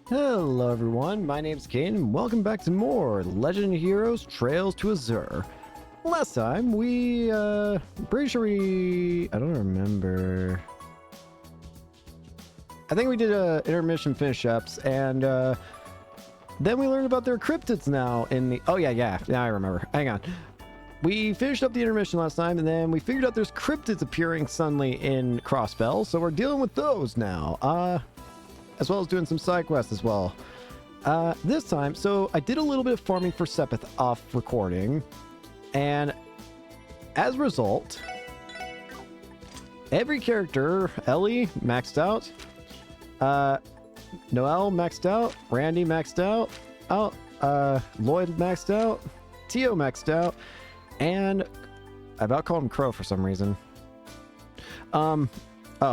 Hello everyone, my name's Kane and welcome back to more Legend of Heroes Trails to Azure. Last time pretty sure I don't remember. I think we did intermission finish ups and then we learned about their cryptids now in the, oh yeah, now I remember. Hang on. We finished up the intermission last time and then we figured out there's cryptids appearing suddenly in Crossbell, so we're dealing with those now. As well as doing some side quests as well. This time, so I did a little bit of farming for Sepith off recording, and as a result, every character, Ellie maxed out, Noelle maxed out, Randy maxed out, Lloyd maxed out, Tio maxed out, and I about called him Crow for some reason. Oh,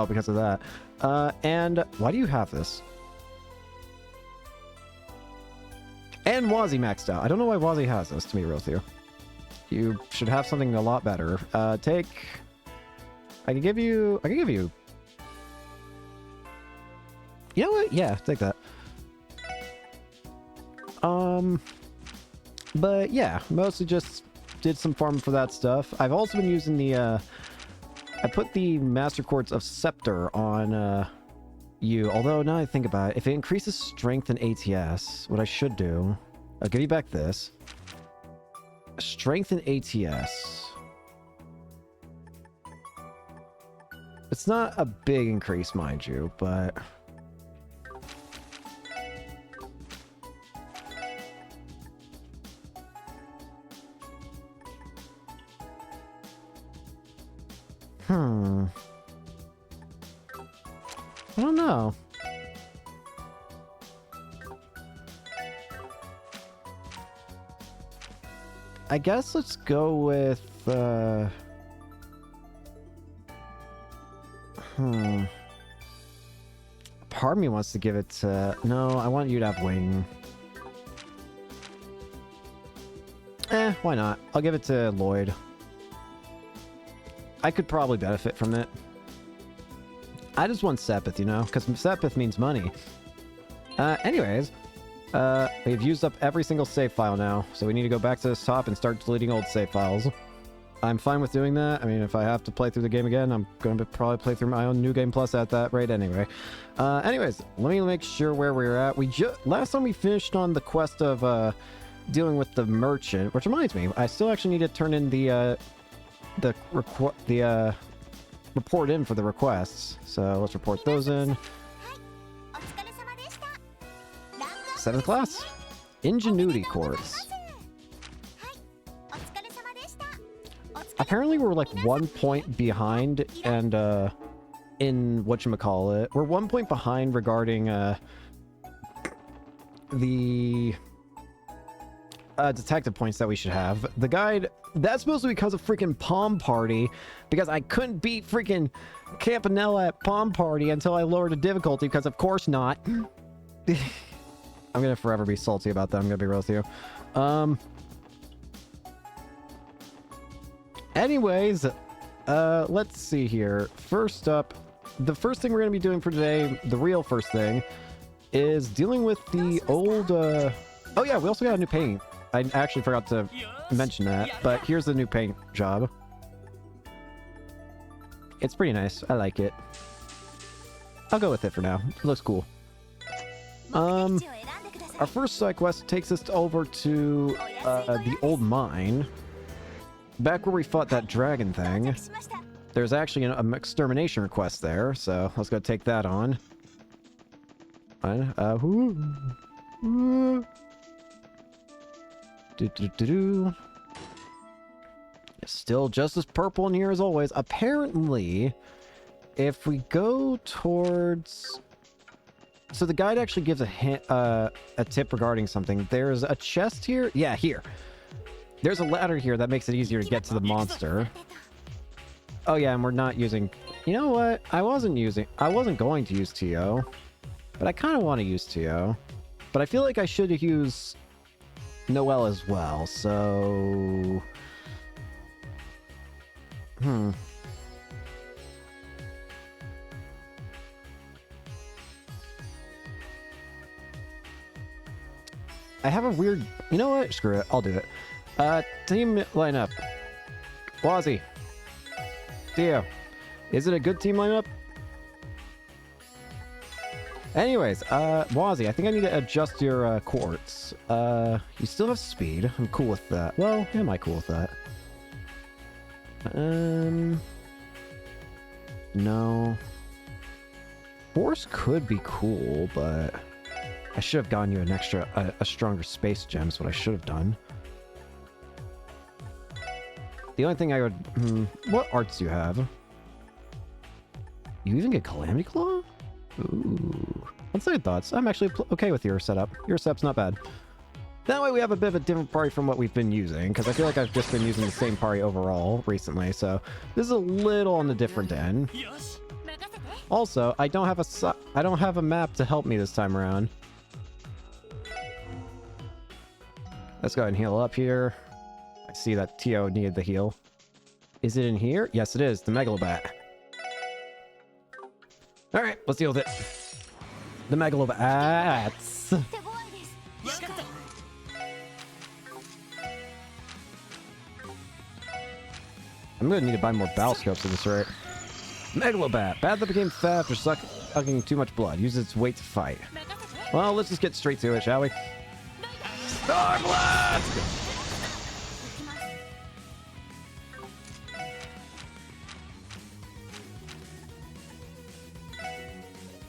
because of that. And why do you have this? And Wazzy maxed out. I don't know why Wazzy has this, to be real with you. You should have something a lot better. I can give you... You know what? Yeah, take that. But yeah, mostly just did some farming for that stuff. I've also been using the, I put the Master Quartz of Scepter on you, although now I think about it, if it increases strength and ATS, what I should do, I'll give you back this. Strength and ATS. It's not a big increase, mind you, but... I don't know. I guess let's go with, Part of me wants to give it to... No, I want you to have wing. Why not? I'll give it to Lloyd. I could probably benefit from it. I just want Sepith, you know, because Sepith means money. Anyways, we've used up every single save file now, so we need to go back to the top and start deleting old save files. I'm fine with doing that. I mean, if I have to play through the game again, I'm going to probably play through my own New Game Plus at that rate anyway. Anyways, let me make sure where we're at. Last time we finished on the quest of dealing with the merchant, which reminds me, I still actually need to turn in the report in for the requests. So let's report those in. 7th class. Ingenuity course. Apparently we're like 1 point behind and in whatchamacallit. We're 1 point behind regarding the detective points that we should have. The guide, that's supposed to be because of freaking Palm Party, because I couldn't beat freaking Campanella at Palm Party until I lowered the difficulty, because of course not. I'm gonna forever be salty about that, I'm gonna be real with you. Anyways, let's see here. First up, the first thing we're gonna be doing for today, the real first thing, is dealing with the old, oh yeah, we also got a new paint. I actually forgot to mention that, but here's the new paint job. It's pretty nice. I like it. I'll go with it for now. It looks cool. Our first side quest takes us over to the old mine. Back where we fought that dragon thing. There's actually an extermination request there, so let's go take that on. Still just as purple in here as always. Apparently, if we go towards... So the guide actually gives a hint, a tip regarding something. There's a chest here. Yeah, here. There's a ladder here that makes it easier to get to the monster. Oh yeah, and we're not using... You know what? I wasn't going to use Tio. But I kind of want to use Tio. But I feel like I should use Noelle as well, so... I have a weird... You know what? Screw it. I'll do it. Team lineup. Wazzy. Theo. Is it a good team lineup? Anyways, Wazzy, I think I need to adjust your quartz. You still have speed. I'm cool with that. Well, am I cool with that? No. Force could be cool, but I should have gotten you an extra, a stronger space gem is what I should have done. The only thing I would... what arts do you have? You even get Calamity Claw? Ooh. Unsighted thoughts. I'm actually okay with your setup. Your setup's not bad. That way we have a bit of a different party from what we've been using, because I feel like I've just been using the same party overall recently, so this is a little on the different end. Also, I don't have a map to help me this time around. Let's go ahead and heal up here. I see that Tio needed the heal. Is it in here? Yes, it is. The Megalobat. Alright, let's deal with it. The Megalobats. I'm gonna need to buy more battle scopes at this rate. Megalobat. Bat that became fat after sucking too much blood. Uses its weight to fight. Well, let's just get straight to it, shall we? Star Blast!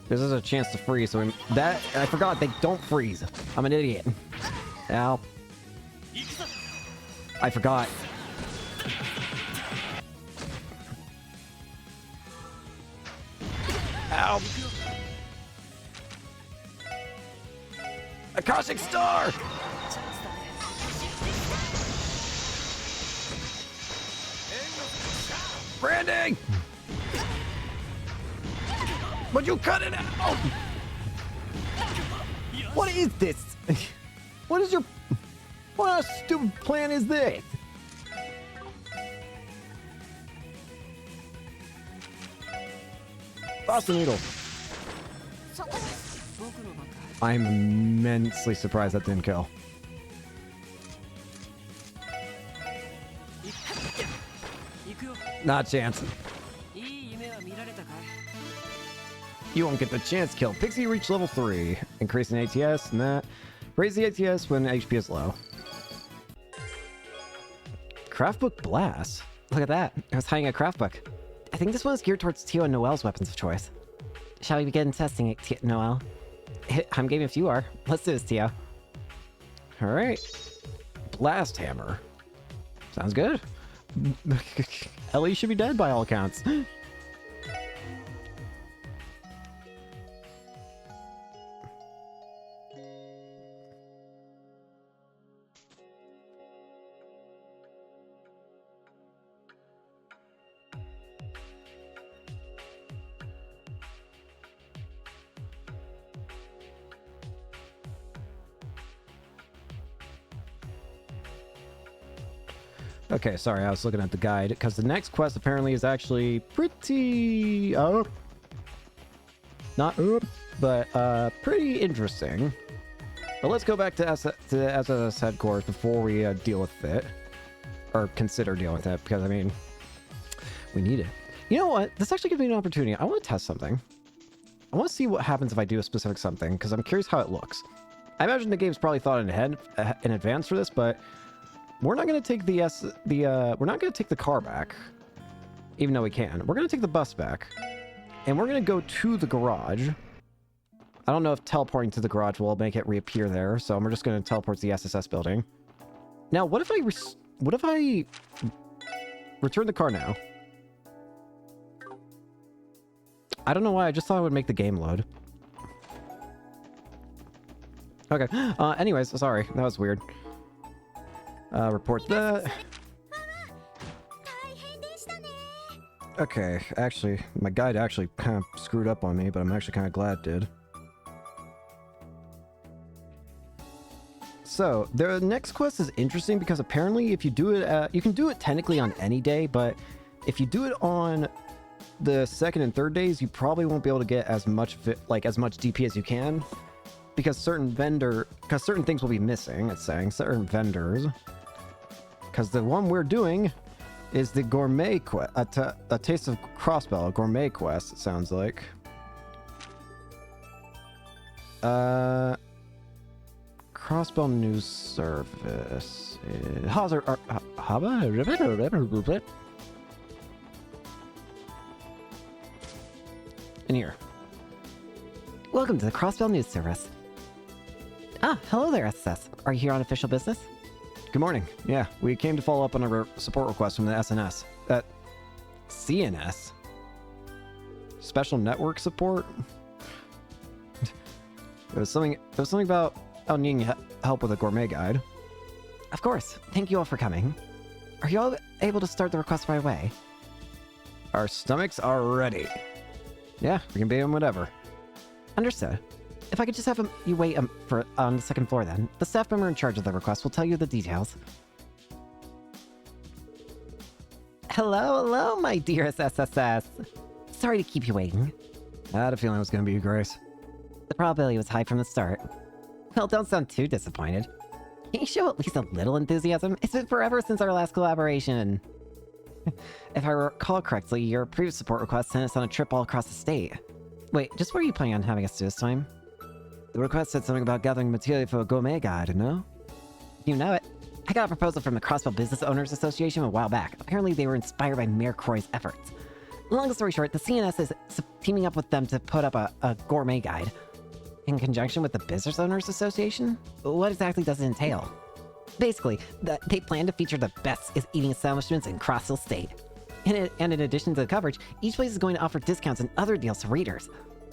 This is a chance to freeze, so I forgot they don't freeze. I'm an idiot. Ow. I forgot. Ow. Akashic Star! Branding! Would you cut it out? What is this? What is your... What a stupid plan is this? Boston Needle. I'm immensely surprised that didn't kill. Not a chance. You won't get the chance to kill. Pixie reach level 3. Increasing ATS and that. Raise the ATS when HP is low. Craftbook Blast. Look at that. I was hiding a craftbook. I think this one is geared towards Tio and Noel's weapons of choice. Shall we begin testing it, Noel? I'm game if you are. Let's do this, Tio. Alright. Blast Hammer. Sounds good. Ellie should be dead by all accounts. Okay, sorry, I was looking at the guide, because the next quest apparently is actually pretty... not but pretty interesting. But let's go back to SS headquarters before we deal with it. Or consider dealing with it, because, I mean, we need it. You know what? This actually gives me an opportunity. I want to test something. I want to see what happens if I do a specific something, because I'm curious how it looks. I imagine the game's probably thought in advance for this, but... We're not going to take we're not going to take the car back, even though we can. We're going to take the bus back, and we're going to go to the garage. I don't know if teleporting to the garage will make it reappear there, so we're just going to teleport to the SSS building. Now, what if I return the car now? I don't know why, I just thought it would make the game load. Okay, anyways, sorry, that was weird. Report that. Okay, actually, my guide actually kind of screwed up on me, but I'm actually kind of glad it did. So, the next quest is interesting because apparently if you do it, you can do it technically on any day, but if you do it on the second and third days, you probably won't be able to get as much DP as you can. because certain things will be missing, it's saying, certain vendors. Because the one we're doing is the gourmet quest, a Taste of Crossbell, a gourmet quest, it sounds like. Crossbell news service. In here. Welcome to the Crossbell News Service. Ah, hello there, SSS. Are you here on official business? Good morning. Yeah, we came to follow up on a support request from the SNS. CNS? Special network support? It was something about needing help with a gourmet guide. Of course. Thank you all for coming. Are you all able to start the request right away? Our stomachs are ready. Yeah, we can pay them whatever. Understood. If I could just have you wait on the second floor then. The staff member in charge of the request will tell you the details. Hello, my dearest SSS. Sorry to keep you waiting. I had a feeling it was going to be Grace. The probability was high from the start. Well, don't sound too disappointed. Can you show at least a little enthusiasm? It's been forever since our last collaboration. If I recall correctly, your previous support request sent us on a trip all across the state. Wait, just what are you planning on having us do this time? The request said something about gathering material for a gourmet guide, no? You know it. I got a proposal from the Crossbell Business Owners Association a while back. Apparently they were inspired by Mayor Croy's efforts. Long story short, the CNS is teaming up with them to put up a gourmet guide. In conjunction with the Business Owners Association? What exactly does it entail? Basically, they plan to feature the best eating establishments in Crossville State. And in addition to the coverage, each place is going to offer discounts and other deals to readers.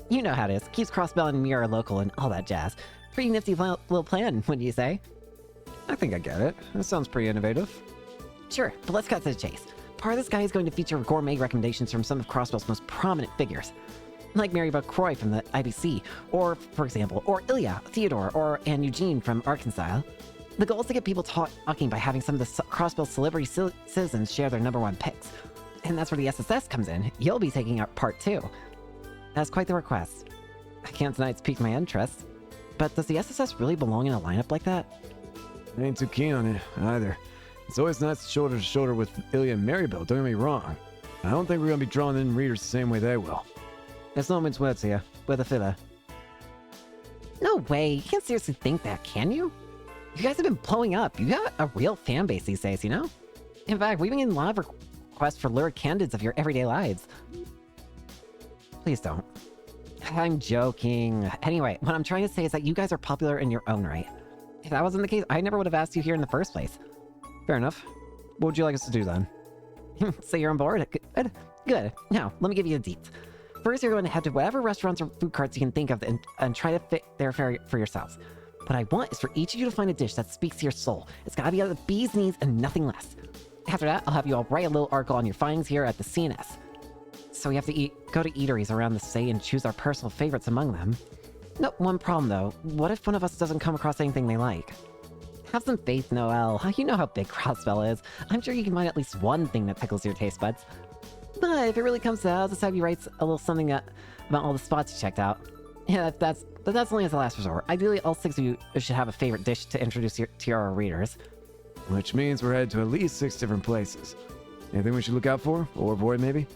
You know how it is. Keeps Crossbell and Mirror local and all that jazz. Pretty nifty little plan, wouldn't you say? I think I get it. That sounds pretty innovative. Sure, but let's cut to the chase. Part of this guide is going to feature gourmet recommendations from some of Crossbell's most prominent figures. Like Mary Beth Croy from the IBC, or, for example, or Ilya, Theodore, and Eugene from Arkansas. The goal is to get people talking by having some of the Crossbell celebrity citizens share their #1 picks. And that's where the SSS comes in. You'll be taking part too. That's quite the request. I can't deny it's piqued my interest. But does the SSS really belong in a lineup like that? I ain't too keen on it, either. It's always nice shoulder to shoulder with Ilya and Maribel, don't get me wrong. I don't think we're gonna be drawing in readers the same way they will. There's no mince words here. We're the filler. No way. You can't seriously think that, can you? You guys have been blowing up. You got a real fan base these days, you know? In fact, we've been getting a lot of requests for lurid candidates of your everyday lives. Please don't. I'm joking. Anyway, what I'm trying to say is that you guys are popular in your own right. If that wasn't the case, I never would have asked you here in the first place. Fair enough. What would you like us to do then? So you're on board? Good. Now, let me give you the deets. First, you're going to head to whatever restaurants or food carts you can think of and try to fit their fare for yourselves. What I want is for each of you to find a dish that speaks to your soul. It's gotta be out of the bee's knees and nothing less. After that, I'll have you all write a little article on your findings here at the CNS. So we have to go to eateries around the state and choose our personal favorites among them. No, one problem though. What if one of us doesn't come across anything they like? Have some faith, Noelle. You know how big Crossbell is. I'm sure you can find at least one thing that tickles your taste buds. But if it really comes to that, I'll just have you write a little something about all the spots you checked out. Yeah, that's only as a last resort. Ideally, all 6 of you should have a favorite dish to introduce to your readers. Which means we're headed to at least 6 different places. Anything we should look out for? Or avoid, maybe?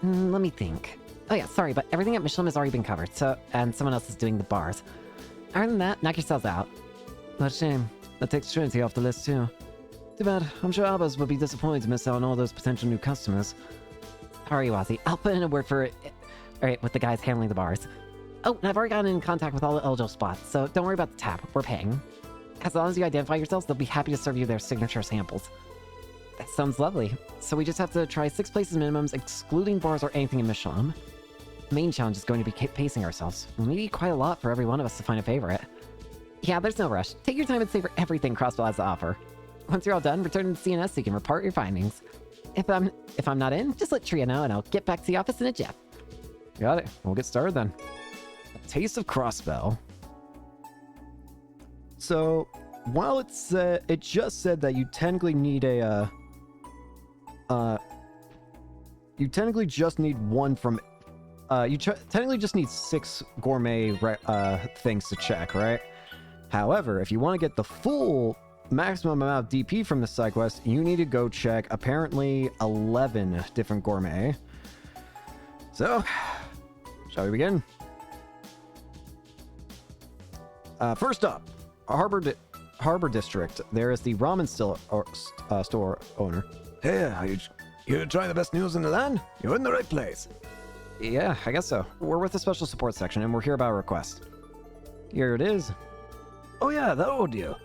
Let me think. Oh yeah, sorry, but everything at Michelin has already been covered, and someone else is doing the bars. Other than that, knock yourselves out. What a shame. That takes Trinity off the list, too. Too bad. I'm sure Abbas would be disappointed to miss out on all those potential new customers. Sorry, Wazzy. I'll put in a word for it. Alright, with the guys handling the bars. Oh, and I've already gotten in contact with all the eligible spots, so don't worry about the tap. We're paying. As long as you identify yourselves, they'll be happy to serve you their signature samples. That sounds lovely. So we just have to try 6 places minimums, excluding bars or anything in Michelin. The main challenge is going to be pacing ourselves. We'll need quite a lot for every one of us to find a favorite. Yeah, there's no rush. Take your time and savor everything Crossbell has to offer. Once you're all done, return to the CNS so you can report your findings. If I'm not in, just let Tria know and I'll get back to the office in a jiff. Got it. We'll get started then. A Taste of Crossbell. So, while it just said that you technically need you technically just need one from You technically just need 6 gourmet things to check, right? However, if you want to get the full maximum amount of DP from the side quest, you need to go check apparently 11 different gourmet. So, shall we begin? First up, Harbor District. There is the ramen store owner. Hey, are you trying the best news in the land? You're in the right place. Yeah, I guess so. We're with the special support section, and we're here about a request. Here it is. Oh yeah, that old deal.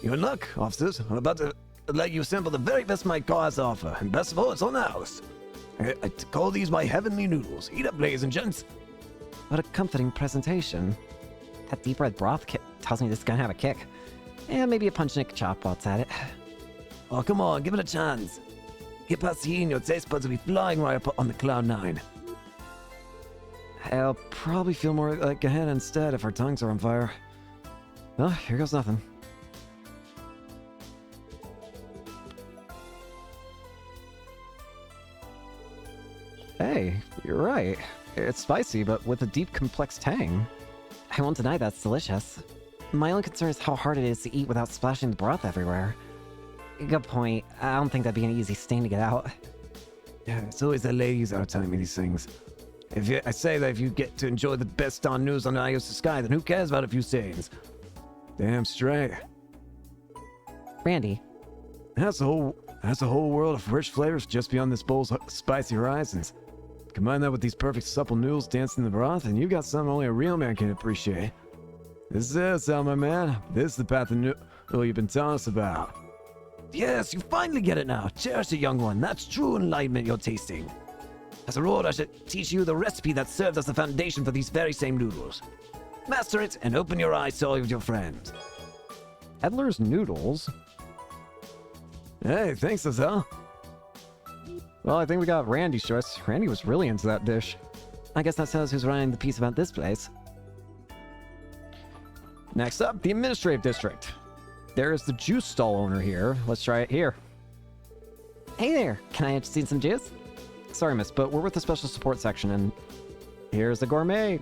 You're in luck, officers. I'm about to let you sample the very best my car has to offer. And best of all, it's on the house. I call these my heavenly noodles. Eat up, ladies and gents. What a comforting presentation. That deep red broth tells me this is gonna have a kick. And maybe a punch Nick chop while it's at it. Oh, come on, give it a chance. Get past the and your taste buds will be flying right up on the cloud 9. I'll probably feel more like a head instead if our tongues are on fire. Well, here goes nothing. Hey, you're right. It's spicy, but with a deep, complex tang. I won't deny that's delicious. My only concern is how hard it is to eat without splashing the broth everywhere. Good point. I don't think that'd be an easy stain to get out. Yeah, it's always the ladies that are telling me these things. I say that if you get to enjoy the best darn news on the eye of the sky, then who cares about a few stains? Damn straight. Randy, That's a whole world of rich flavors just beyond this bowl's spicy horizons. Combine that with these perfect supple noodles dancing in the broth, and you got something only a real man can appreciate. This is it, Sal, my man. This is the path of noodle you've been telling us about. Yes, you finally get it now. Cherish it, young one. That's true enlightenment you're tasting. As a reward, I should teach you the recipe that served as the foundation for these very same noodles. Master it and open your eyes to all of your friends. Edler's Noodles? Hey, thanks, Azal. Well, I think we got Randy's choice. Randy was really into that dish. I guess that says who's running the piece about this place. Next up, the Administrative District. There is the juice stall owner here. Let's try it here. Hey there, can I see some juice? Sorry, miss, but we're with the special support section, and here's the gourmet.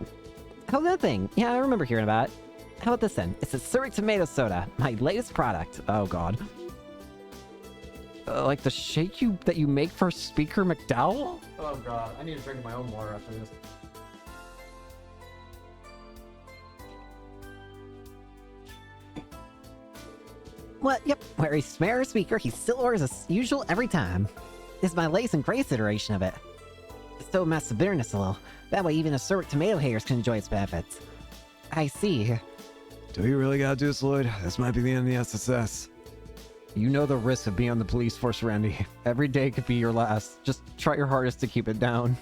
Oh, that thing. Yeah, I remember hearing about it. How about this then? It's a Syrup tomato soda, my latest product. Oh, God. Like the shake that you make for Speaker McDowell? Oh, God. I need to drink my own water after this. What? Yep. Where he's Smear Speaker, he still orders as usual every time. This is my latest and greatest iteration of it. Still masks the bitterness a little. That way even a Syrup tomato haters can enjoy its benefits. I see. Do you really gotta do this, Lloyd? This might be the end of the SSS. You know the risk of being on the police force, Randy. Every day could be your last. Just try your hardest to keep it down.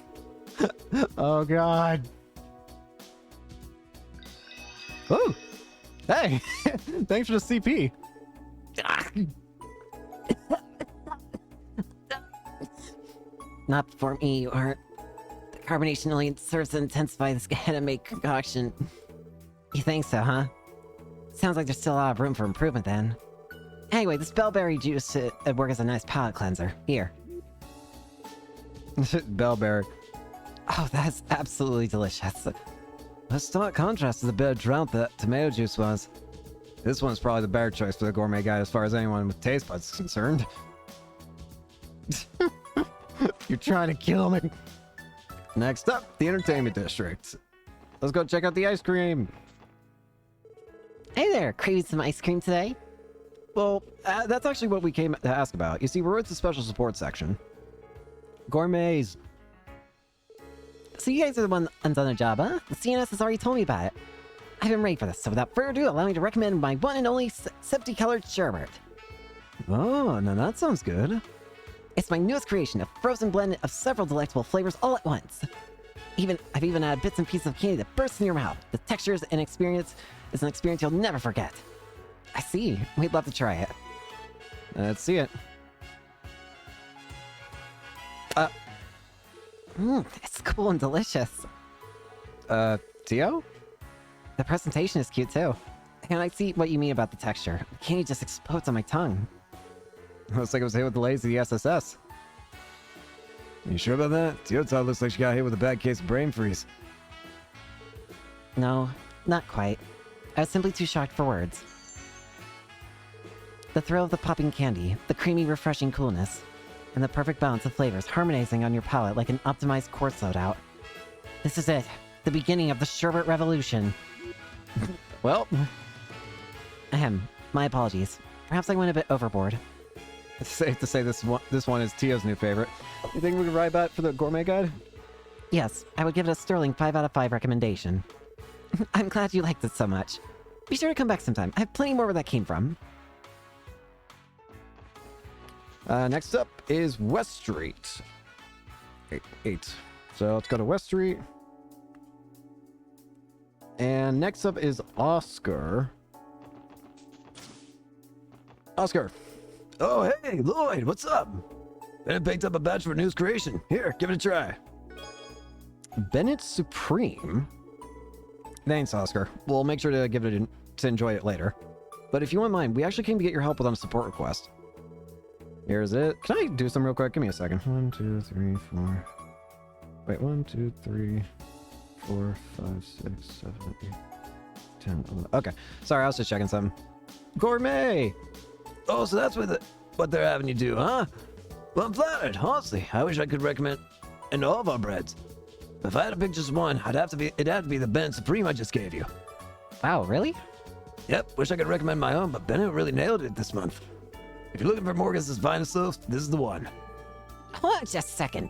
Oh, God. Oh! Hey! Thanks for the CP. Not for me, or the carbonation only serves to intensify this make concoction. You think so, huh? Sounds like there's still a lot of room for improvement then. Anyway, this bellberry juice would work as a nice palate cleanser. Here. Bellberry. Oh, that's absolutely delicious. A stark contrast to the bitter drought that tomato juice was. This one's probably the better choice for the gourmet guy as far as anyone with taste buds is concerned. You're trying to kill me. Next up, the Entertainment District. Let's go check out the ice cream. Hey there, craving some ice cream today? Well, that's actually what we came to ask about. You see, we're at the special support section. Gourmets. So you guys are the ones on the job, huh? The CNS has already told me about it. I've been ready for this, so without further ado, allow me to recommend my one and only septi-colored sherbet. Oh, now that sounds good. It's my newest creation, a frozen blend of several delectable flavors all at once. I've even added bits and pieces of candy that burst in your mouth. The texture is an experience you'll never forget. I see. We'd love to try it. Let's see it. It's cool and delicious. Tio? The presentation is cute too. And I see what you mean about the texture. The candy just explodes on my tongue. Looks like it was hit with the lazy SSS. You sure about that? Teotar looks like she got hit with a bad case of brain freeze. No, not quite. I was simply too shocked for words. The thrill of the popping candy, the creamy, refreshing coolness, and the perfect balance of flavors harmonizing on your palate like an optimized course loadout. This is it. The beginning of the sherbet revolution. Well, Ahem. My apologies. Perhaps I went a bit overboard. it's safe to say this one is Tio's new favorite. You think we could ride that for the gourmet guide? Yes, I would give it a sterling 5 out of 5 recommendation. I'm glad you liked it so much. Be sure to come back sometime. I have plenty more where that came from. Next up is West Street. Eight. So let's go to West Street. And next up is Oscar. Oscar. Oh, hey, Lloyd, what's up? Bennett picked up a batch for news creation. Here, give it a try. Bennett Supreme. Thanks, Oscar. We'll make sure to give it to enjoy it later. But if you wouldn't mind, we actually came to get your help with on a support request. Here's it. Can I do some real quick? Give me a second. 1, 2, 3, 4. Wait, 1, 2, 3, 4, 5, 6, 7, 8, 10, 11. Okay. Sorry, I was just checking something. Gourmet! Oh, so that's what they're having you do, huh? Well, I'm flattered, honestly. I wish I could recommend all of our breads. If I had to pick just one, it'd have to be the Bennett Supreme I just gave you. Wow, really? Yep, wish I could recommend my own, but Bennett really nailed it this month. If you're looking for Morgan's finest loaf, this is the one. Hold on just a second.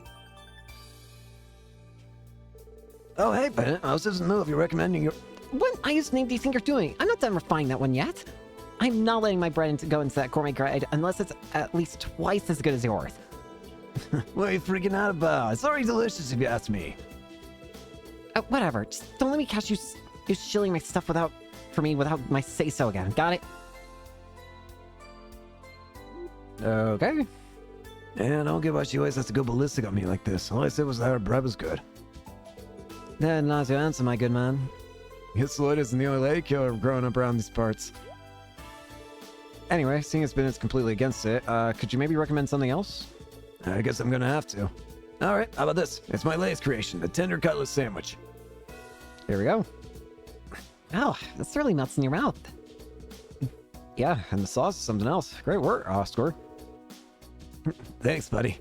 Oh, hey, Bennett. I was just in the middle of you recommending your... What highest name do you think you're doing? I'm not done refining that one yet. I'm not letting my bread go into that gourmet guide unless it's at least twice as good as yours. What are you freaking out about? It's already delicious if you ask me. Whatever. Just don't let me catch you shilling my stuff without my say-so again. Got it? Okay. And I don't get why she always has to go ballistic on me like this. All I said was that her bread was good. Then nice your answer, my good man. Guess Lloyd isn't the only lady killer growing up around these parts. Anyway, seeing as Bennett's completely against it, could you maybe recommend something else? I guess I'm gonna have to. Alright, how about this? It's my latest creation, the tender cutlet sandwich. Here we go. Oh, this really melts in your mouth. Yeah, and the sauce is something else. Great work, Oscar. Thanks, buddy.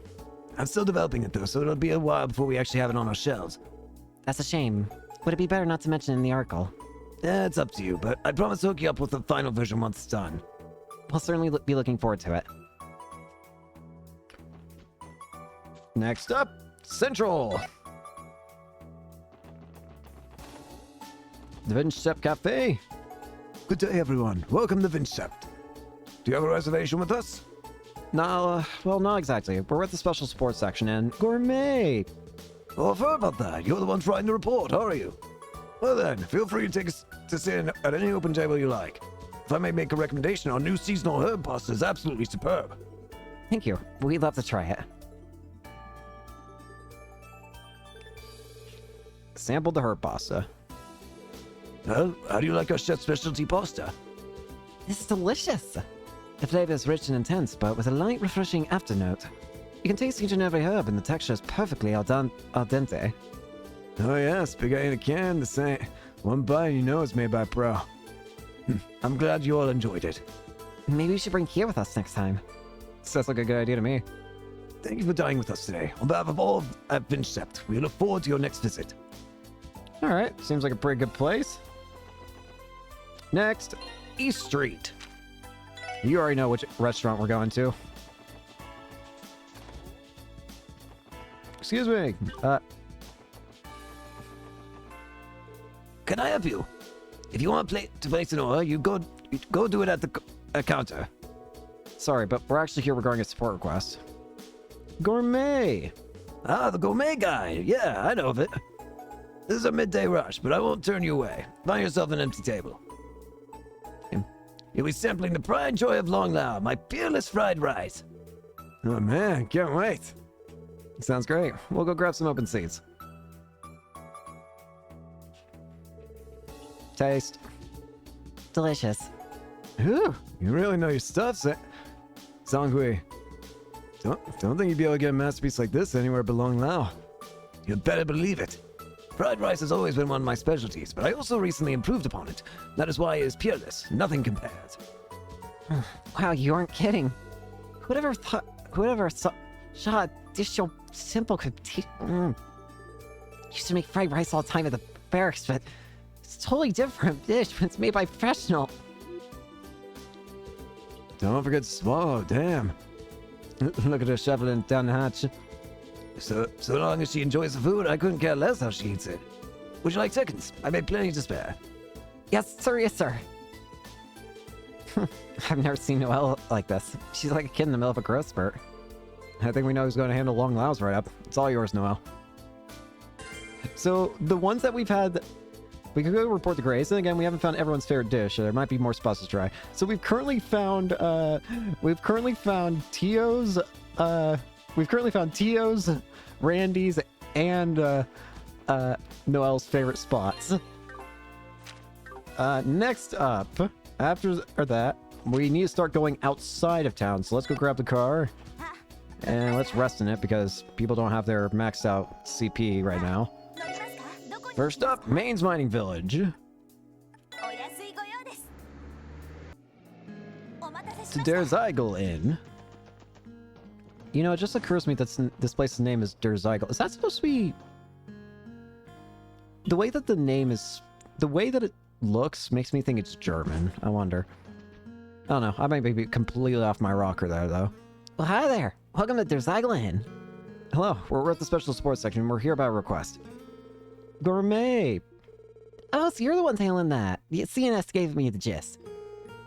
I'm still developing it though, so it'll be a while before we actually have it on our shelves. That's a shame. Would it be better not to mention in the article? It's up to you, but I promise to hook you up with the final version once it's done. We'll certainly be looking forward to it. Next up, Central. The Vincept Cafe. Good day, everyone. Welcome to Vincept. Do you have a reservation with us? No, well, not exactly. We're with the special sports section and gourmet. Oh, I've heard about that. You're the ones writing the report, are you? Well then, feel free to take us to sit at any open table you like. If I may make a recommendation, our new seasonal herb pasta is absolutely superb. Thank you. We'd love to try it. Sampled the herb pasta. Well, how do you like our chef's specialty pasta? This is delicious. The flavor is rich and intense, but with a light, refreshing afternote. You can taste each and every herb, and the texture is perfectly al dente. Oh yes, big eye in a can, the same. One bite you know it's made by a pro. I'm glad you all enjoyed it. Maybe we should bring Kia with us next time. Sounds like a good idea to me. Thank you for dining with us today. On behalf of all at Vincept, we look forward to your next visit. All right, seems like a pretty good place. Next, East Street. You already know which restaurant we're going to. Excuse me. Can I help you? If you want to place an order, you go do it at the counter. Sorry, but we're actually here regarding a support request. Gourmet. Ah, the gourmet guy. Yeah, I know of it. This is a midday rush, but I won't turn you away. Find yourself an empty table. You'll be sampling the pride and joy of Long Lao, my peerless fried rice. Oh man, can't wait. Sounds great. We'll go grab some open seats. Taste. Delicious. Ooh, you really know your stuff, Zangui. Don't think you'd be able to get a masterpiece like this anywhere but Long Lao. You better believe it. Fried rice has always been one of my specialties, but I also recently improved upon it. That is why it is peerless. Nothing compares. Wow, you aren't kidding. Whoever saw a dish so simple could used to make fried rice all the time at the barracks, but it's a totally different dish when it's made by a professional. Don't forget to swallow, damn. Look at her shoveling down the hatch. So long as she enjoys the food, I couldn't care less how she eats it. Would you like seconds? I made plenty to spare. Yes, sir, yes, sir. I've never seen Noelle like this. She's like a kid in the middle of a growth spurt. I think we know who's going to handle Long Lao's right up. It's all yours, Noelle. So, the ones that we've had... We could go report the Grays, and again, we haven't found everyone's favorite dish. There might be more spots to try. So we've currently found, Tio's, Randy's, and, Noelle's favorite spots. Next up, after that, we need to start going outside of town. So let's go grab the car, and let's rest in it, because people don't have their maxed out CP right now. First up, Maine's Mining Village. To Der Zeigel Inn. You know, it just occurs to me that this place's name is Der Zeigel. Is that supposed to be... The way that the name is... The way that it looks makes me think it's German. I wonder. I don't know. I might be completely off my rocker there, though. Well, hi there. Welcome to Der Zeigel Inn. Hello, we're at the special sports section. We're here about a request. Gourmet! Oh, so you're the one handling that. The CNS gave me the gist.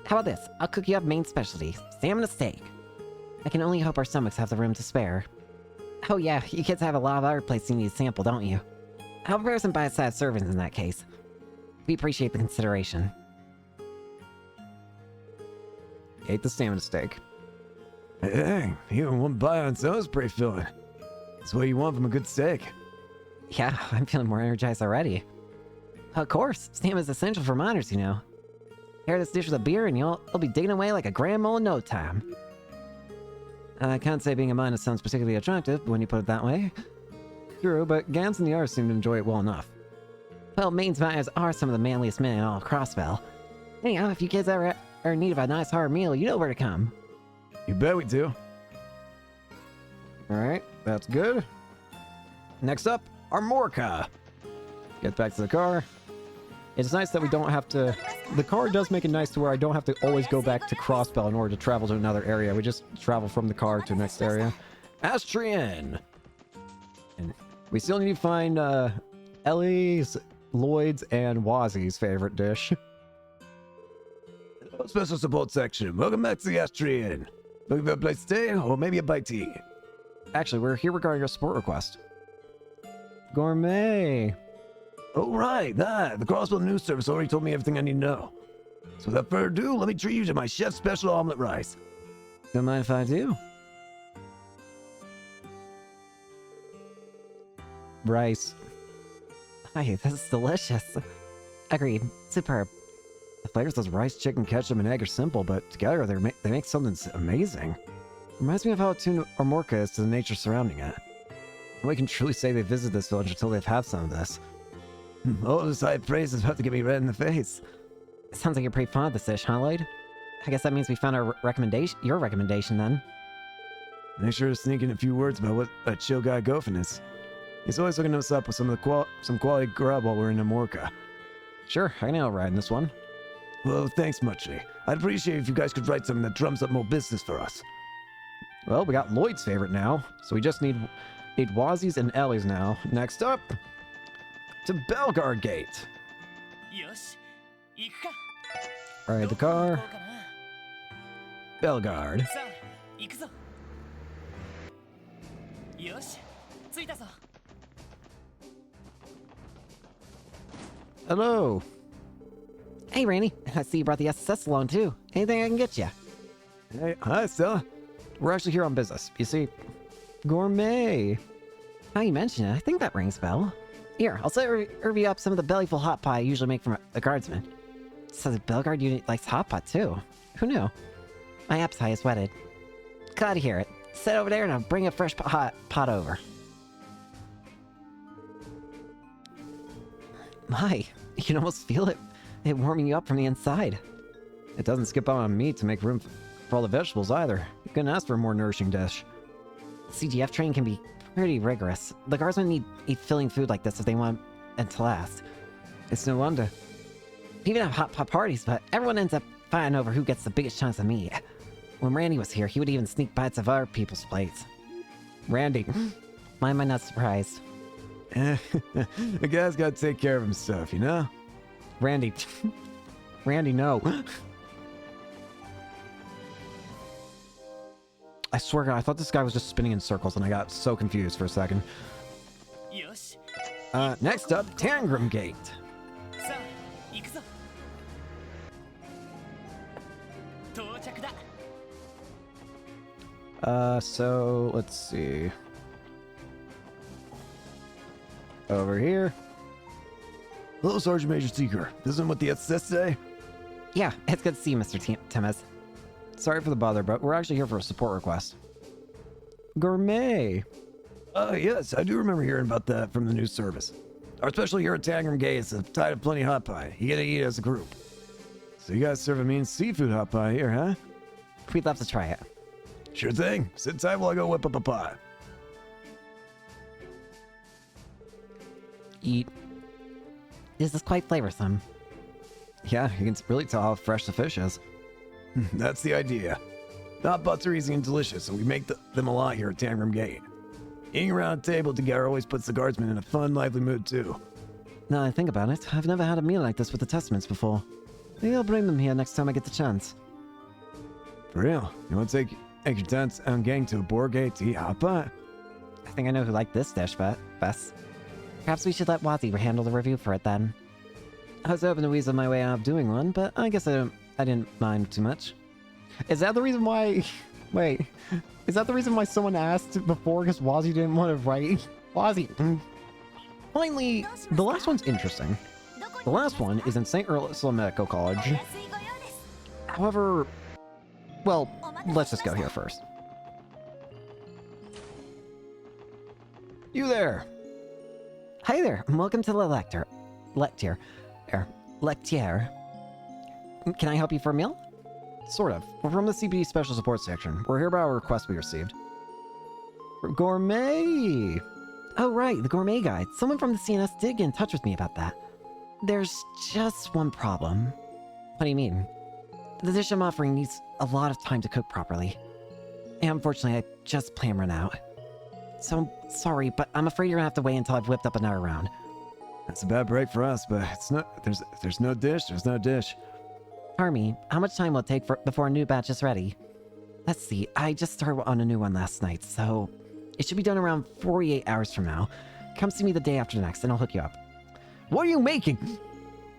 How about this? I'll cook you up main specialty, salmon and steak. I can only hope our stomachs have the room to spare. Oh yeah, you kids have a lot of other places you need to sample, don't you? I'll prepare some bite-sized servings in that case. We appreciate the consideration. Ate the salmon steak. Hey, even one bite on its own is pretty filling. It's what you want from a good steak. Yeah, I'm feeling more energized already. Of course, salmon is essential for miners, you know. Pair this dish with a beer and you'll be digging away like a grand mole in no time. I can't say being a miner sounds particularly attractive when you put it that way. True, but Gans and the others seem to enjoy it well enough. Well, Maine's miners are some of the manliest men in all of Crossbell. Anyhow, if you kids ever are in need of a nice hard meal, you know where to come. You bet we do. Alright, that's good. Next up, Armorca. Get back to the car. It's nice that we don't have to... The car does make it nice to where I don't have to always go back to Crossbell in order to travel to another area. We just travel from the car to the next area. Astrian! And we still need to find Ellie's, Lloyd's, and Wazzy's favorite dish. Special support section. Welcome back to the Astrian. Looking for a place to stay or maybe a bite to eat? Actually, we're here regarding a support request. Gourmet! Oh, right, that. The Crossbell News Service already told me everything I need to know. So without further ado, let me treat you to my chef's special omelet rice. Don't mind if I do. Rice. Hi, this is delicious. Agreed. Superb. The flavors of rice, chicken, ketchup, and egg are simple, but together they make something amazing. Reminds me of how attuned Armorca is to the nature surrounding it. We can truly say they visited this village until they've had some of this. All this high praise is about to get me red in the face. Sounds like you're pretty fond of this dish, huh, Lloyd? I guess that means we found our your recommendation then. Make sure to sneak in a few words about what a chill guy Gofen is. He's always hooking us up with some quality grub while we're in Amorca. Sure, I can outride this one. Well, thanks muchly. I'd appreciate if you guys could write something that drums up more business for us. Well, we got Lloyd's favorite now, so we just need Wazzy's and Ellie's now. Next up, to Belgard Gate. Ride the car. Belgard. Hello. Hey, Rainy. I see you brought the SSS along, too. Anything I can get you? Hey, hi, Stella. We're actually here on business. You see, Gourmet. Now you mention it, I think that rings a bell. Here, I'll serve you up some of the bellyful hot pie I usually make from a guardsman. So the Belgard unit likes hot pot, too. Who knew? My appetite is whetted. Glad to hear it. Sit over there and I'll bring a fresh pot over. My, you can almost feel it warming you up from the inside. It doesn't skip out on meat to make room for all the vegetables either. You couldn't ask for a more nourishing dish. CGF training can be pretty rigorous. The guardsmen need eat filling food like this if they want it to last. It's no wonder. We even have hot pot parties, but everyone ends up fighting over who gets the biggest chunks of meat. When Randy was here, he would even sneak bites of other people's plates. Randy. Why am I not surprised? The guy's got to take care of himself, you know? Randy. Randy, no. I swear to God, I thought this guy was just spinning in circles and I got so confused for a second. Next up, Tangram Gate. So let's see. Over here. Hello, Sergeant Major Seeker. Isn't what the SS say? Yeah, it's good to see you, Mr. Timmons. Sorry for the bother, but we're actually here for a support request. Gourmet. Yes, I do remember hearing about that from the news service. Our special here at Tangram Gate is a tide of plenty hot pie. You gotta eat it as a group. So you guys serve a mean seafood hot pie here, huh? We'd love to try it. Sure thing. Sit tight while I go whip up a pie. Eat. This is quite flavorsome. Yeah, you can really tell how fresh the fish is. That's the idea. Hot pots are easy and delicious, and we make them a lot here at Tangram Gate. Eating around a table together always puts the guardsmen in a fun, lively mood, too. Now that I think about it, I've never had a meal like this with the Testaments before. Maybe I'll bring them here next time I get the chance. For real? You want to take your tents and gang to a board gate to eat hot pie? I think I know who liked this dish best. Perhaps we should let Wazzy handle the review for it then. I was hoping to weasel my way out of doing one, but I guess I didn't mind too much. Is that the reason why... Wait. Is that the reason why someone asked before because Wazzy didn't want to write? Wazzy. Finally, the last one's interesting. The last one is in St. Ursula Medical College. However... Well, let's just go here first. You there! Hi there, and welcome to the lecture. Can I help you for a meal? Sort of. We're from the CBD Special Support Section. We're here about a request we received. Gourmet! Oh right, the gourmet guide. Someone from the CNS did get in touch with me about that. There's just one problem. What do you mean? The dish I'm offering needs a lot of time to cook properly. And unfortunately, I just plan run out. So I'm sorry, but I'm afraid you're gonna have to wait until I've whipped up another round. That's a bad break for us, but it's not. There's no dish. There's no dish. Harmy, how much time will it take before a new batch is ready? Let's see, I just started on a new one last night, so it should be done around 48 hours from now. Come see me the day after next, and I'll hook you up. What are you making?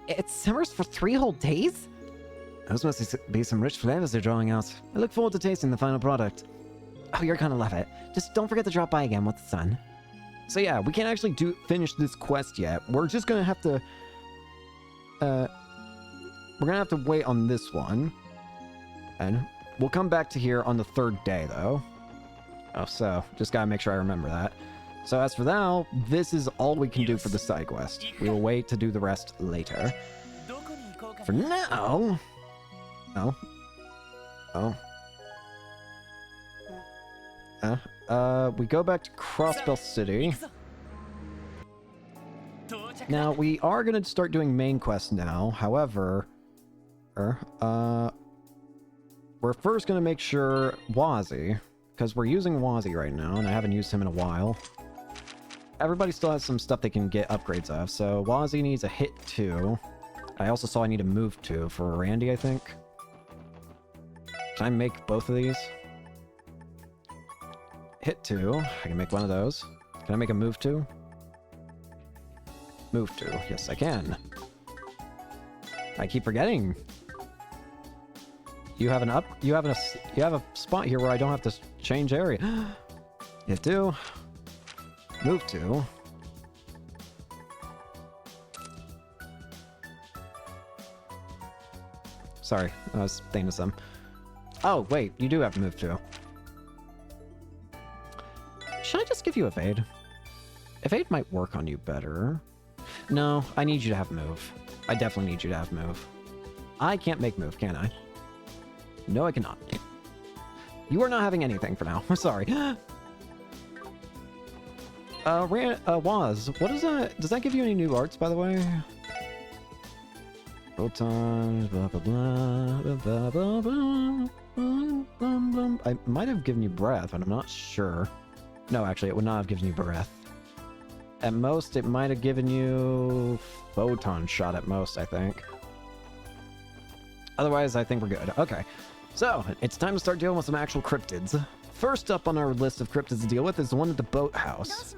It simmers for 3 whole days? Those must be some rich flavors they're drawing out. I look forward to tasting the final product. Oh, you're gonna love it. Just don't forget to drop by again once it's done. So yeah, we can't actually finish this quest yet. We're just gonna have to... we're gonna have to wait on this one. And we'll come back to here on the 3rd day, though. Oh, so, just gotta make sure I remember that. So as for now, this is all we can do for the side quest. We will wait to do the rest later. For now... Oh. We go back to Crossbell City. Now, we are going to start doing main quests now. However, we're first going to make sure Wazzy, because we're using Wazzy right now, and I haven't used him in a while. Everybody still has some stuff they can get upgrades of, so Wazzy needs a hit 2. I also saw I need a move 2 for Randy, I think. Can I make both of these? Hit 2. I can make one of those. Can I make a move 2? Move 2. Yes, I can. I keep forgetting. You have a spot here where I don't have to change area. Hit 2. Move 2. Sorry, I was thinking of some. Oh, wait, you do have to move 2. just give you evade? Evade might work on you better. No, I need you to have move. I definitely need you to have move. I can't make move, can I? No, I cannot. You are not having anything for now. I'm sorry. Waz, what is that? Does that give you any new arts, by the way? Photons, blah, blah, blah, blah, blah, blah, blah. I might have given you breath, but I'm not sure. No, actually, it would not have given you breath. At most, it might have given you photon shot at most, I think. Otherwise, I think we're good. Okay, so it's time to start dealing with some actual cryptids. First up on our list of cryptids to deal with is the one at the boathouse.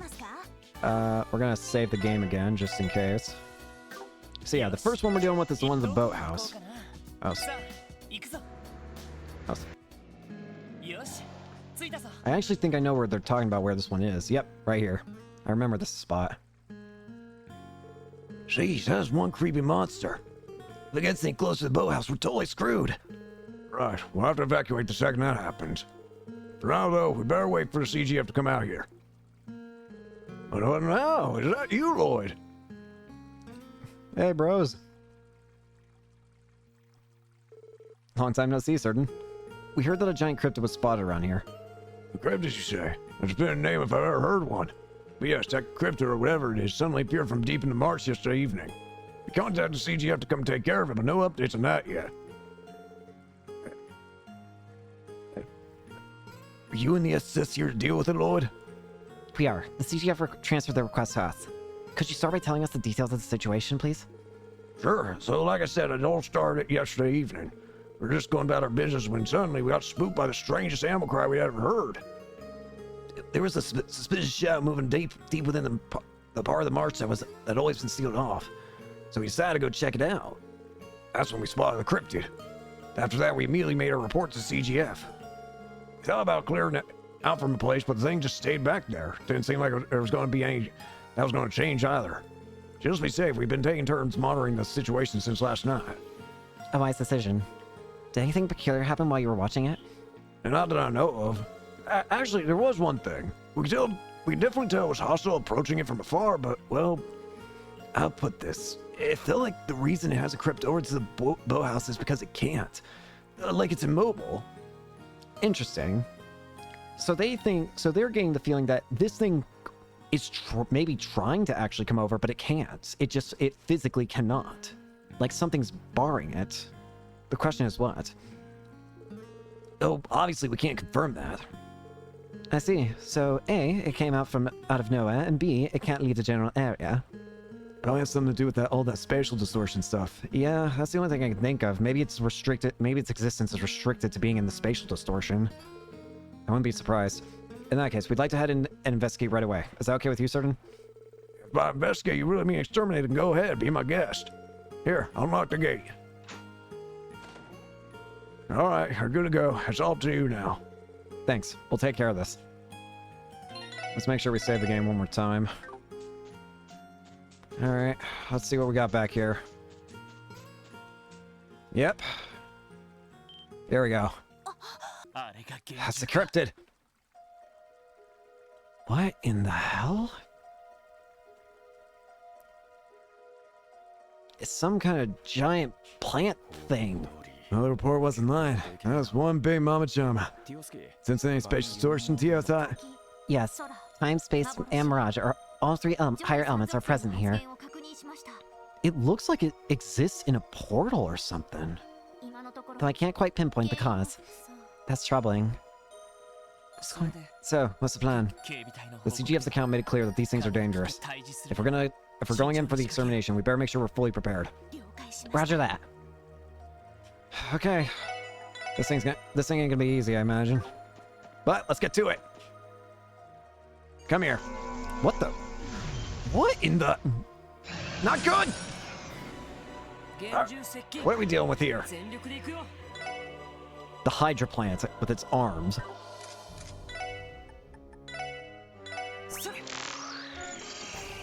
We're gonna save the game again, just in case. So yeah, the first one we're dealing with is the one at the boathouse. I actually think I know where they're talking about where this one is. Yep, right here. I remember this spot. Jeez, that's one creepy monster. If it gets any closer to the boathouse, we're totally screwed. Right, we'll have to evacuate the second that happens. For now, though, we better wait for the CGF to come out here. Oh, no, is that you, Lloyd? Hey, bros. Long time no see, certain. We heard that a giant cryptid was spotted around here. The cryptid, you say? That's been a name if I've ever heard one. But yes, that cryptid or whatever it is suddenly appeared from deep into March yesterday evening. We contacted the CGF to come take care of it, but no updates on that yet. Are you and the SS here to deal with it, Lloyd? We are. The CGF transferred the request to us. Could you start by telling us the details of the situation, please? Sure. So like I said, it all started yesterday evening. We were just going about our business when suddenly we got spooked by the strangest animal cry we ever heard. There was a suspicious shadow moving deep within the part of the march that had always been sealed off. So we decided to go check it out. That's when we spotted the cryptid. After that, we immediately made a report to CGF. We thought about clearing it out from the place, but the thing just stayed back there. Didn't seem like there was going to be any that was going to change either. Just to be safe, we've been taking turns monitoring the situation since last night. A wise decision. Did anything peculiar happen while you were watching it? And not that I know of. Actually, there was one thing. We could definitely tell it was hostile approaching it from afar, but, well, I'll put this. It felt like the reason it hasn't crept over to the boathouse is because it can't. Like it's immobile. Interesting. So they're getting the feeling that this thing is maybe trying to actually come over, but it can't. It physically cannot. Like something's barring it. The question is what? Oh, obviously we can't confirm that. I see. So A, it came out of nowhere, and B, it can't leave the general area. Probably has something to do with all that spatial distortion stuff. Yeah, that's the only thing I can think of. Maybe it's restricted. Maybe its existence is restricted to being in the spatial distortion. I wouldn't be surprised. In that case, we'd like to head in and investigate right away. Is that okay with you, Certain? if by investigate you really mean exterminate, then go ahead, be my guest. Here, unlock the gate. All right, you're good to go. It's all to you now. Thanks. We'll take care of this. Let's make sure we save the game one more time. Alright, let's see what we got back here. Yep. Here we go. That's the cryptid. What in the hell? It's some kind of giant plant thing. Well, the report wasn't lying. That was one big mama chama. Since any spatial distortion, Tio thought. Yes. Time, space, and mirage are all three higher elements are present here. It looks like it exists in a portal or something. Though I can't quite pinpoint the cause. That's troubling. So, what's the plan? The CGF's account made it clear that these things are dangerous. If we're going in for the extermination, we better make sure we're fully prepared. Roger that. Okay. This thing ain't gonna be easy, I imagine. But let's get to it. Come here. What the? What in the? Not good! What are we dealing with here? The Hydra plant with its arms.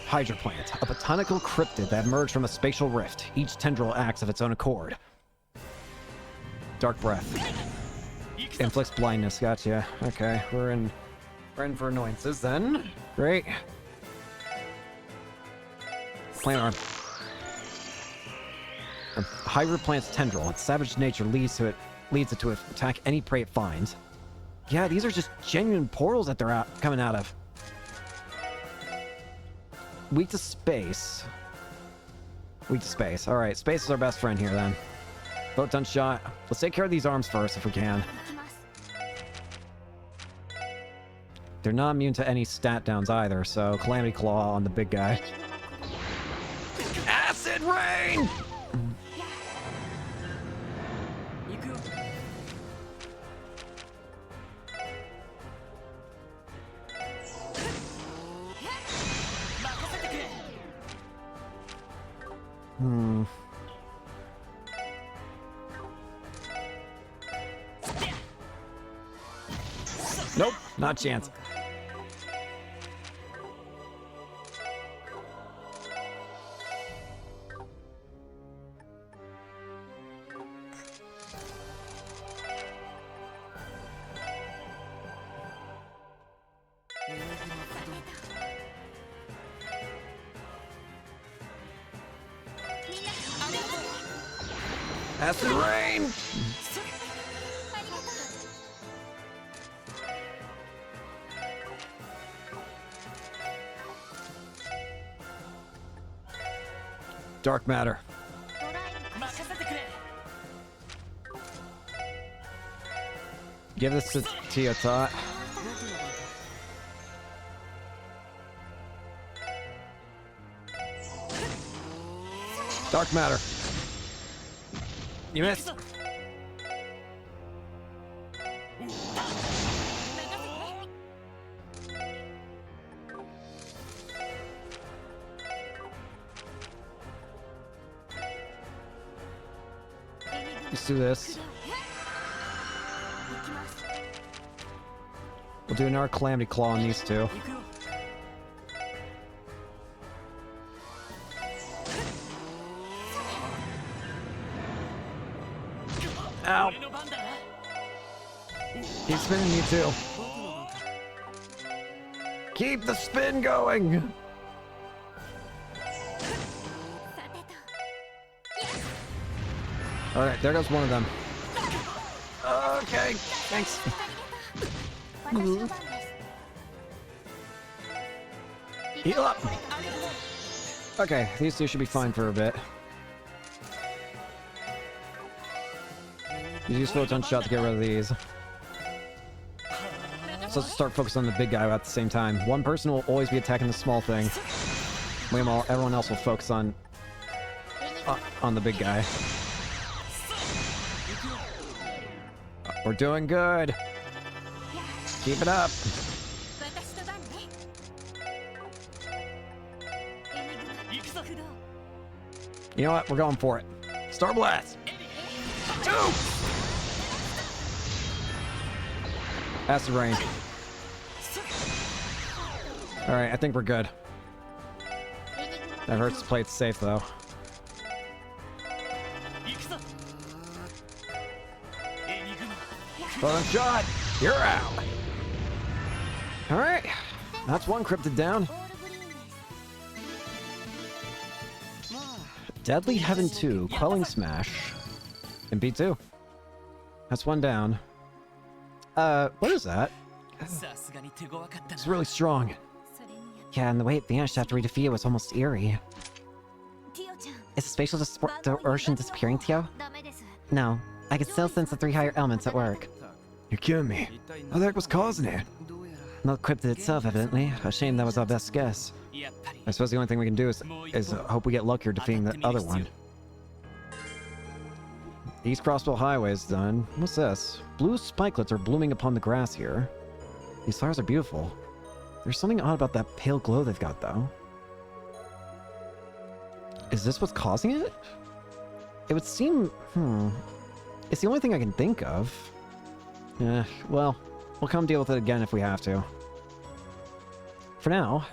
Hydra plant, a botanical cryptid that emerged from a spatial rift. Each tendril acts of its own accord. Dark breath. Inflicts blindness, gotcha. Okay, we're in We're in for annoyances then. Great. Plant arm. A hybrid plant's tendril. Its savage nature leads it to attack any prey it finds. Yeah, these are just genuine portals that they're coming out of. Weak to space. Weak to space. All right, space is our best friend here then. Photon shot. Let's take care of these arms first if we can. They're not immune to any stat downs either, so Calamity Claw on the big guy. Acid rain! Nope, not a chance. Acid rain! Dark matter. Give this to Tiotot. Dark matter. You missed. Let's do this. We'll do another Calamity Claw on these two. Ow! Keep spinning, you too. Keep the spin going! Alright, there goes one of them. Okay, thanks. Heal up! Okay, these two should be fine for a bit. Use Photon Shot to get rid of these. So let's start focusing on the big guy at the same time. One person will always be attacking the small thing. Meanwhile, everyone else will focus on the big guy. We're doing good. Keep it up. You know what? We're going for it. Star Blast. 2. Acid rain. Alright, I think we're good. That hurts to play it safe though. Photon shot! You're out! Alright. That's one cryptid down. Deadly Heaven 2, Quelling Smash. And B2. That's one down. What is that? It's really strong. Yeah, and the way it vanished after we defeated it was almost eerie. Is the spatial distortion disappearing, Tio? No, I can still sense the 3 higher elements at work. You're kidding me. How the heck was causing it? Not cryptid itself, evidently. A shame that was our best guess. I suppose the only thing we can do is hope we get luckier defeating the other one. East Crossbow Highway is done. What's this? Blue spikelets are blooming upon the grass here. These flowers are beautiful. There's something odd about that pale glow they've got, though. Is this what's causing it? It would seem... It's the only thing I can think of. Well, we'll come deal with it again if we have to. For now...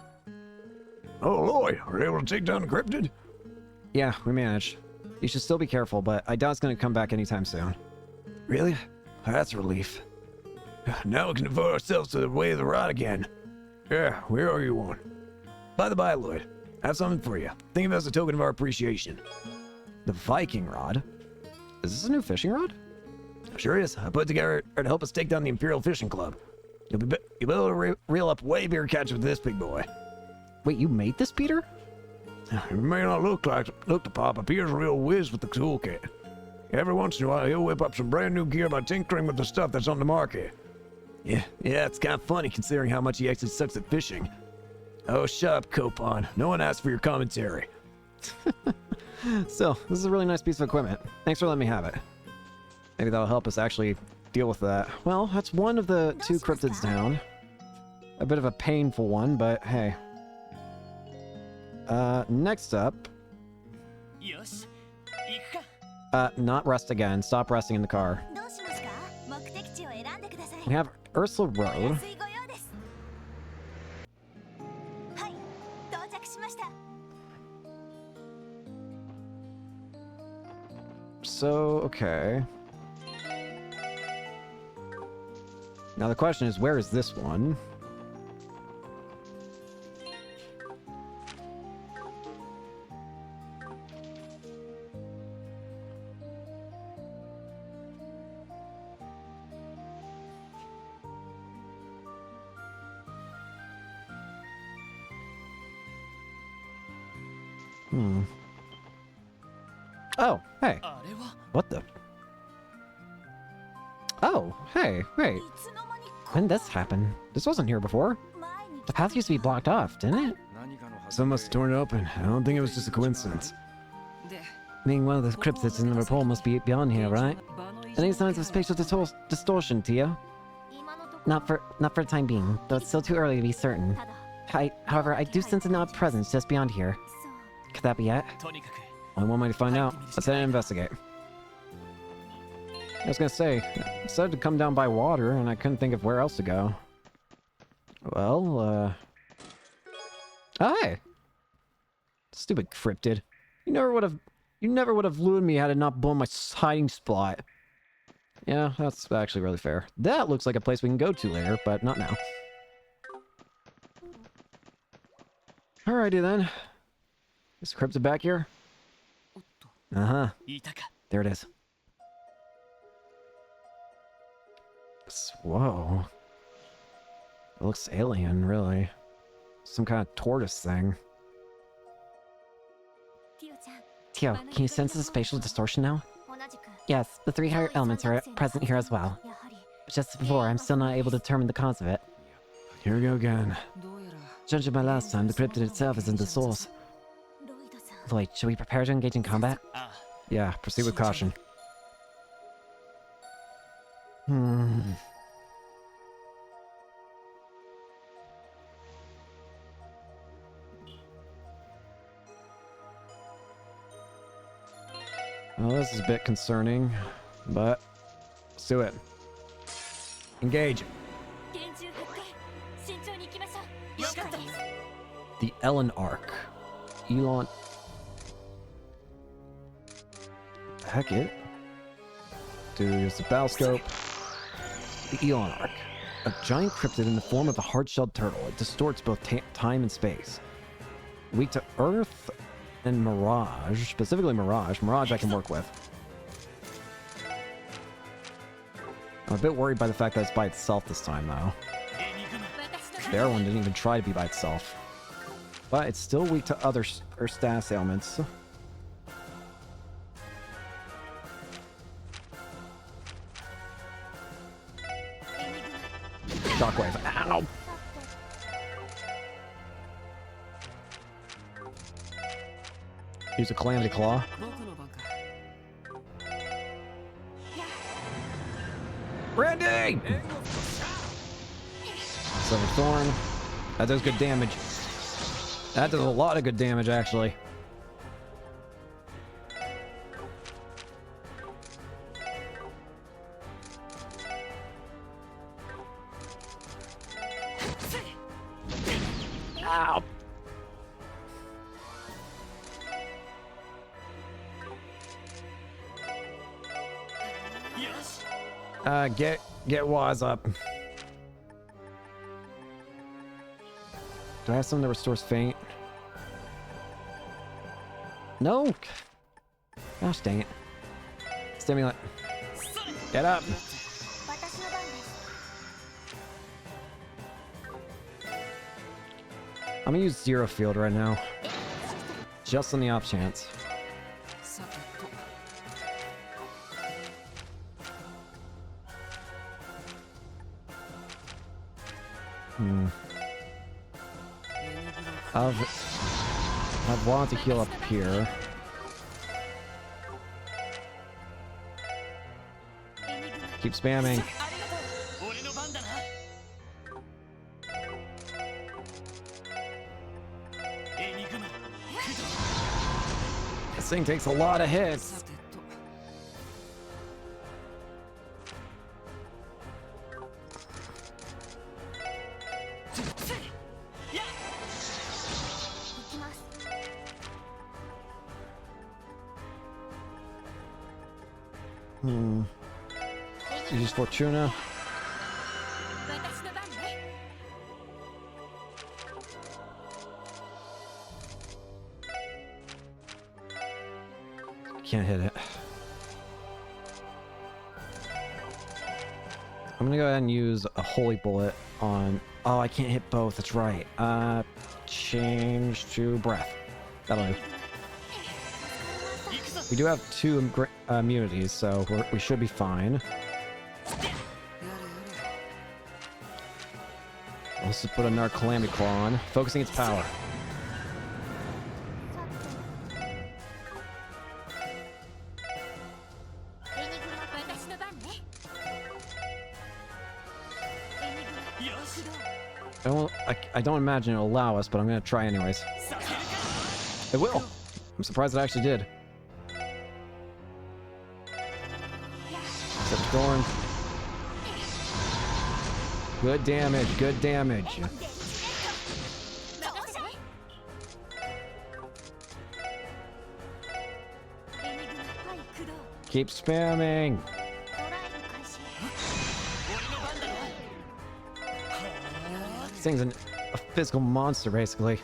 Oh, Loy, are you able to take down the cryptid? Yeah, we managed. You should still be careful, but I doubt it's going to come back anytime soon. Really? That's a relief. Now we can devote ourselves to the way of the rod again. Yeah, where are you one? By the by, Lloyd, I have something for you. Think of it as a token of our appreciation. The Viking rod? Is this a new fishing rod? Sure is. I put it together to help us take down the Imperial Fishing Club. You'll be able to reel up way bigger catches with this big boy. Wait, you made this, Peter? It may not look to Pop, but Peter's a real whiz with the toolkit. Every once in a while, he'll whip up some brand new gear by tinkering with the stuff that's on the market. Yeah, it's kind of funny considering how much he actually sucks at fishing. Oh, shut up, Copon. No one asked for your commentary. Still, this is a really nice piece of equipment. Thanks for letting me have it. Maybe that'll help us actually deal with that. Well, that's one of the 2 cryptids down. A bit of a painful one, but hey. Next up... not rest again. Stop resting in the car. We have Ursula Road. So, okay. Now the question is, where is this one? Oh, hey. What the? Oh, hey, wait. When did this happen? This wasn't here before. The path used to be blocked off, didn't it? Someone must have torn it open. I don't think it was just a coincidence. Being one of the cryptids in the report must be beyond here, right? Any signs of spatial distortion, Tia? Not for the time being, though it's still too early to be certain. However, I do sense an odd presence just beyond here. Could that be it? Only one way to find out. Let's head and investigate. I was gonna say, I decided to come down by water, and I couldn't think of where else to go. Well, oh, hey! Stupid cryptid. You never would have lured me had it not blown my hiding spot. Yeah, that's actually really fair. That looks like a place we can go to later, but not now. Alrighty then. Is cryptid back here? Uh-huh. There it is. Whoa. It looks alien, really. Some kind of tortoise thing. Tio, can you sense the spatial distortion now? Yes, the 3 higher elements are present here as well. Just as before, I'm still not able to determine the cause of it. Here we go again. Judging by last time, the cryptid itself isn't the source. Lloyd, should we prepare to engage in combat? Yeah, proceed with caution. Well, this is a bit concerning, but let's do it. Engage. The Ellen Arc. Elon. Heck it. Dude, here's the battle scope. The Elon Arc. A giant cryptid in the form of a hard-shelled turtle. It distorts both time and space. Weak to Earth and Mirage. Specifically Mirage. Mirage I can work with. I'm a bit worried by the fact that it's by itself this time, though. The other one didn't even try to be by itself. But it's still weak to other status ailments. Shockwave. Ow! Use a Calamity Claw. Randy! Silver Thorn. That does good damage. That does a lot of good damage, actually. Ow! Get wise up. Do I have something that restores faint? No! Gosh dang it. Stimulant. Get up! I'm gonna use Zero Field right now. Just on the off chance. I've wanted to heal up here. Keep spamming. This thing takes a lot of hits. Use Fortuna. Can't hit it. I'm gonna go ahead and use a Holy Bullet on... Oh, I can't hit both, that's right. Change to Breath. That'll do. We do have 2 immunities, so we should be fine. Let's just put a Narc Calamity Claw on, focusing its power. I don't imagine it'll allow us, but I'm gonna try anyways. It will! I'm surprised it actually did. Except Thorn. Good damage, good damage. Keep spamming. This thing's a physical monster, basically.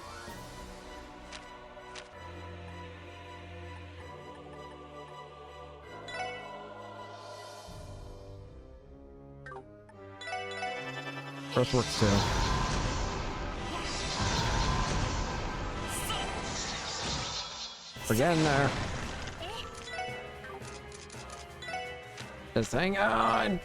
First works too. We're getting there. Just hang on.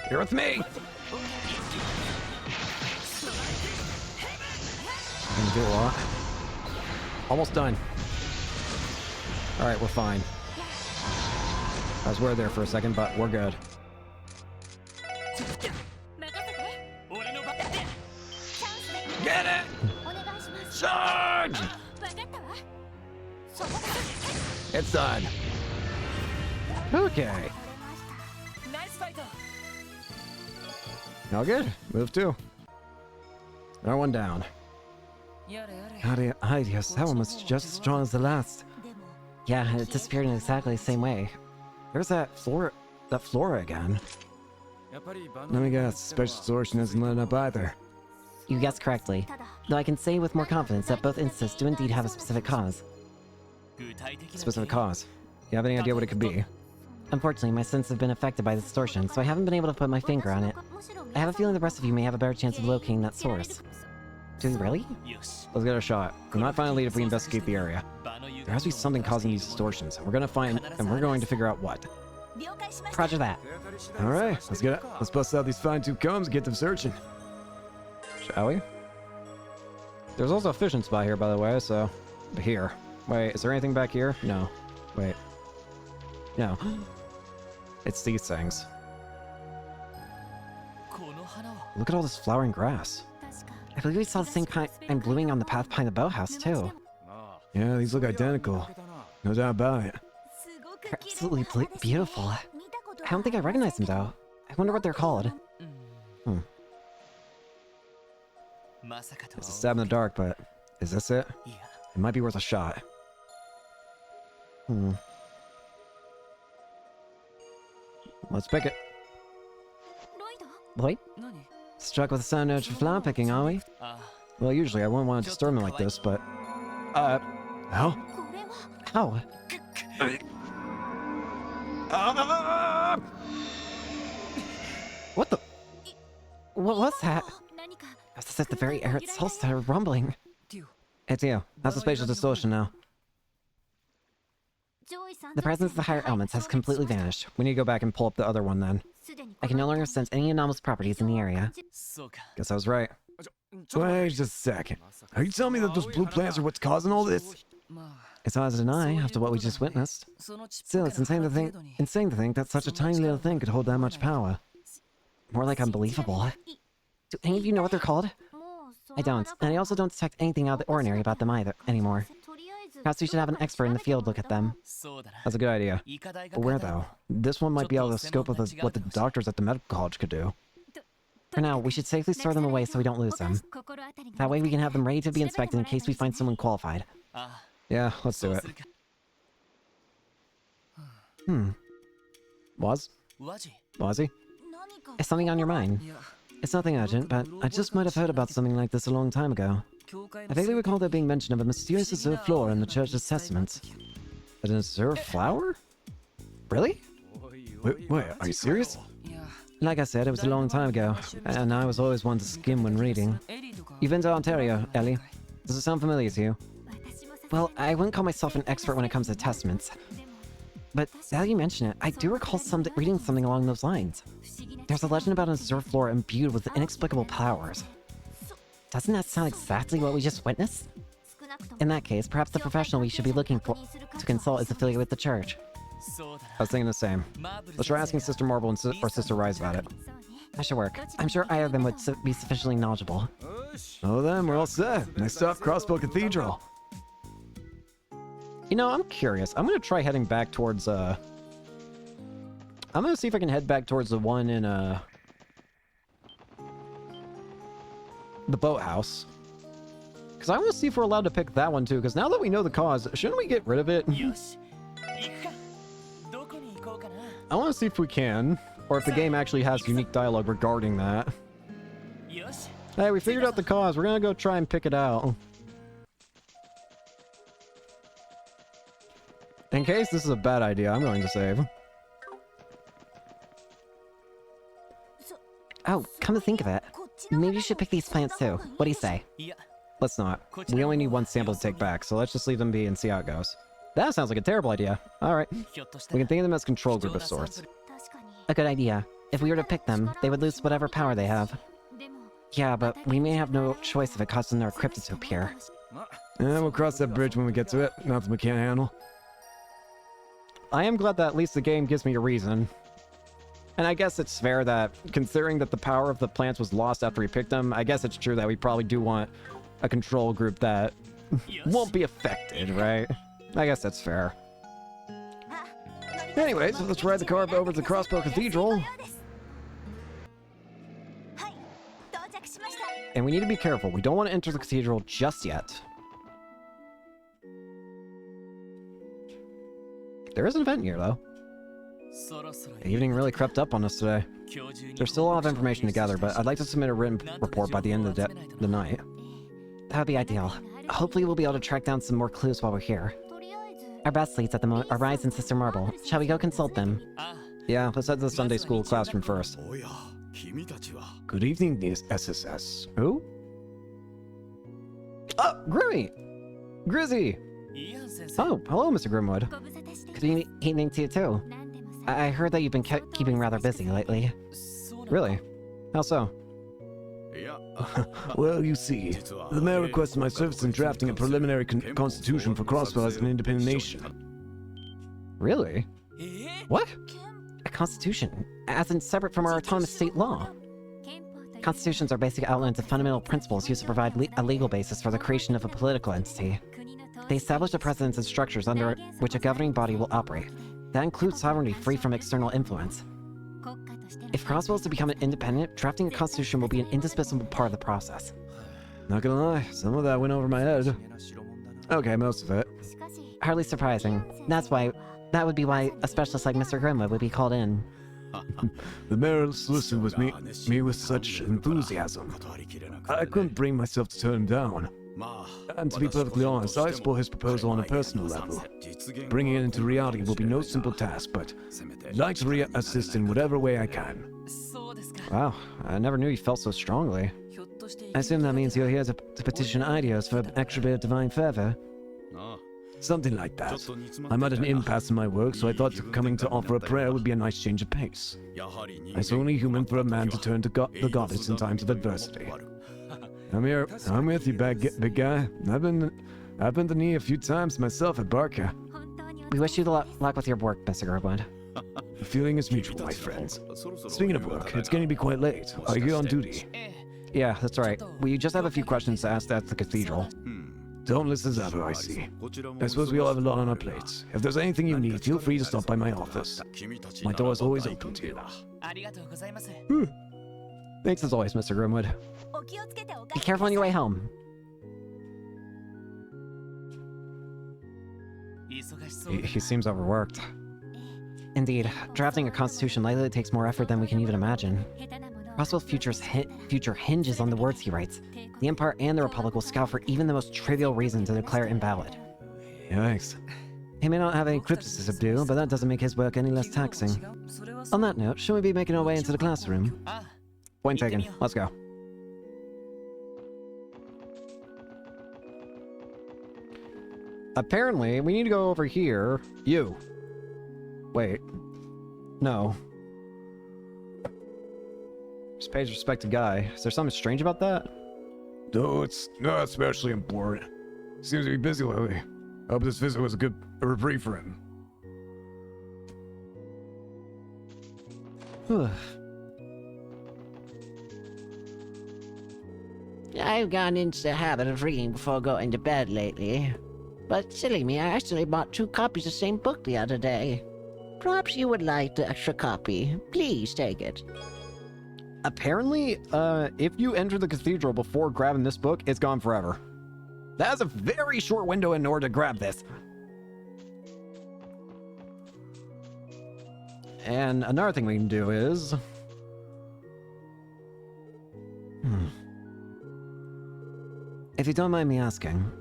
You're with me. Gonna do a lot. Almost done. Alright, we're fine. I was worried there for a second, but we're good. Get it! Charge! It's done. Okay. All good. Move 2. Another one down. Adios, that one was just as strong as the last. Yeah, it disappeared in exactly the same way. There's that flora again. Let me guess, special distortion isn't letting up either. You guessed correctly. Though I can say with more confidence that both instances do indeed have a specific cause. Specific cause. You have any idea what it could be? Unfortunately, my senses have been affected by the distortion, so I haven't been able to put my finger on it. I have a feeling the rest of you may have a better chance of locating that source. Do you really? Let's get a shot. We might find a lead if we investigate the area. There has to be something causing these distortions. We're going to figure out what. Roger that. Alright, let's get it. Let's bust out these fine-tooth combs and get them searching. Shall we? There's also a fishing spot here, by the way, so... Here. Wait, is there anything back here? No. Wait. No. It's these things. Look at all this flowering grass. I believe we saw the same kind blooming on the path behind the boathouse, too. Yeah, these look identical. No doubt about it. They're absolutely beautiful. I don't think I recognize them, though. I wonder what they're called. It's a stab in the dark, but Is this it? It might be worth a shot. Let's pick it. Lloyd? Struck with a sound urge for flower picking, are we? Well, usually I wouldn't want to disturb him like this, but... How? How? What the... What was that? As if the very air itself started rumbling. It's you. That's a spatial distortion now. The presence of the higher elements has completely vanished. We need to go back and pull up the other one then. I can no longer sense any anomalous properties in the area. Guess I was right. Wait just a second. Are you telling me that those blue plants are what's causing all this? It's hard to deny after what we just witnessed. Still, it's insane to think that such a tiny little thing could hold that much power. More like unbelievable. Do any of you know what they're called? I don't, and I also don't detect anything out of the ordinary about them either anymore. Perhaps we should have an expert in the field look at them. That's a good idea. But where though? This one might be out of the scope of what the doctors at the medical college could do. For now, we should safely store them away so we don't lose them. That way we can have them ready to be inspected in case we find someone qualified. Yeah, let's do it. Was he? Is something on your mind? It's nothing urgent, but I just might have heard about something like this a long time ago. I vaguely recall there being mention of a mysterious azure flower in the church's testaments. An azure flower? Really? Wait, are you serious? Like I said, it was a long time ago, and I was always one to skim when reading. You've been to Ontario, Ellie. Does it sound familiar to you? Well, I wouldn't call myself an expert when it comes to testaments. But now you mention it, I do recall reading something along those lines. There's a legend about an azure floor imbued with inexplicable powers. Doesn't that sound exactly what we just witnessed? In that case, perhaps the professional we should be looking for to consult is affiliated with the church. I was thinking the same. Let's try asking Sister Marble or Sister Rise about it. That should work. I'm sure either of them would be sufficiently knowledgeable. Oh, then we're all set. Next stop, Crossbow Cathedral. You know, I'm curious. I'm gonna try heading back towards, I'm gonna see if I can head back towards the one in, the boathouse. Because I want to see if we're allowed to pick that one, too. Because now that we know the cause, shouldn't we get rid of it? I want to see if we can. Or if the game actually has unique dialogue regarding that. Hey, we figured out the cause. We're gonna go try and pick it out. In case this is a bad idea, I'm going to save. Oh, come to think of it. Maybe you should pick these plants too. What do you say? Let's not. We only need one sample to take back, so let's just leave them be and see how it goes. That sounds like a terrible idea. Alright. We can think of them as control group of sorts. A good idea. If we were to pick them, they would lose whatever power they have. Yeah, but we may have no choice if it causes another cryptid to appear. Yeah, we'll cross that bridge when we get to it. Nothing we can't handle. I am glad that at least the game gives me a reason. And I guess it's fair that, considering that the power of the plants was lost after we picked them, I guess it's true that we probably do want a control group that won't be affected, right? I guess that's fair. Anyway, so let's ride the car over to the Crossbow Cathedral. And we need to be careful. We don't want to enter the cathedral just yet. There is an event here, though. The evening really crept up on us today. There's still a lot of information to gather, but I'd like to submit a written report by the end of the night. That would be ideal. Hopefully we'll be able to track down some more clues while we're here. Our best leads at the moment are Rise and Sister Marble. Shall we go consult them? Yeah, let's head to the Sunday school classroom first. Good evening, SSS. Who? Oh, Grimmy! Grizzy! Oh, hello, Mr. Grimwood. Good evening to you too. I heard that you've been keeping rather busy lately. Really? How so? Well, you see, the mayor requested my service in drafting a preliminary constitution for Crossbow as an independent nation. Really? What? A constitution, as in separate from our autonomous state law. Constitutions are basic outlines of fundamental principles used to provide a legal basis for the creation of a political entity. They establish the precedents and structures under which a governing body will operate. That includes sovereignty free from external influence. If Crossbow is to become an independent, drafting a constitution will be an indispensable part of the process. Not gonna lie, some of that went over my head. Okay, most of it. Hardly surprising. That would be why a specialist like Mr. Grimwood would be called in. The mayor solicited with me with such enthusiasm. I couldn't bring myself to turn him down. And to be perfectly honest, I explore his proposal on a personal level. Bringing it into reality will be no simple task, but I'd like to assist in whatever way I can. Wow, I never knew you felt so strongly. I assume that means you're here to petition ideas for an extra bit of divine fervor. Something like that. I'm at an impasse in my work, so I thought coming to offer a prayer would be a nice change of pace. It's only human for a man to turn to the goddess in times of adversity. I'm here. I'm with you, big guy. I've been to knee a few times myself at Barca. We wish you the luck with your work, Mr. Grimwood. The feeling is mutual, my friends. Speaking of work, it's getting to be quite late. Are you on duty? Yeah, that's right. We just have a few questions to ask at the cathedral. Dauntless as ever, I see. I suppose we all have a lot on our plates. If there's anything you need, feel free to stop by my office. My door is always open to you. Thanks as always, Mr. Grimwood. Be careful on your way home. He seems overworked. Indeed, drafting a constitution likely takes more effort than we can even imagine. Russell's future hinges on the words he writes. The Empire and the Republic will scout for even the most trivial reason to declare invalid. Yikes. He may not have any criticism due, but that doesn't make his work any less taxing. On that note, should we be making our way into the classroom? Point taken. Let's go. Apparently, we need to go over here. You. Wait. No. Just pays respected guy. Is there something strange about that? No, it's not especially important. Seems to be busy lately. I hope this visit was a reprieve for him. I've gone into the habit of reading before going to bed lately. But silly me, I actually bought 2 copies of the same book the other day. Perhaps you would like the extra copy. Please take it. Apparently, if you enter the cathedral before grabbing this book, it's gone forever. That is a very short window in order to grab this. And another thing we can do is... If you don't mind me asking,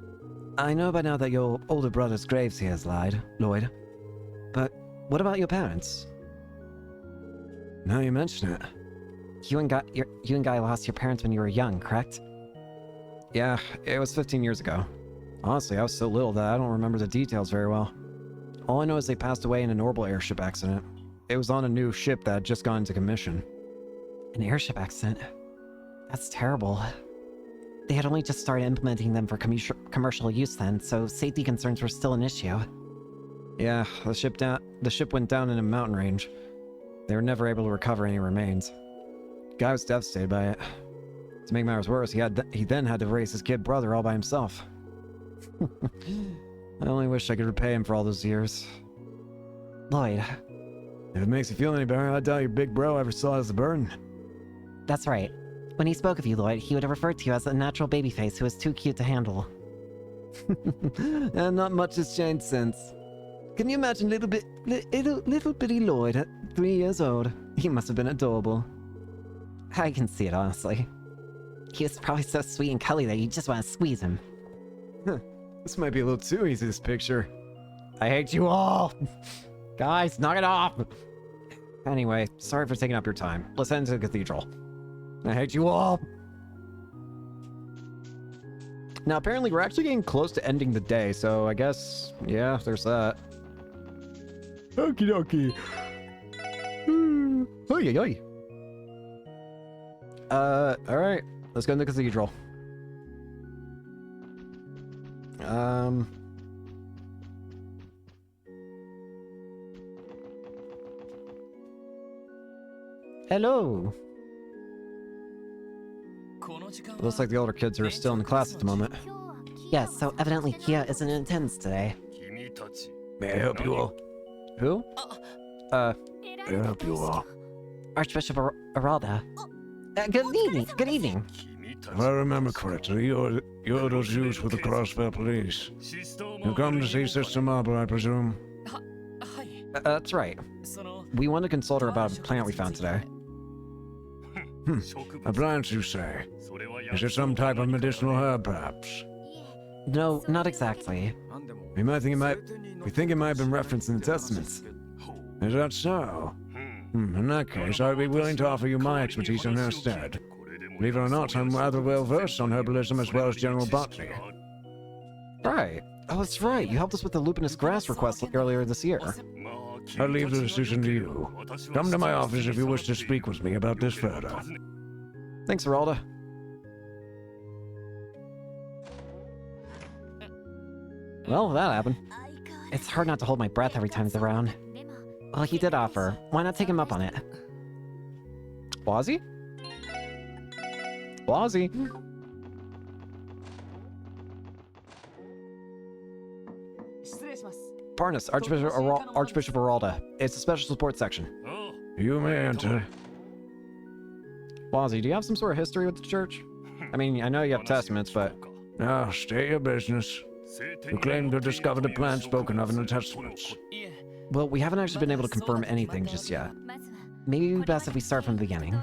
I know by now that your older brother's graves here is Lloyd. But what about your parents? Now you mention it. You and Guy lost your parents when you were young, correct? Yeah, it was 15 years ago. Honestly, I was so little that I don't remember the details very well. All I know is they passed away in an orbital airship accident. It was on a new ship that had just gone into commission. An airship accident? That's terrible. They had only just started implementing them for commercial use then, so safety concerns were still an issue. Yeah, the ship went down in a mountain range. They were never able to recover any remains. Guy was devastated by it. To make matters worse, he then had to raise his kid brother all by himself. I only wish I could repay him for all those years. Lloyd. If it makes you feel any better, I doubt your big bro ever saw it as a burden. That's right. When he spoke of you, Lloyd, he would have referred to you as a natural babyface who was too cute to handle. And not much has changed since. Can you imagine little bitty Lloyd at 3 years old? He must have been adorable. I can see it, honestly. He was probably so sweet and cuddly that you just want to squeeze him. This might be a little too easy, this picture. I hate you all! Guys, knock it off! Anyway, sorry for taking up your time. Let's head into the cathedral. I hate you all! Now, apparently we're actually getting close to ending the day, so I guess, yeah, there's that. Okie dokie. Oy, oy, oy. Alright. Let's go in the cathedral. Hello. Looks like the older kids are still in class at the moment. Yes, so evidently Kia isn't in attendance today. May I help you all? Who? May I help you all? Archbishop Aralda. Good evening. If I remember correctly, you're those youths with the Crossville police. You come to see Sister Marble, I presume? That's right. We want to consult her about a plant we found today. A plant, you say? Is it some type of medicinal herb, perhaps? No, not exactly. We think it might have been referenced in the Testaments. Is that so? In that case, I'd be willing to offer you my expertise in her stead. Believe it or not, I'm rather well versed on herbalism as well as general botany. Right. Oh, that's right. You helped us with the lupinous grass request earlier this year. I'll leave the decision to you. Come to my office if you wish to speak with me about this further. Thanks, Geralda. Well, that happened. It's hard not to hold my breath every time he's around. Well, he did offer. Why not take him up on it? Wazzy? Wazzy? Parnas, Archbishop Geralda. It's a special support section. You may enter. Wazzy, do you have some sort of history with the church? I mean, I know you have testaments, but... Now, state your business. You claim to discover the plant spoken of in the testaments. Well, we haven't actually been able to confirm anything just yet. Maybe it'd be best if we start from the beginning.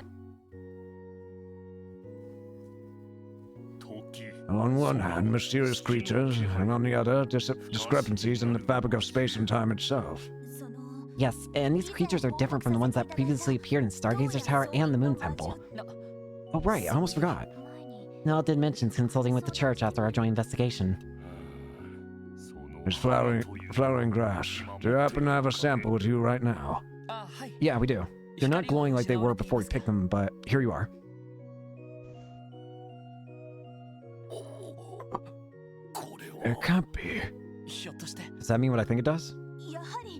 On one hand, mysterious creatures, and on the other, discrepancies in the fabric of space and time itself. Yes, and these creatures are different from the ones that previously appeared in Stargazer Tower and the Moon Temple. Oh, right, I almost forgot. Nell did mention consulting with the church after our joint investigation. It's flowering grass. Do you happen to have a sample with you right now? Yeah, we do. They're not glowing like they were before we picked them, but here you are. It can't be. Does that mean what I think it does?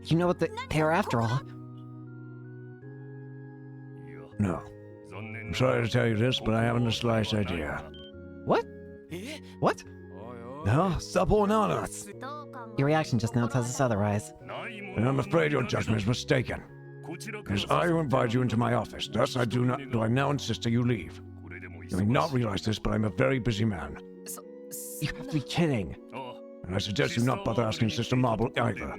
You know what they are after all. No. I'm sorry to tell you this, but I haven't the slightest idea. What? What? No, stop holding on to us. Your reaction just now tells us otherwise. And I'm afraid your judgment is mistaken. It is I who invite you into my office. Thus, I now insist that you leave. You may not realize this, but I'm a very busy man. You have to be kidding. And I suggest you not bother asking Sister Marble either.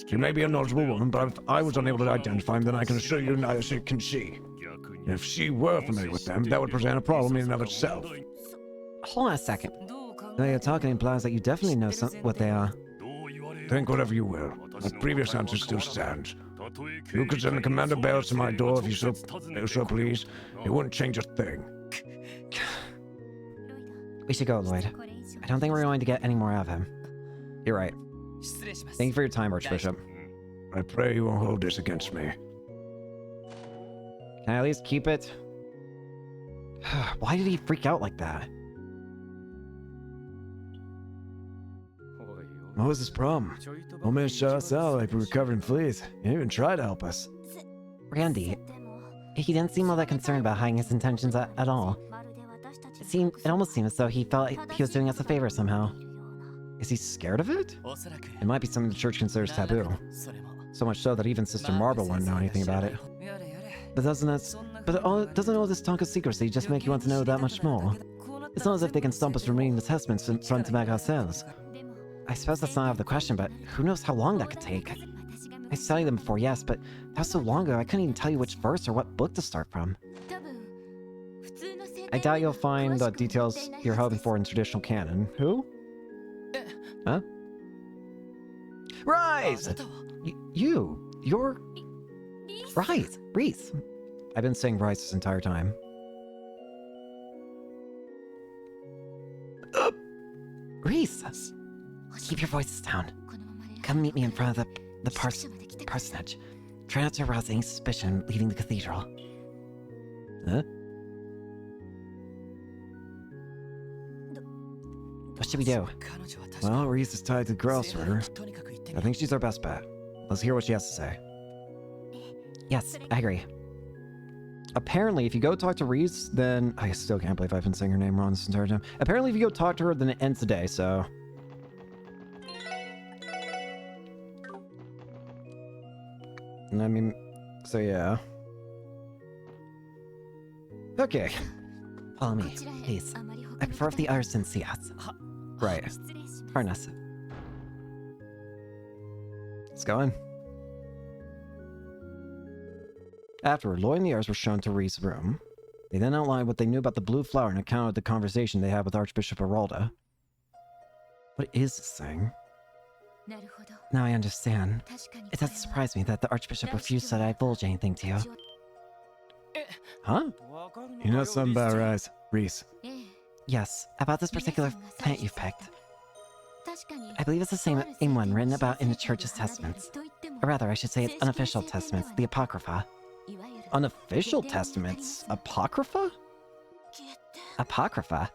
She may be a knowledgeable woman, but if I was unable to identify him, then I can assure you neither can she. And if she were familiar with them, that would present a problem in and of itself. Hold on a second. The way you're talking implies that you definitely know what they are. Think whatever you will. My previous answer still stands. You could send the commander Bells to my door if you so please. It wouldn't change a thing. We should go, Lloyd. I don't think we're going to get any more out of him. You're right. Thank you for your time, Archbishop. I pray you won't hold this against me. Can I at least keep it? Why did he freak out like that? What was his problem? Old man shot us out like we were covered in fleas. He didn't even try to help us. Randy, he didn't seem all that concerned about hiding his intentions at all. It almost seemed as though he felt he was doing us a favor somehow. Is he scared of it? It might be something the church considers taboo. So much so that even Sister Marble wouldn't know anything about it. But doesn't all this talk of secrecy just make you want to know that much more? It's not as if they can stop us from reading the testaments in front to back ourselves. I suppose that's not out of the question, but who knows how long that could take. I studied them before, yes, but that was so long ago I couldn't even tell you which verse or what book to start from. I doubt you'll find the details you're hoping for in traditional canon. Who? Huh? Rise! You're... Right, Reese. I've been saying Rise this entire time. Reese! Keep your voices down. Come meet me in front of the parsonage. Try not to arouse any suspicion leaving the cathedral. Huh? What should we do? Well, Reese is tied to Grossberger. I think she's our best bet. Let's hear what she has to say. Yes, I agree. Apparently, if you go talk to Reese, then... I still can't believe I've been saying her name wrong this entire time. Apparently, if you go talk to her, then it ends the day, so... I mean... So, yeah. Okay. Follow me, please. I prefer if the others didn't see us. Right. Harness. Let's go in. Afterward, Lloyd and the others were shown to Reese's room. They then outlined what they knew about the blue flower and accounted the conversation they had with Archbishop Aralda. What is this thing? Now I understand. It doesn't surprise me that the Archbishop refused to divulge anything to you. Huh? You know something about Reese? Yes, about this particular plant you've picked. I believe it's the same one written about in the Church's testaments. Or rather, I should say its unofficial testaments, the Apocrypha. Unofficial testaments? Apocrypha? Apocrypha?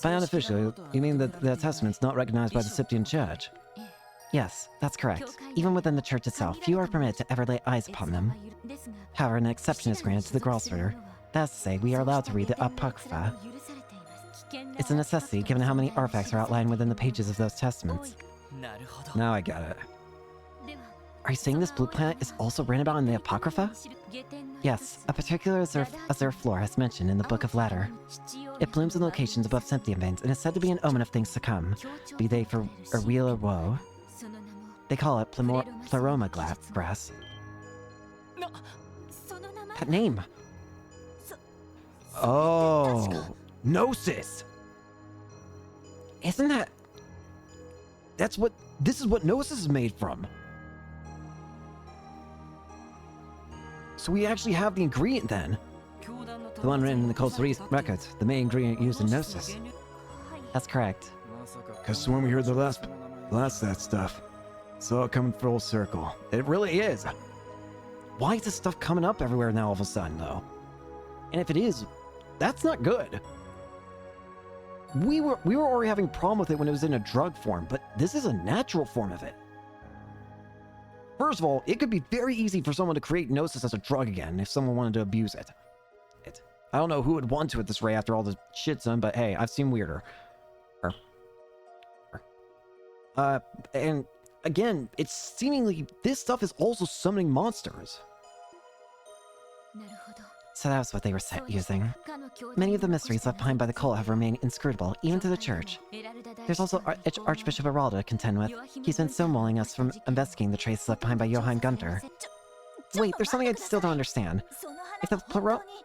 By unofficial, you mean that the testament's not recognized by the Scythian Church? Yes, that's correct. Even within the Church itself, few are permitted to ever lay eyes upon them. However, an exception is granted to the Grossritter. That is to say, we are allowed to read the Apocrypha. It's a necessity given how many artifacts are outlined within the pages of those testaments. Now I get it. Are you saying this blue planet is also written about in the Apocrypha? Yes, a particular azure floor is mentioned in the Book of Ladder. It blooms in locations above Cynthian veins and is said to be an omen of things to come, be they for weal or woe. They call it pleroma grass. That name! Oh, Gnosis! Isn't that... This is what Gnosis is made from. So we actually have the ingredient then. The one written in the Coastal records, the main ingredient used in Gnosis. That's correct. Because when we heard the last of that stuff, it's all coming full circle. It really is. Why is this stuff coming up everywhere now all of a sudden, though? And if it is, that's not good. We were already having a problem with it when it was in a drug form, but this is a natural form of it. First of all, it could be very easy for someone to create Gnosis as a drug again if someone wanted to abuse it. I don't know who would want to at this rate after all the shit's done, but hey, I've seen weirder. And again, it's seemingly this stuff is also summoning monsters. So that was what they were using. Many of the mysteries left behind by the cult have remained inscrutable, even to the Church. There's also Archbishop Aralda to contend with. He's been stonewalling us from investigating the traces left behind by Johann Gunther. Wait, there's something I still don't understand. If the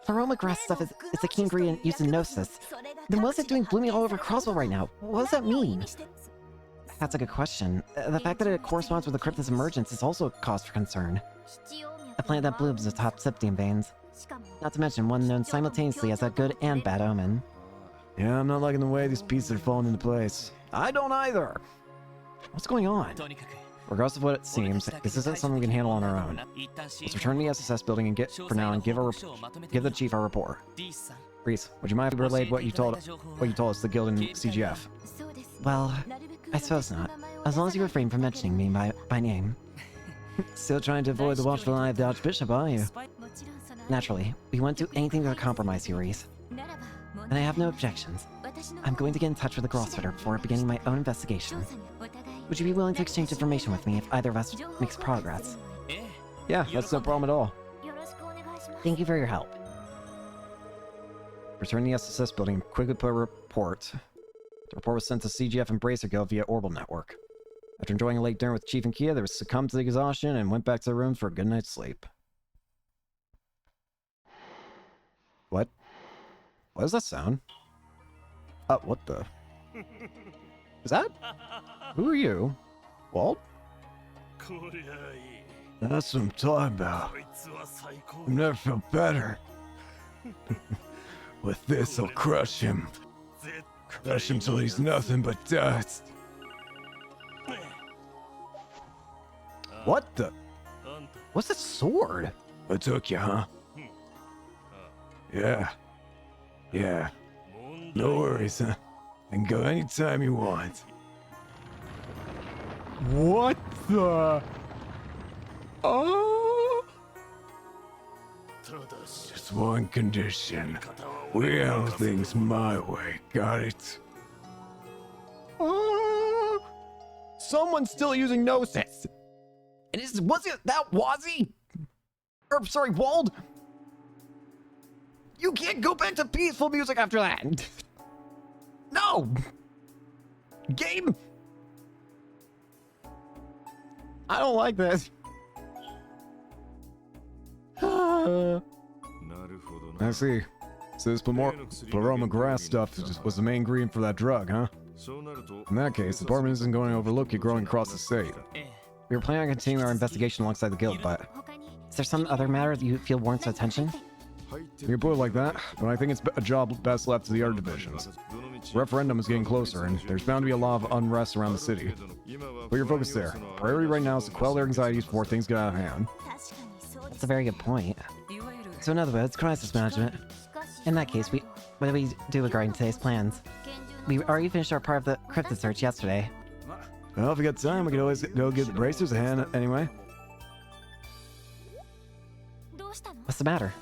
pleroma grass stuff is the key ingredient used in Gnosis, then what's it doing blooming all over Crossville right now? What does that mean? That's a good question. The fact that it corresponds with the cryptid's emergence is also a cause for concern. A plant that blooms atop Cynthian veins. Not to mention one known simultaneously as a good and bad omen. Yeah, I'm not liking the way these pieces are falling into place. I don't either. What's going on? Regardless of what it seems, this isn't something we can handle on our own. Let's return to the SSS building and give the chief our report. Reese, would you mind if we relayed what you told us to the guild and CGF? Well, I suppose not. As long as you refrain from mentioning me by name. Still trying to avoid the watchful eye of the Archbishop, are you? Naturally, we won't do anything to compromise you, Reese. And I have no objections. I'm going to get in touch with the Grossritter before beginning my own investigation. Would you be willing to exchange information with me if either of us makes progress? Yeah, that's no problem at all. Thank you for your help. Return to the SSS building and quickly put a report. The report was sent to CGF and Bracer Guild via Orbital Network. After enjoying a late dinner with Chief and Kia, they succumbed to the exhaustion and went back to their rooms for a good night's sleep. What? What does that sound? What the? Is that? Who are you? Walt? That's what I'm talking about. I've never felt better. With this, I'll crush him. Crush him till he's nothing but dust. What the? What's that sword? I took you, huh? Yeah. Yeah. No worries, huh? I can go anytime you want. What the? Oh! Just one condition. We handle things my way, got it? Someone's still using Gnosis! And was it that Wazzy? Or, sorry, Wald? You can't go back to peaceful music after that. No! Game! I don't like this. I see. So this pleroma grass stuff was the main ingredient for that drug, huh? In that case, the department isn't going to overlook you growing across the state. We were planning on continuing our investigation alongside the guild, but Is there some other matter that you feel warrants attention? You can put it like that, but I think it's a job best left to the other divisions. Referendum is getting closer, and there's bound to be a lot of unrest around the city. Put your focus there. Priority right now is to quell their anxieties before things get out of hand. That's a very good point. So in other words, crisis management. In that case, what do we do regarding today's plans? We already finished our part of the cryptid search yesterday. Well, if we got time, we could always go give the bracers a hand anyway. What's the matter?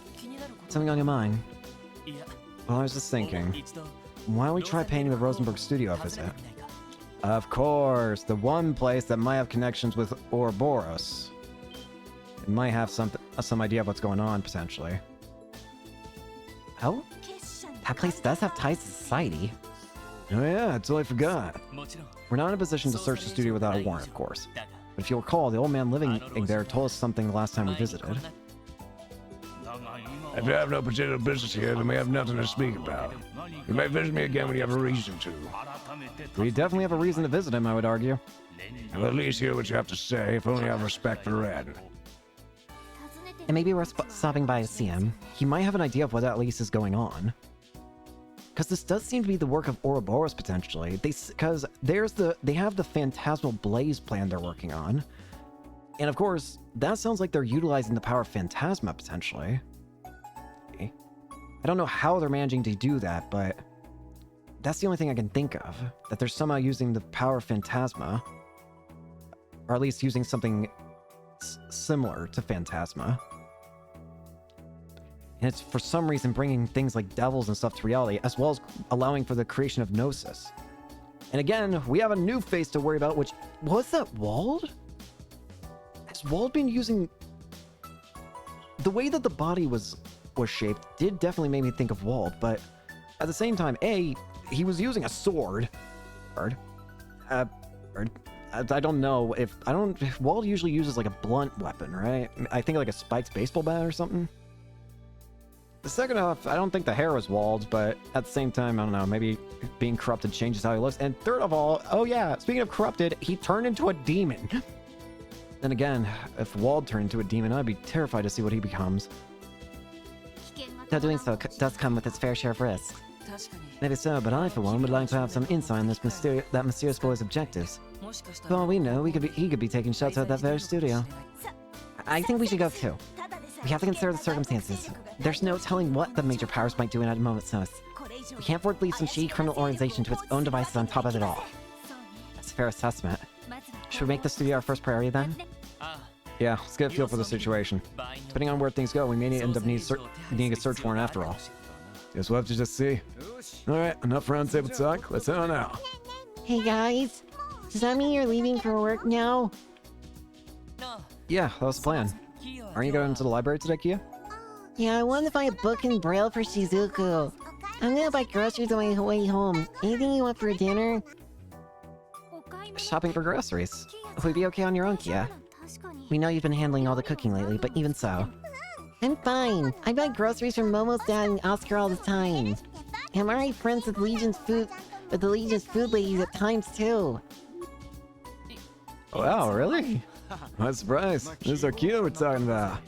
Something on your mind? well, I was just thinking, why don't we try paying the Rosenberg studio a visit? Of course, the one place that might have connections with Ouroboros. It might have some idea of what's going on, potentially. Oh? That place does have ties to society. Oh yeah, I totally forgot. We're not in a position to search the studio without a warrant, of course. But if you'll recall, the old man living there told us something the last time we visited. If you have no particular business here, then we have nothing to speak about. You may visit me again when you have a reason to. We definitely have a reason to visit him, I would argue. I'll at least hear what you have to say, if only I have respect for Red. And maybe we're stopping by to see him. He might have an idea of what at least is going on. Because this does seem to be the work of Ouroboros, potentially. Because they have the Phantasmal Blaze plan they're working on. And of course, that sounds like they're utilizing the power of Phantasma, potentially. I don't know how they're managing to do that, but that's the only thing I can think of. That they're somehow using the power of Phantasma. Or at least using something similar to Phantasma. And it's for some reason bringing things like devils and stuff to reality, as well as allowing for the creation of Gnosis. And again, we have a new face to worry about, which... Was that Wald? Has Wald been using... The way that the body was shaped did definitely make me think of Wald, but at the same time, A, he was using a sword. I don't know if... Wald usually uses like a blunt weapon, right? I think like a spiked baseball bat or something. The second off, I don't think the hair was Wald's, but at the same time, I don't know, maybe being corrupted changes how he looks. And third of all, oh yeah, speaking of corrupted, he turned into a demon. Then again, if Wald turned into a demon, I'd be terrified to see what he becomes. Though doing so does come with its fair share of risks. Maybe so, but I, for one, would like to have some insight on that mysterious boy's objectives. For all we know, he could be taking shots at that very studio. I think we should go too. We have to consider the circumstances. There's no telling what the major powers might do at a moment's notice. We can't afford to leave some shady criminal organization to its own devices on top of it all. That's a fair assessment. Should we make the studio our first priority then? Yeah, let's get a feel for the situation. Depending on where things go, we may end up needing a search warrant after all. Guess we'll have to just see. Alright, enough round table talk. Let's head on out. Hey guys, does that mean you're leaving for work now? Yeah, that was the plan. Aren't you going to the library today, Kia? Yeah, I wanted to find a book in Braille for Shizuku. I'm gonna buy groceries on my way home. Anything you want for dinner? Shopping for groceries. Would you be okay on your own, Kia? We know you've been handling all the cooking lately, but even so. I'm fine. I buy groceries from Momo's dad and Oscar all the time. I'm already friends with the Legion's food ladies at times too. Wow, really? I'm surprised. This is our Kia we're talking about.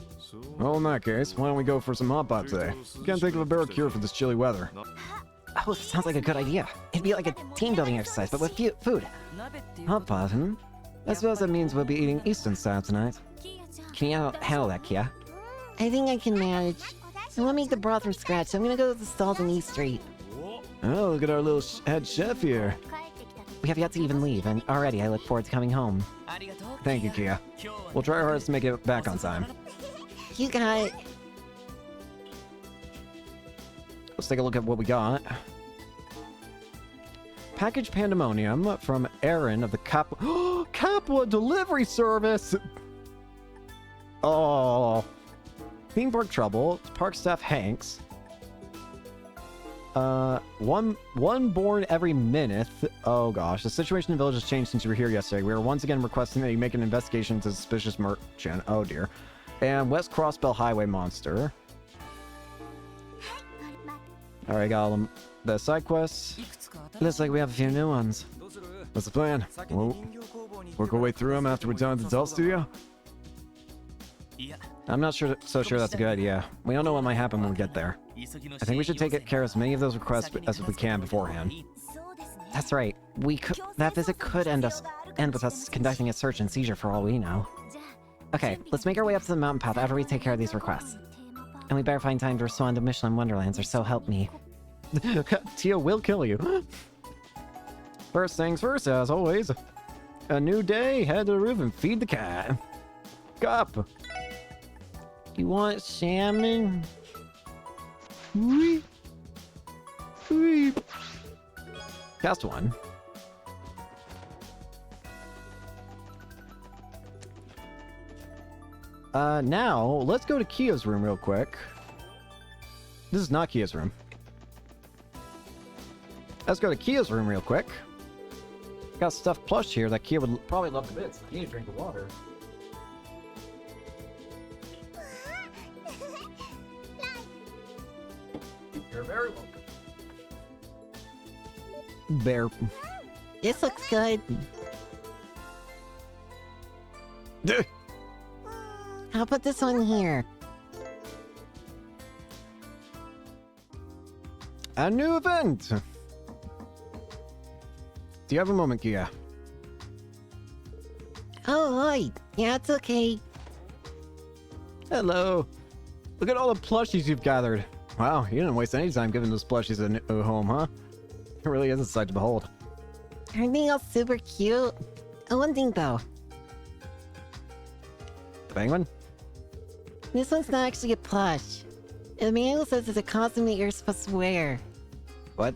Well, in that case, why don't we go for some hot pot today? Can't think of a better cure for this chilly weather. Oh, sounds like a good idea. It'd be like a team-building exercise, but with food. Hot pot, hmm? I suppose that means we'll be eating Eastern style tonight. Can you handle that, Kia? I think I can manage. I want to make the broth from scratch, so I'm gonna go to the stalls on East Street. Oh, look at our little head chef here. We have yet to even leave, and already I look forward to coming home. Thank you, Kia. We'll try our hardest to make it back on time. You got it. Let's take a look at what we got. Package Pandemonium from Aaron of the Capua Delivery Service! Oh. Theme Park Trouble, Park Staff Hanks, One born every minute. Oh gosh, the situation in the village has changed since you were here yesterday. We are once again requesting that you make an investigation into suspicious merchant. Oh dear. And West Crossbell Highway monster. Alright, got them. The side quests. Looks like we have a few new ones. What's the plan? We'll work our way through them after we're done at the doll studio? I'm not sure that's a good idea. We don't know what might happen when we get there. I think we should take care of as many of those requests as we can beforehand. That's right. That visit could end with us conducting a search and seizure for all we know. Okay, let's make our way up to the mountain path after we take care of these requests. And we better find time to respond to Michelin Wonderlands, or so help me. Tio will kill you. First things first, as always. A new day, head to the roof and feed the cat. Cup. You want salmon? Weep. Weep. Cast one. Now, let's go to Kia's room real quick. This is not Kia's room. Let's go to Kia's room real quick. Got stuffed plush here that Kia would probably love to bits. I need a drink of water. You're very welcome. Bear. This looks good. I'll put this on here. A new event! Do you have a moment, Kia? Oh, Lloyd. Yeah, it's okay. Hello. Look at all the plushies you've gathered. Wow, you didn't waste any time giving those plushies a new home, huh? It really is a sight to behold. Aren't they all super cute? Oh, one thing though. The penguin? This one's not actually a plush. The manual says it's a costume that you're supposed to wear. What?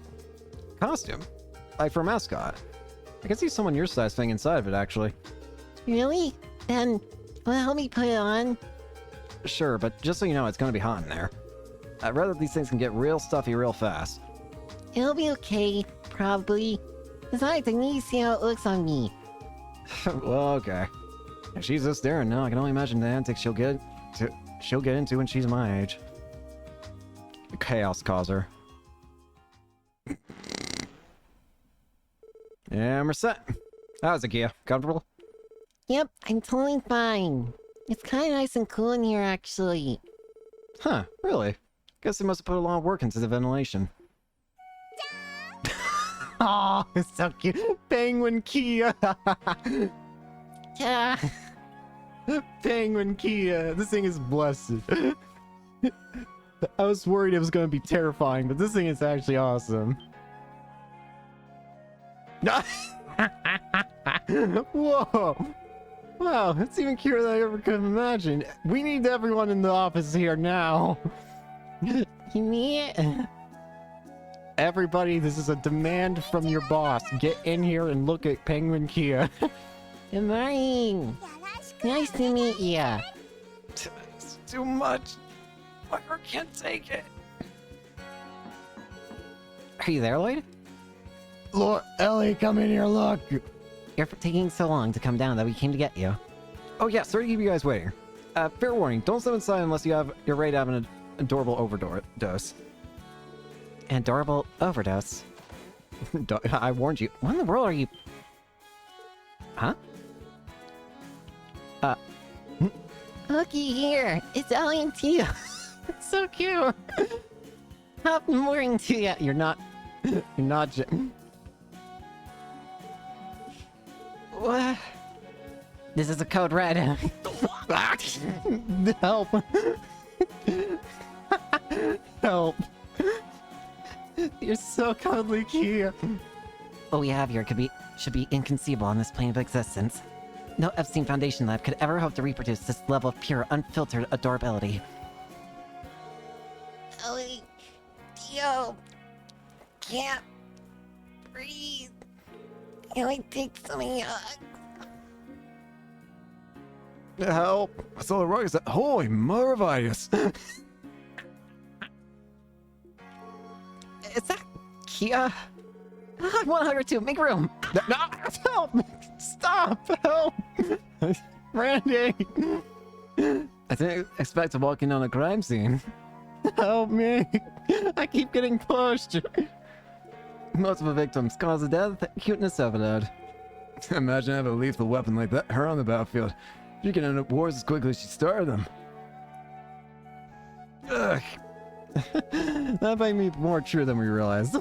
Costume? Like for a mascot. I can see someone your size thing inside of it, actually. Really? Then, wanna help me put it on? Sure, but just so you know, it's gonna be hot in there. I'd rather these things can get real stuffy real fast. It'll be okay, probably. Besides, I need to see how it looks on me. Well, okay. If she's this daring now, I can only imagine the antics she'll get into when she's my age. Chaos causer. And we're set. How's it, Kia? Comfortable? Yep, I'm totally fine. It's kinda nice and cool in here, actually. Huh, really? Guess they must have put a lot of work into the ventilation. Oh, it's so cute. Penguin Kia. Yeah. Penguin Kia. This thing is blessed. I was worried it was going to be terrifying, but this thing is actually awesome. Whoa. Wow, it's even cuter than I ever could imagine. We need everyone in the office here now. You need it? Everybody, this is a demand from your boss. Get in here and look at Penguin Kia. Good morning. Nice to meet ya. It's too much. My heart can't take it. Are you there, Lloyd? Look, Ellie, come in here, look. You're taking so long to come down that we came to get you. Oh yeah, sorry to keep you guys waiting. Fair warning, don't step inside unless you're ready to have an adorable overdose. Adorable overdose. I warned you. What in the world are you... Huh? Looky here. It's Ellie and Tia. It's so cute. Happy morning to ya. You're not... You're not... What? This is a code red. Help. Help. You're so cuddly, Kia. What we have here should be inconceivable on this plane of existence. No Epstein Foundation lab could ever hope to reproduce this level of pure, unfiltered adorability. Ellie. Tio. Can't breathe. Ellie, take some hugs. Help. What's all wrong? Is that holy mother of Vitus? Is that Kia? I want to hug her too. Make room. No, help! Stop! Help! Randy! I didn't expect to walk in on a crime scene. Help me! I keep getting pushed! Multiple victims, cause of death, cuteness overload. Imagine having a lethal weapon like that, her on the battlefield. You can end up wars as quickly as she started them. Ugh. That might be more true than we realized.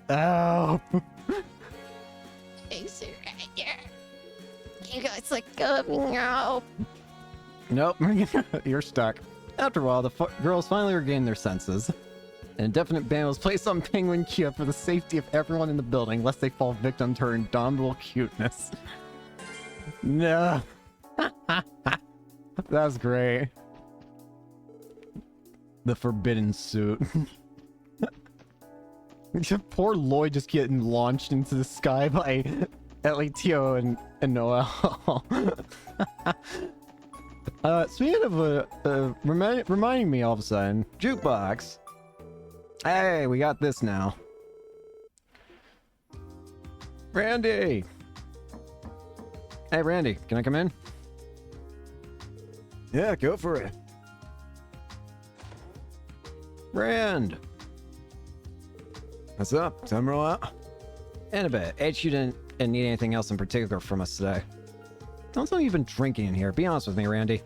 Help! Hey, surrender. You guys let go of me now. Nope, you're stuck. After a while, the girls finally regained their senses. An indefinite ban was placed on Penguin Kia for the safety of everyone in the building, lest they fall victim to her indomitable cuteness. No. That's great. The forbidden suit. Poor Lloyd just getting launched into the sky by Elitio and Noel. Speaking of reminding me all of a sudden, jukebox. Hey, we got this now. Randy! Hey, Randy, can I come in? Yeah, go for it. Rand! What's up? Time to roll out? In a bit. HQ didn't need anything else in particular from us today. Don't tell me you've been drinking in here. Be honest with me, Randy.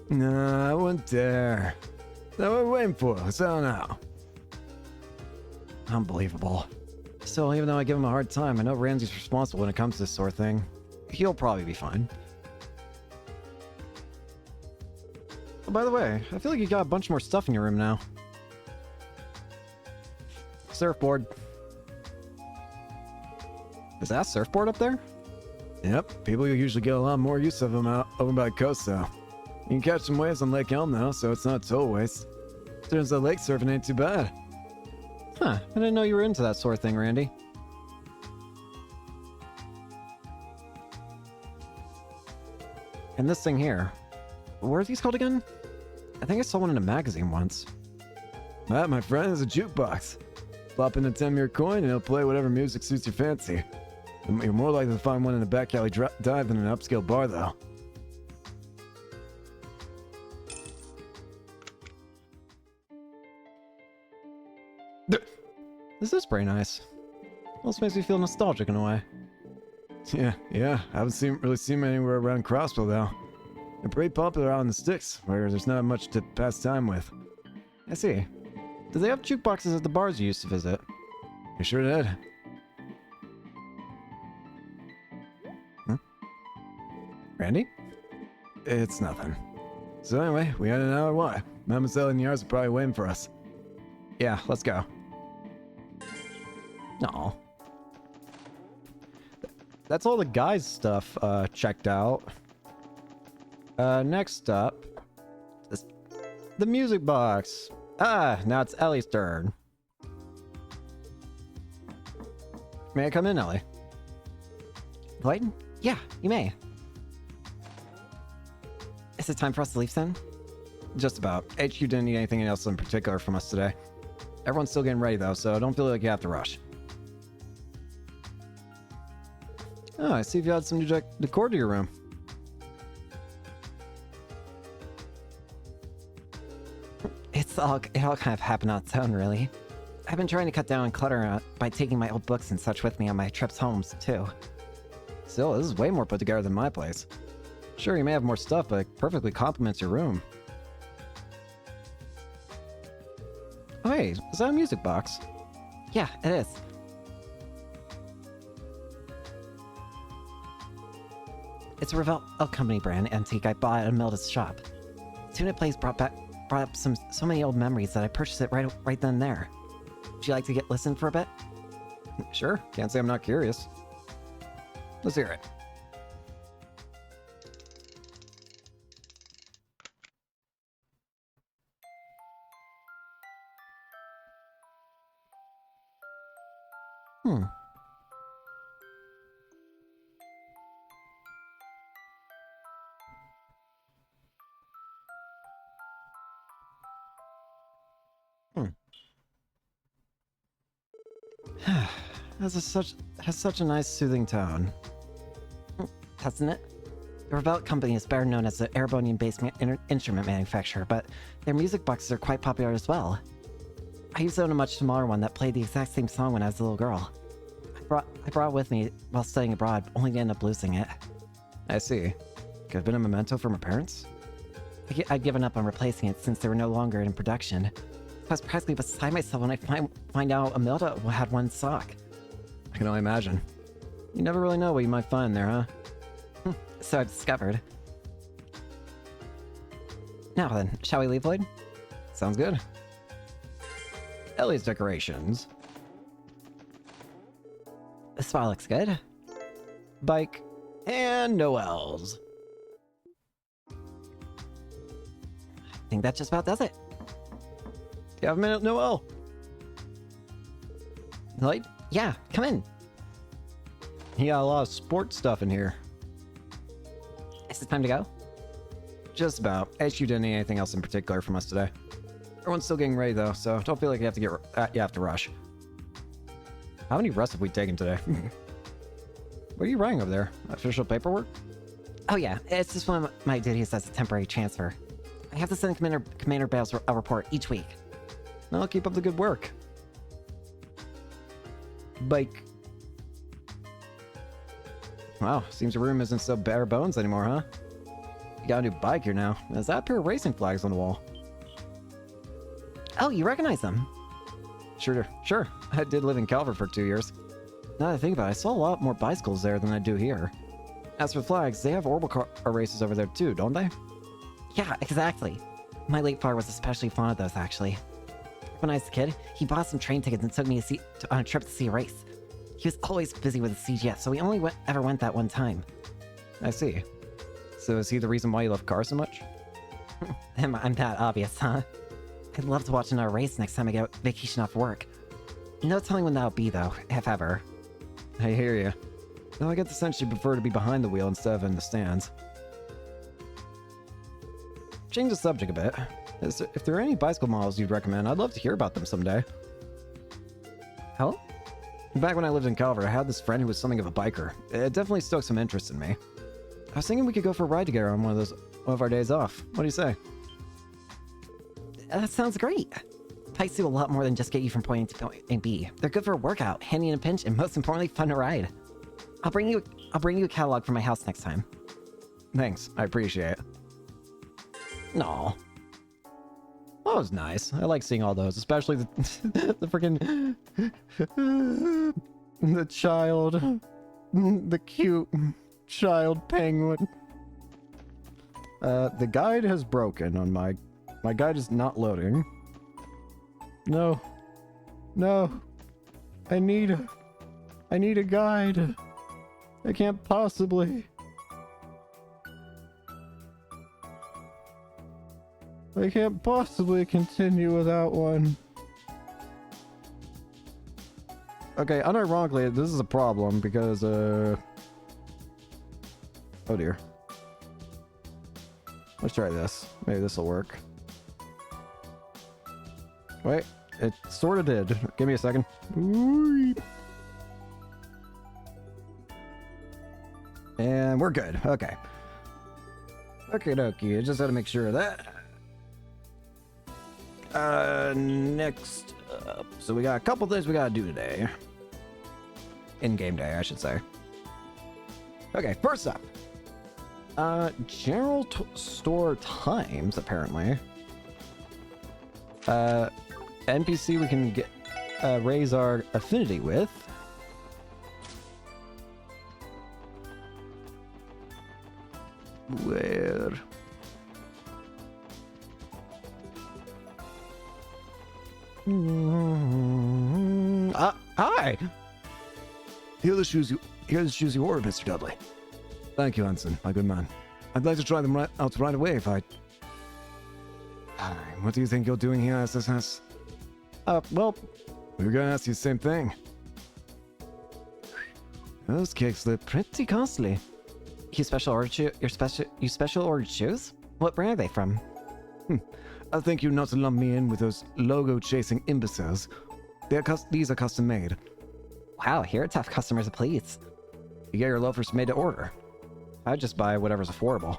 Nah, I wouldn't dare. Now what are we waiting for? Let's out now. Unbelievable. Still, even though I give him a hard time, I know Ramsey's responsible when it comes to this sort of thing. He'll probably be fine. Oh, by the way, I feel like you got a bunch more stuff in your room now. Surfboard. Is that a surfboard up there? Yep, people usually get a lot more use of them out over by the coast, though. You can catch some waves on Lake Elm, though, so it's not a total waste. Turns out lake surfing ain't too bad. Huh, I didn't know you were into that sort of thing, Randy. And this thing here. What are these called again? I think I saw one in a magazine once. That, my friend, is a jukebox. Plop in a 10-year coin and it'll play whatever music suits your fancy. You're more likely to find one in a back alley dive than an upscale bar, though. This is pretty nice. Almost makes me feel nostalgic in a way. Yeah. I haven't really seen them anywhere around Crossville, though. They're pretty popular out in the sticks, where there's not much to pass time with. I see. Do they have jukeboxes at the bars you used to visit? You sure did. Randy? It's nothing. So anyway, we had an hour walk. Mademoiselle and Yars are probably waiting for us. Yeah, let's go. No. That's all the guys' stuff checked out. Next up, the music box. Ah, now it's Ellie's turn. May I come in, Ellie? Lloyd? Yeah, you may. Is it time for us to leave then? Just about. HQ didn't need anything else in particular from us today. Everyone's still getting ready though, so don't feel like you have to rush. Oh, I see you had some new decor to your room. It all kind of happened on its own, really. I've been trying to cut down on clutter by taking my old books and such with me on my trips homes, too. Still, this is way more put together than my place. Sure, you may have more stuff, but it perfectly complements your room. Oh, hey, is that a music box? Yeah, it is. It's a Revel Company brand antique I bought at Imelda's shop. Tune It Plays brought up so many old memories that I purchased it right then and there. Would you like to listen for a bit? Sure, can't say I'm not curious. Let's hear it. Hmm. has such a nice soothing tone. Doesn't it? The Rebel Company is better known as an Erebonian-based instrument manufacturer, but their music boxes are quite popular as well. I used to own a much smaller one that played the exact same song when I was a little girl. I brought it with me while studying abroad, only to end up losing it. I see. Could have been a memento for my parents? I'd given up on replacing it since they were no longer in production. I was practically beside myself when I find out Amilda had one sock. I can only imagine. You never really know what you might find there, huh? So I've discovered. Now then, shall we leave, Lloyd? Sounds good. Ellie's decorations. This spot looks good. Bike. And Noel's. I think that just about does it. Do you have a minute, Noel? Lloyd? Yeah, come in. You got a lot of sports stuff in here. Is it time to go? Just about. HQ didn't need anything else in particular from us today. Everyone's still getting ready though, so don't feel like you have to rush. How many rests have we taken today? What are you writing over there? Official paperwork? Oh yeah, it's just one of my duties as a temporary transfer. I have to send Commander Bales a report each week. I'll keep up the good work. Bike. Wow, seems your room isn't so bare bones anymore, huh? You got a new bike here now. Is that a pair of racing flags on the wall? Oh, you recognize them? Sure. I did live in Calvert for 2 years. Now that I think about it, I saw a lot more bicycles there than I do here. As for flags, they have orbital car races over there too, don't they? Yeah, exactly. My late father was especially fond of those, actually. When I was a kid, he bought some train tickets and took me on a trip to see a race. He was always busy with the CGS, so we only ever went that one time. I see. So is he the reason why you love cars so much? I'm that obvious, huh? I'd love to watch another race next time I get vacation off work. No telling when that'll be, though, if ever. I hear you. Though I get the sense you prefer to be behind the wheel instead of in the stands. Change the subject a bit. If there are any bicycle models you'd recommend, I'd love to hear about them someday. Oh? Back when I lived in Calvert, I had this friend who was something of a biker. It definitely stoked some interest in me. I was thinking we could go for a ride together on one of our days off. What do you say? That sounds great. Bikes do a lot more than just get you from point A to point B. They're good for a workout, handy in a pinch, and most importantly, fun to ride. I'll bring you a catalog from my house next time. Thanks, I appreciate it. No. That was nice. I like seeing all those, especially the the freaking the child, the cute child penguin. The guide has broken on my guide is not loading. No. I need a guide. I can't possibly. I can't possibly continue without one. Okay, unironically, this is a problem because, oh dear. Let's try this. Maybe this will work. Wait, it sort of did. Give me a second. And we're good. Okay. Okay, dokie. I just had to make sure of that. Next up. So we got a couple things we gotta do today. In-game day, I should say. Okay, first up. General store times, apparently. NPC we can get, raise our affinity with. Where? Hi! Here are the shoes you ordered, Mr. Dudley. Thank you, Hanson, my good man. I'd like to try them out right away if I... What do you think you're doing here, SSS? Well... We were going to ask you the same thing. Those cakes look pretty costly. You special ordered shoes? What brand are they from? I think you not to lump me in with those logo-chasing imbeciles. These are custom-made. Wow, here it's tough customers, please. You get your loafers made to order. I just buy whatever's affordable.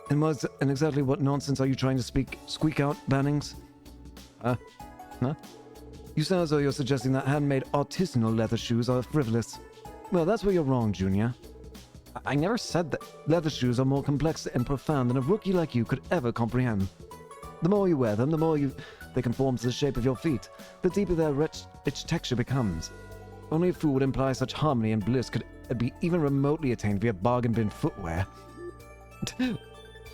And exactly what nonsense are you trying to squeak out, Bannings? Huh? You sound as though you're suggesting that handmade artisanal leather shoes are frivolous. Well, that's where you're wrong, Junior. I never said that. Leather shoes are more complex and profound than a rookie like you could ever comprehend. The more you wear them, the more they conform to the shape of your feet, the deeper their rich texture becomes. Only a fool would imply such harmony and bliss could be even remotely attained via bargain bin footwear.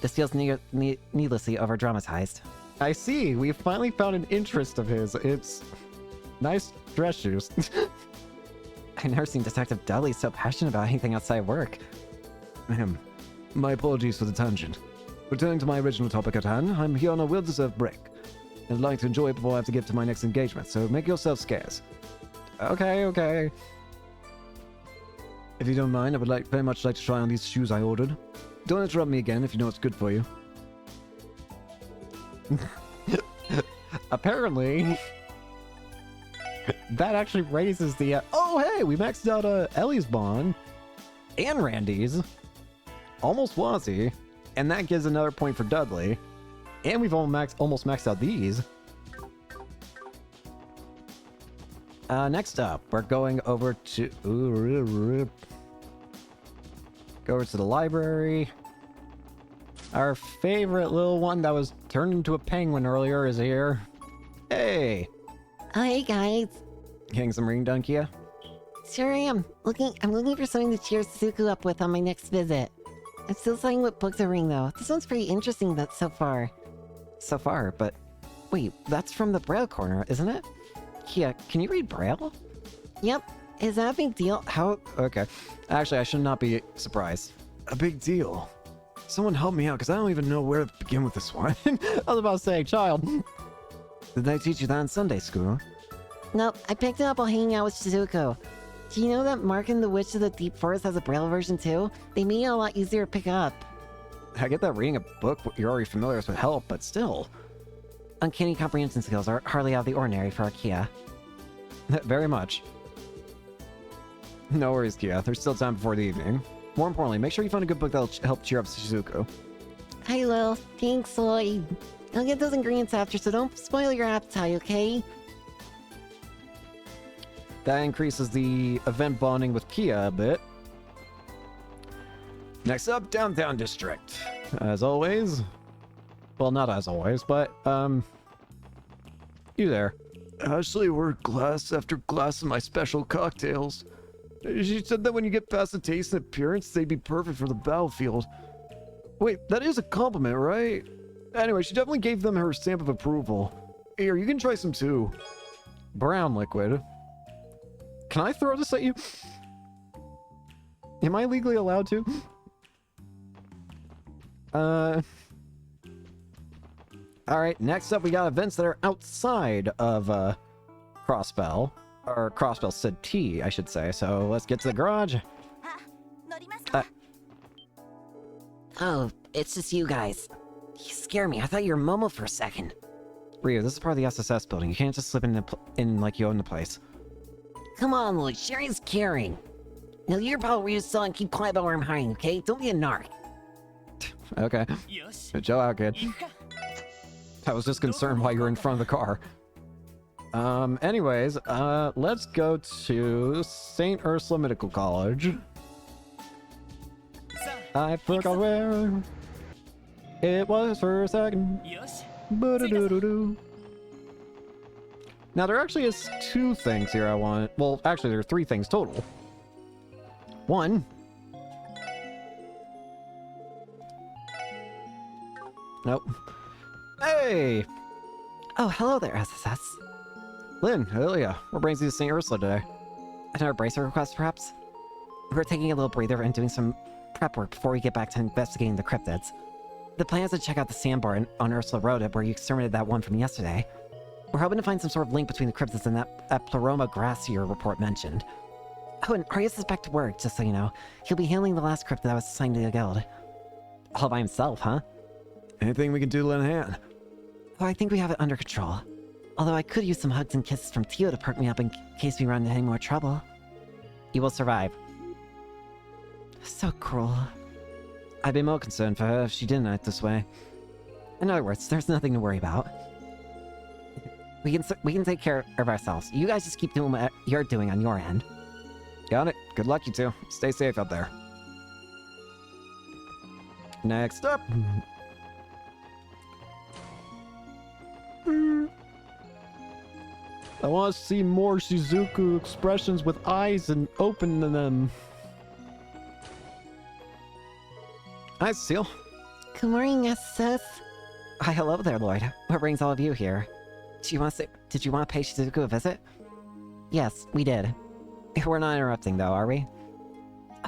This feels needlessly over-dramatized. I see. We finally found an interest of his. It's nice dress shoes. I've never seen Detective Dudley so passionate about anything outside work. Ahem. My apologies for the tangent. Returning to my original topic at hand, I'm here on a well-deserved break. I'd like to enjoy it before I have to get to my next engagement, so make yourself scarce. Okay. If you don't mind, I would very much like to try on these shoes I ordered. Don't interrupt me again if you know it's good for you. Apparently, that actually raises the... oh, hey, we maxed out Ellie's bond and Randy's. Almost Wazzy. And that gives another point for Dudley. And we've almost maxed out these. Next up, we're going over to... go over to the library. Our favorite little one that was turned into a penguin earlier is here. Hey! Oh, hey guys. Getting some ring done, Kia? Sure am. I'm looking for something to cheer Suzuku up with on my next visit. I'm still deciding what book to ring though. This one's pretty interesting so far. So far, but... Wait, that's from the Braille corner, isn't it? Kia, can you read Braille? Yep. Is that a big deal? How? Okay. Actually, I should not be surprised. A big deal. Someone help me out, because I don't even know where to begin with this one. I was about to say, child. Did they teach you that in Sunday school? Nope, I picked it up while hanging out with Shizuko. Do you know that Markin the Witch of the Deep Forest has a Braille version too? They made it a lot easier to pick up. I get that reading a book you're already familiar with would help, but still. Uncanny comprehension skills are hardly out of the ordinary for a Kia. Very much. No worries, Kia. There's still time before the evening. More importantly, make sure you find a good book that'll help cheer up Shizuko. I will. Thanks, Lloyd. I'll get those ingredients after, so don't spoil your appetite, okay? That increases the event bonding with Kia a bit. Next up, Downtown District. As always. Well, not as always, but, you there. Ashley ordered glass after glass of my special cocktails. She said that when you get past the taste and appearance, they'd be perfect for the battlefield. Wait, that is a compliment, right? Anyway, she definitely gave them her stamp of approval. Here, you can try some too. Brown liquid. Can I throw this at you? Am I legally allowed to? Alright, next up we got events that are outside of, Crossbell. Or Crossbell City, I should say. So let's get to the garage. Oh, it's just you guys. You scare me. I thought you were Momo for a second. Ryu, this is part of the SSS building. You can't just slip in like you own the place. Come on, Lloyd. Sharing's caring. Now you're probably just and keep quiet about where I'm hiding, okay? Don't be a narc. Okay. Chill out, kid. I was just concerned why you were in front of the car. Anyways, let's go to St. Ursula Medical College. I forgot where it was for a second. Ba-da-doo-doo-doo. Now, there actually is 2 things here I want. Well, actually, there are 3 things total. 1. Nope. Hey! Oh, hello there, SSS. Lynn, Ilya, what brings you to St. Ursula today? Another bracer request, perhaps? We're taking a little breather and doing some prep work before we get back to investigating the cryptids. The plan is to check out the sandbar on Ursula Road where you exterminated that one from yesterday. We're hoping to find some sort of link between the cryptids and that Pleroma gracier report mentioned. Oh, and Arias is back to work, just so you know. He'll be handling the last cryptid that was assigned to the guild. All by himself, huh? Anything we can do to lend a hand? Well, I think we have it under control. Although I could use some hugs and kisses from Tio to perk me up in case we run into any more trouble. You will survive. So cruel. I'd be more concerned for her if she didn't act this way. In other words, there's nothing to worry about. We can take care of ourselves. You guys just keep doing what you're doing on your end. Got it. Good luck, you two. Stay safe out there. Next up. I want to see more Shizuku expressions with eyes and open them. Hi, Cecile. Good morning, SS. Hi, hello there, Lloyd. What brings all of you here? Did you want to pay Shizuku a visit? Yes, we did. We're not interrupting, though, are we?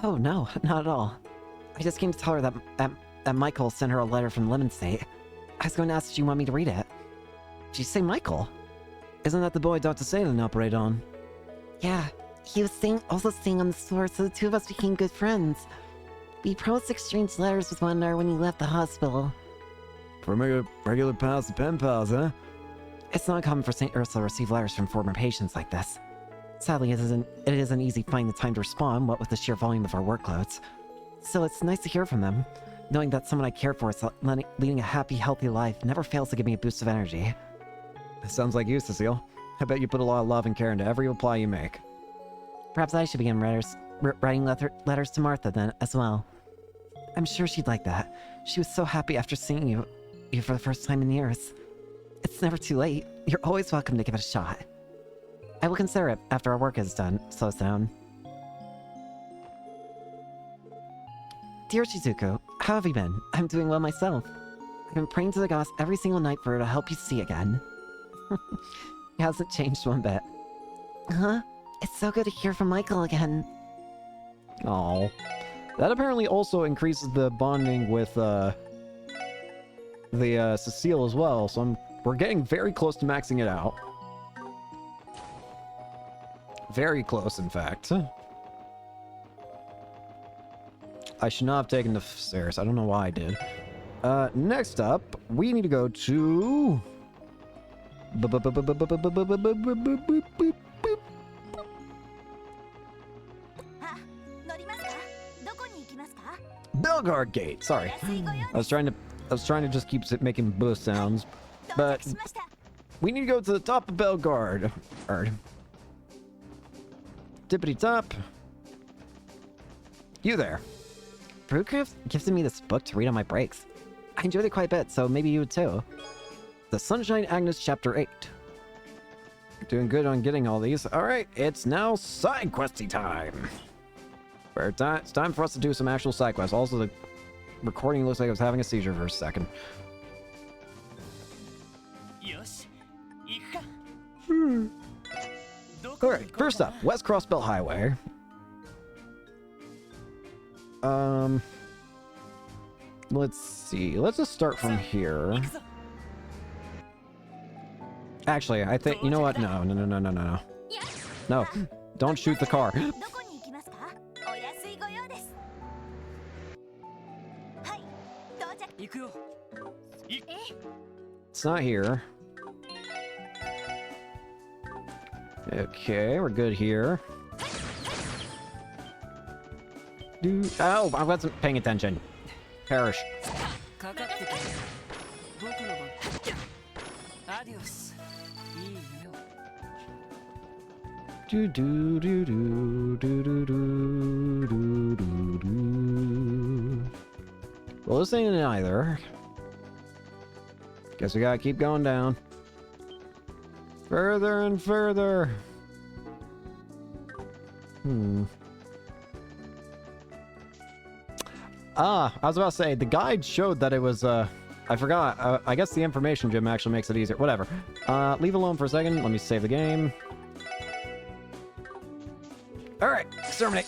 Oh, no, not at all. I just came to tell her that Michael sent her a letter from Lemon State. I was going to ask if you want me to read it. Did you say Michael? Isn't that the boy Dr. Satan operated on? Yeah, he was also staying on the store, so the two of us became good friends. We promised to exchange letters with one another when he left the hospital. From regular pals to pen pals, huh? It's not common for St. Ursula to receive letters from former patients like this. Sadly, it isn't easy finding the time to respond, what with the sheer volume of our workloads. So it's nice to hear from them. Knowing that someone I care for is leading a happy, healthy life never fails to give me a boost of energy. Sounds like you, Cecile. I bet you put a lot of love and care into every reply you make. Perhaps I should begin writing letters to Martha then, as well. I'm sure she'd like that. She was so happy after seeing you for the first time in years. It's never too late. You're always welcome to give it a shot. I will consider it after our work is done. Slows down. Dear Shizuku, how have you been? I'm doing well myself. I've been praying to the gods every single night for her to help you see again. It hasn't changed one bit. Huh? It's so good to hear from Michael again. Oh, that apparently also increases the bonding with Cecile as well. So we're getting very close to maxing it out. Very close, in fact. I should not have taken the stairs. I don't know why I did. Next up, we need to go to... Belgard Gate. Sorry, I was trying to just keep making boost sounds, but we need to go to the top of Belgard. Tippity top. You there? Brewcraft gifted me this book to read on my breaks. I enjoyed it quite a bit, so maybe you would too. The Sunshine Agnes Chapter 8. Doing good on getting all these. Alright, it's now side questy time. It's time for us to do some actual side quests. Also, the recording looks like I was having a seizure for a second. Alright, first up, West Cross Belt Highway. Let's see. Let's just start from here. Actually, I think, you know what? No. No, don't shoot the car. It's not here. Okay, we're good here. Oh, I wasn't paying attention. Perish. Do do do do do do do do do do. Well, this ain't it either. Guess we gotta keep going down. Further and further. I was about to say, the guide showed that it was, I forgot. I guess the information gym actually makes it easier. Whatever. Leave alone for a second. Let me save the game. Alright, exterminate.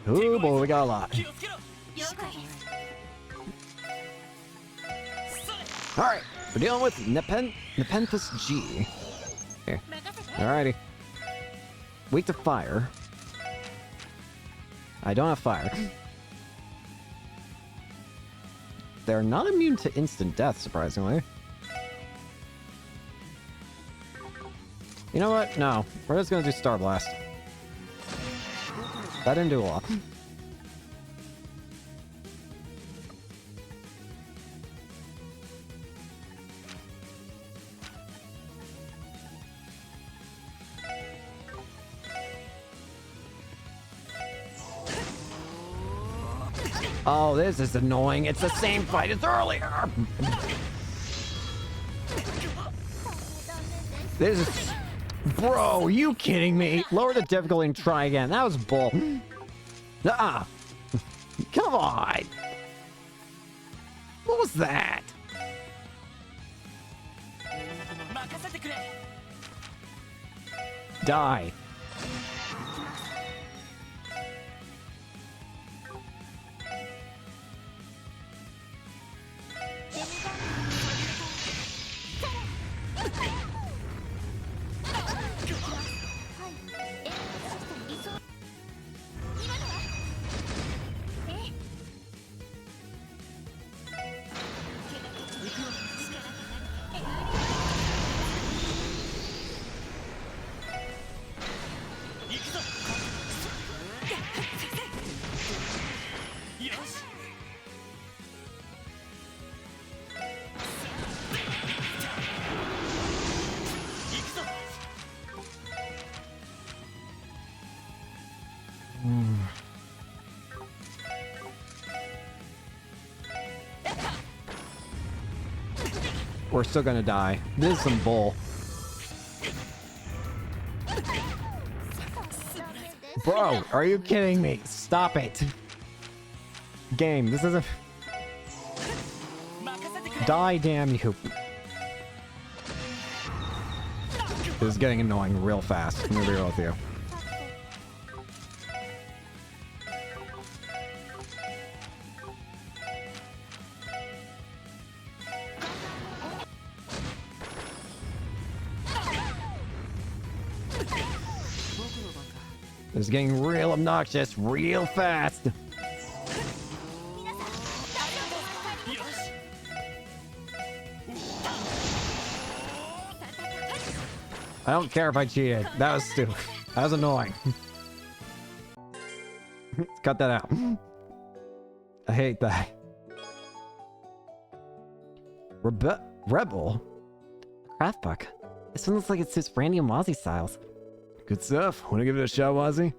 Oh boy, we got a lot. Alright, we're dealing with Nepenthes G. Here. Alrighty. Weak to fire. I don't have fire. They're not immune to instant death, surprisingly. You know what? No. We're just gonna do Star Blast. That didn't do a lot. Oh, this is annoying. It's the same fight as earlier. This is... Bro, are you kidding me? Lower the difficulty and try again. That was bull. Ah, come on. What was that? Die. We're still gonna die. This is some bull. Bro, are you kidding me? Stop it. Game, this isn't... Die, damn you. This is getting annoying real fast. I'm gonna be real with you. This is getting real obnoxious real fast. I don't care if I cheated. That was stupid. That was annoying. Cut that out. I hate that. Rebel? Craft book. This one looks like it suits Brandy and Wazzy styles. Good stuff. Want to give it a shot, Wazzy?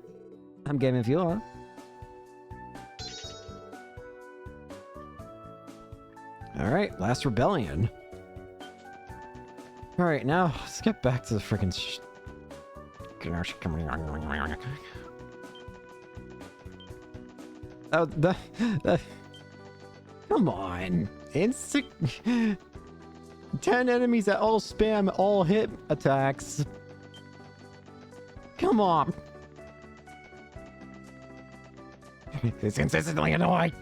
I'm game if you are. Alright, last rebellion. Alright, now let's get back to the freaking Oh, come on. 10 enemies that all spam all hit attacks. Come on. It's consistently annoying.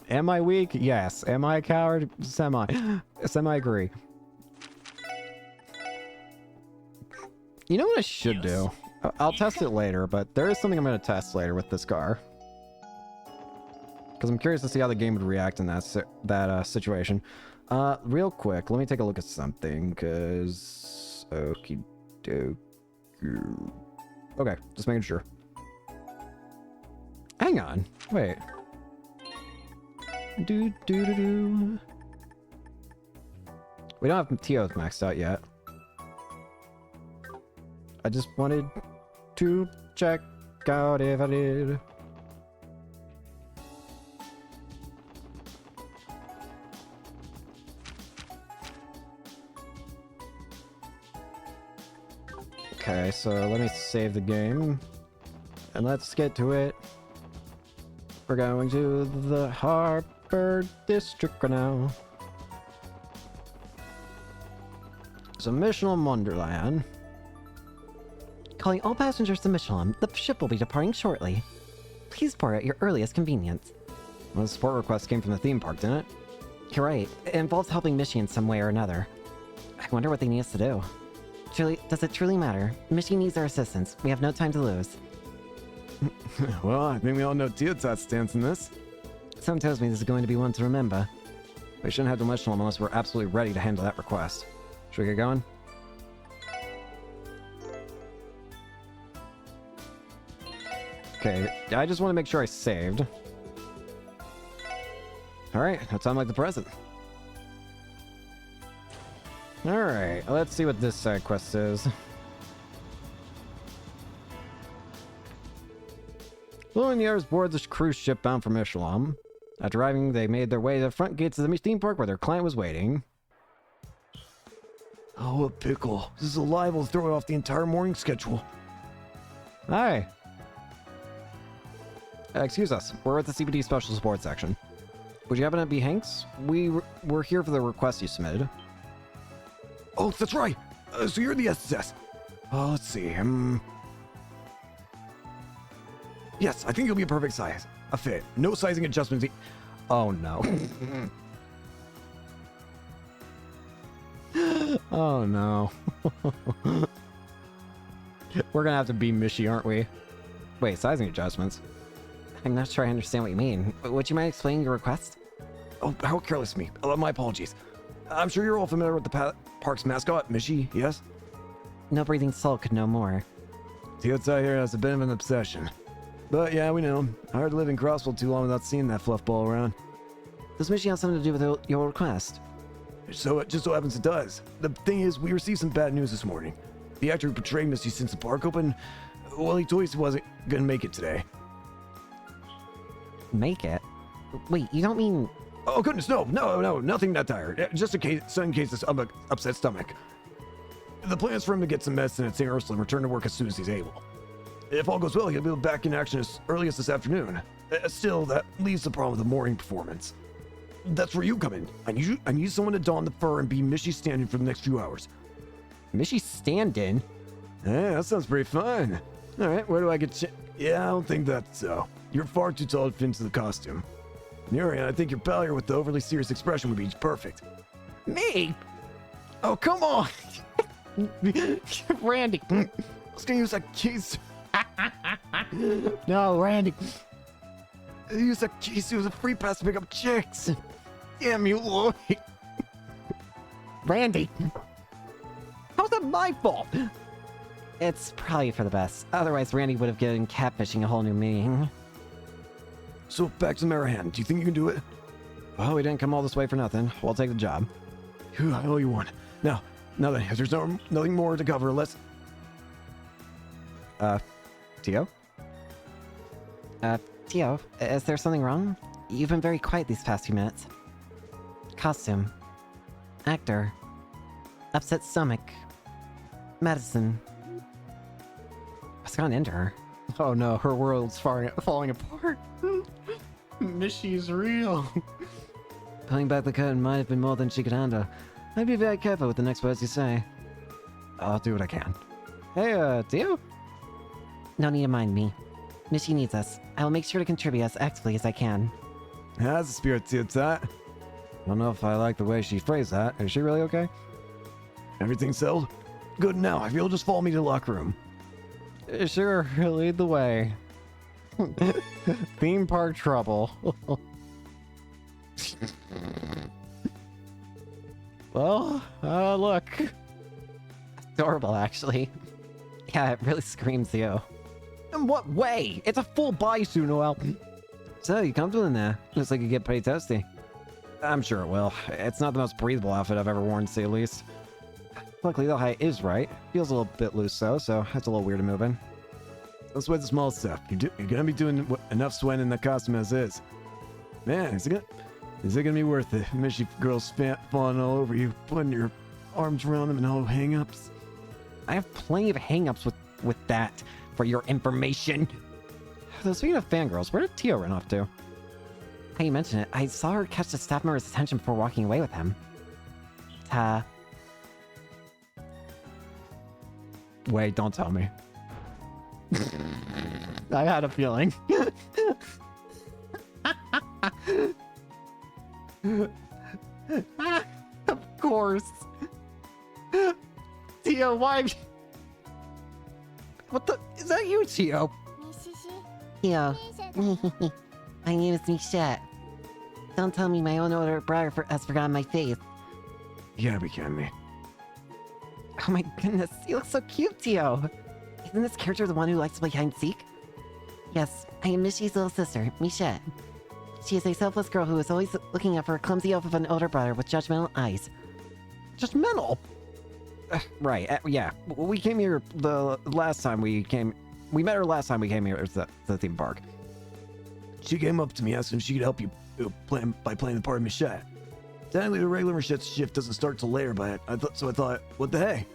Am I weak? Yes. Am I a coward? Semi agree. You know what I should do? I'll test it later, but there is something I'm going to test later with this car. Because I'm curious to see how the game would react in that situation. Real quick, let me take a look at something, because... Okie dokie. Okay, just making sure. Hang on. Wait. Do. We don't have TOs maxed out yet. I just wanted to check out if I did. Okay, so let me save the game. And let's get to it. We're going to the Harbor District right now. So Michelin Wonderland. Calling all passengers to Michelin. The ship will be departing shortly. Please board at your earliest convenience. Well, the support request came from the theme park, didn't it? You're right. It involves helping Michi in some way or another. I wonder what they need us to do. Does it truly matter? Michi needs our assistance. We have no time to lose. Well, I think we all know Teotat's stance in this. Someone tells me this is going to be one to remember. We shouldn't head to Michelin unless we're absolutely ready to handle that request. Should we get going? Okay, I just want to make sure I saved. Alright, no time like the present. Alright, let's see what this side quest is. Lumineers board the cruise ship bound for Michelin. After arriving, they made their way to the front gates of the theme park where their client was waiting. Oh, a pickle. This is liable to throw off the entire morning schedule. Hi. Excuse us, we're at the CPD Special Support section. Would you happen to be Hanks? We're here for the request you submitted. Oh, that's right. So you're the SSS. Let's see. Yes, I think you'll be a perfect size. A fit. No sizing adjustments. Oh no. Oh no. We're gonna have to be Mishy, aren't we? Wait, sizing adjustments? I'm not sure I understand what you mean. Would you mind explaining your request? Oh, how careless of me. My apologies. I'm sure you're all familiar with the park's mascot, Mishy, yes? No breathing soul could know more. See what's out here has a bit of an obsession. But yeah, we know. Hard to live in Crossville too long without seeing that fluff ball around. Does Michi have something to do with your request? So it just so happens it does. The thing is, we received some bad news this morning. The actor who portrayed Misty since the park opened, well, he told us he wasn't gonna make it today. Make it? Wait, you don't mean... Oh goodness, no, nothing that tired. Just in case this upset stomach. The plan is for him to get some medicine at St. Ursula and return to work as soon as he's able. If all goes well, he'll be back in action as early as this afternoon. Still, that leaves the problem with the morning performance. That's where you come in. I need someone to don the fur and be Mishy stand-in for the next few hours. Mishy stand-in? Yeah, that sounds pretty fun. Alright, where do I get Yeah, I don't think that's so. You're far too tall to fit into the costume. Nurian, I think your pal here with the overly serious expression would be perfect. Me? Oh, come on! Randy! I was gonna use that case. No, Randy! Use that case as a free pass to pick up chicks. Damn you, Lloyd. Randy! How's that my fault? It's probably for the best. Otherwise, Randy would have given catfishing a whole new meaning. So, back to Marahan. Do you think you can do it? Well, we didn't come all this way for nothing. We'll take the job. Phew, I owe you one. Now then, if there's nothing more to cover, let's... Tio? Tio, is there something wrong? You've been very quiet these past few minutes. Costume. Actor. Upset stomach. Medicine. What's gone into her? Oh no, her world's falling apart. Mishy's real. Pulling back the curtain might have been more than she could handle. I'd be very careful with the next words you say. I'll do what I can. Hey, Tio? No need to mind me. Mishy needs us. I will make sure to contribute as actively as I can. That's the spirit to that. I don't know if I like the way she phrased that. Is she really okay? Everything settled? Good now. If you'll just follow me to the locker room. Sure, lead the way. Theme park trouble. Well, look. Adorable, actually. Yeah, it really screams you. In what way? It's a full bodysuit, Noel. So, you comfortable in there? Looks like you get pretty toasty. I'm sure it will. It's not the most breathable outfit I've ever worn, to say the least. Luckily, the height is right. Feels a little bit loose, though, so it's a little weird to move in. Don't sweat the small stuff. You're gonna be doing enough sweating in the costume as is. Man, is it gonna be worth it? Mishy girls falling all over you, putting your arms around them and all hang-ups. I have plenty of hang-ups with that, for your information. Though speaking of fangirls, where did Tio run off to? How you mention it, I saw her catch the staff member's attention before walking away with him. Wait, don't tell me. I had a feeling. Of course. Tio, why? What the? Is that you, Tio? Tio. My name is Michette. Don't tell me my own older brother has forgotten my face. You gotta be kidding me. Oh my goodness, you look so cute, Tio. Isn't this character the one who likes to play hide and seek? Yes, I am Mishy's little sister, Michette. She is a selfless girl who is always looking out for a clumsy elf of an older brother with judgmental eyes. Judgmental? Right, yeah. We came here the last time we came... We met her last time we came here to the theme park. She came up to me asking if she could help you by playing the part of Michette. Technically, the regular Michette's shift doesn't start till later, but I thought, what the hey?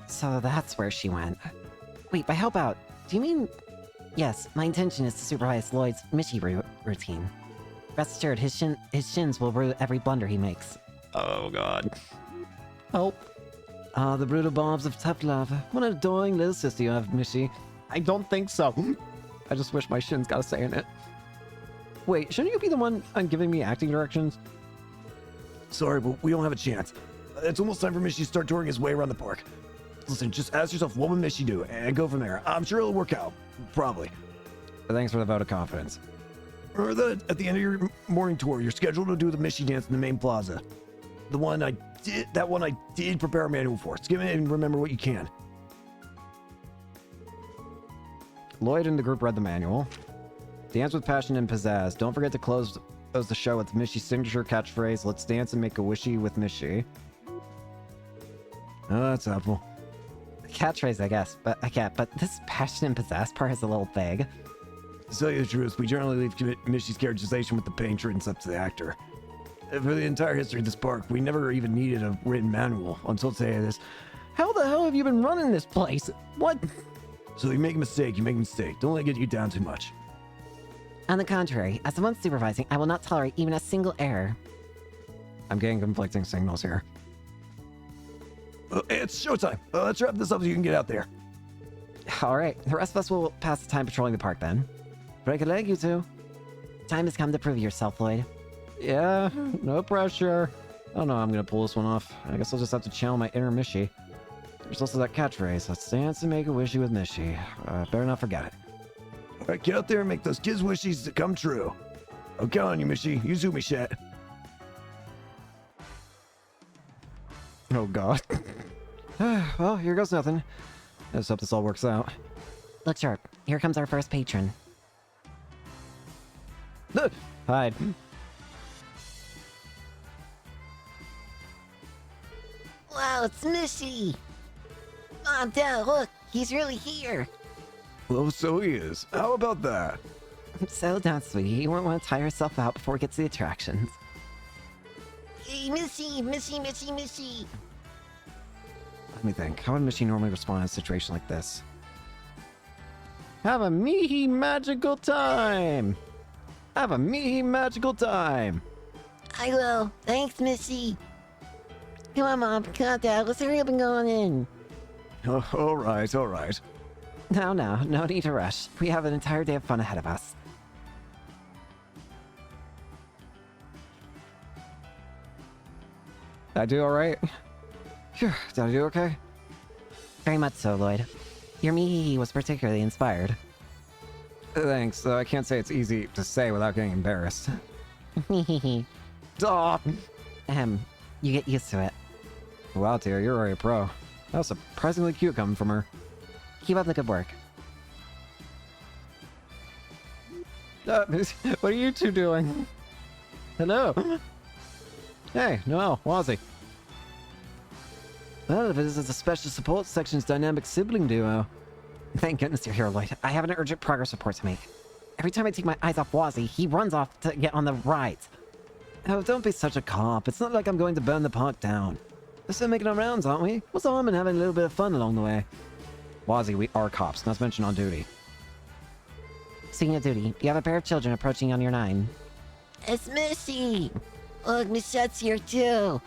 So that's where she went. Wait, by help out, do you mean... Yes, my intention is to supervise Lloyd's Mishy routine. Rest assured, his shins will rue every blunder he makes. Oh, God. Help. Ah, the brutal bombs of tough love. What an adoring little sister you have, Mishy. I don't think so. I just wish my shins got a say in it. Wait, shouldn't you be the one giving me acting directions? Sorry, but we don't have a chance. It's almost time for Mishy to start touring his way around the park. Listen, just ask yourself, what would Mishy do? And go from there. I'm sure it'll work out. Probably. Thanks for the vote of confidence. Or at the end of your morning tour, you're scheduled to do the Mishy dance in the main plaza. That one I did prepare a manual for. Skim it and remember what you can. Lloyd and the group read the manual. Dance with passion and pizzazz. Don't forget to close the show with Mishy's signature catchphrase, let's dance and make a wishy with Mishy. Oh, that's helpful. Catchphrase, I guess, but this passion and pizzazz part is a little vague. To tell you the truth, we generally leave Mishy's characterization with the patrons up to the actor. For the entire history of this park, we never even needed a written manual until today. How the hell have you been running this place? What? So you make a mistake, Don't let it get you down too much. On the contrary, as the one supervising, I will not tolerate even a single error. I'm getting conflicting signals here. It's showtime. Let's wrap this up so you can get out there. Alright, the rest of us will pass the time patrolling the park then. Break a leg, you two. Time has come to prove yourself, Lloyd. Yeah, no pressure. I don't know how I'm gonna pull this one off. I guess I'll just have to channel my inner Mishy. There's also that catchphrase, let's dance and make a wishy with Mishy. Better not forget it. All right, get out there and make those kids' wishes come true. I'm counting on you, Mishy. You too, Michette. Oh, God. Well, here goes nothing. I just hope this all works out. Look sharp. Here comes our first patron. Hide. Wow, it's Mishy! Mom, Dad, look, he's really here. Well, so he is. How about that? Settle down, sweetie. You won't want to tire yourself out before we get to the attractions. Hey, Mishy, Mishy, Mishy, Mishy! Let me think. How would Mishy normally respond in a situation like this? Have a me magical time! Have a me magical time! I will. Thanks, Mishy. Come on, Mom. Come on, Dad. Let's hurry up and go on in. Oh, all right, all right. No need to rush. We have an entire day of fun ahead of us. Did I do alright? Phew, did I do okay? Very much so, Lloyd. Your me was particularly inspired. Thanks, though I can't say it's easy to say without getting embarrassed. Aw! You get used to it. Wow, Tia, you're already a pro. That was surprisingly cute coming from her. Keep up the good work. What are you two doing? Hello? Hey, Noel, Wazzy. Well, this is a special support section's dynamic sibling duo. Thank goodness you're here, Lloyd. I have an urgent progress report to make. Every time I take my eyes off Wazzy, he runs off to get on the rides. Oh, don't be such a cop. It's not like I'm going to burn the park down. We're still making our rounds, aren't we? What's the harm in having a little bit of fun along the way? Wazzy, we are cops, not to mention on duty. Speaking of duty, you have a pair of children approaching on your 9. It's Mishy! Look, Michette's here too.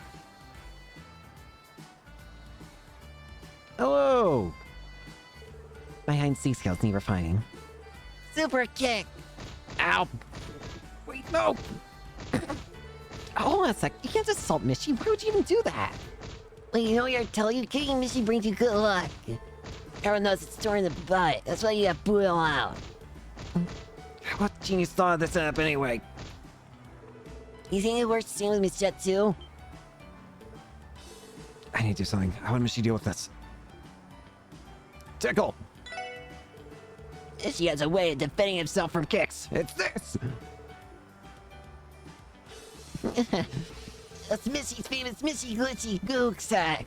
Hello! My hide and seek skills need refining. Super kick! Ow! Wait, no! Hold on a sec. You can't just assault Mishy. Why would you even do that? Well, you know what I tell you? Kicking Mishy brings you good luck. Everyone knows it's storing the butt. That's why you got Boodle out. What genius thought of this app anyway? You think it works the same with Michette too? I I need to do something. How would Mishy deal with this? Tickle! She has a way of defending himself from kicks. It's this! That's Missy's famous Missy Glitchy Gook Sack.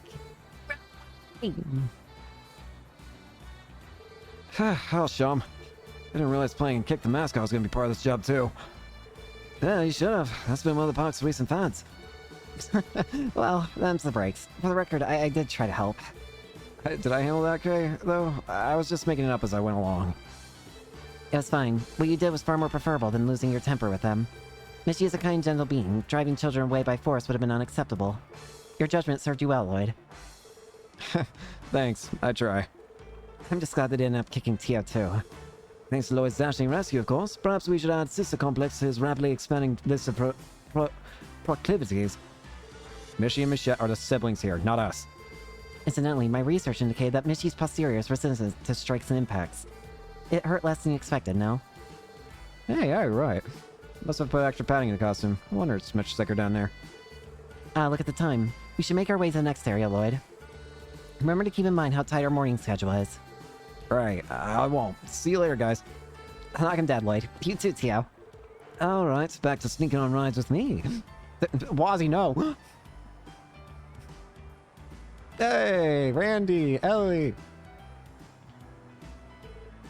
Oh, Shum. I didn't realize playing Kick the Mascot was going to be part of this job, too. Yeah, you should have. That's been one of the park's recent fads. Well, them's the breaks. For the record, I did try to help. Did I handle that okay, though? I was just making it up as I went along. It was fine. What you did was far more preferable than losing your temper with them. Mishy is a kind, gentle being. Driving children away by force would have been unacceptable. Your judgment served you well, Lloyd. Thanks. I try. I'm just glad they didn't end up kicking Tio too. Thanks to Lloyd's dashing rescue, of course. Perhaps we should add sister complex to his rapidly expanding list of proclivities. Mishy and Michette are the siblings here, not us. Incidentally, my research indicated that Mishy's posterior is resistant to strikes and impacts. It hurt less than you expected, no? Hey, yeah, you're right. Must have put extra padding in the costume. I wonder it's much thicker down there. Look at the time. We should make our way to the next area, Lloyd. Remember to keep in mind how tight our morning schedule is. Right, I won't. See you later, guys. Knock him dead, Lloyd. You too, Tio. Alright, back to sneaking on rides with me. Wazzy, no. Hey, Randy, Ellie.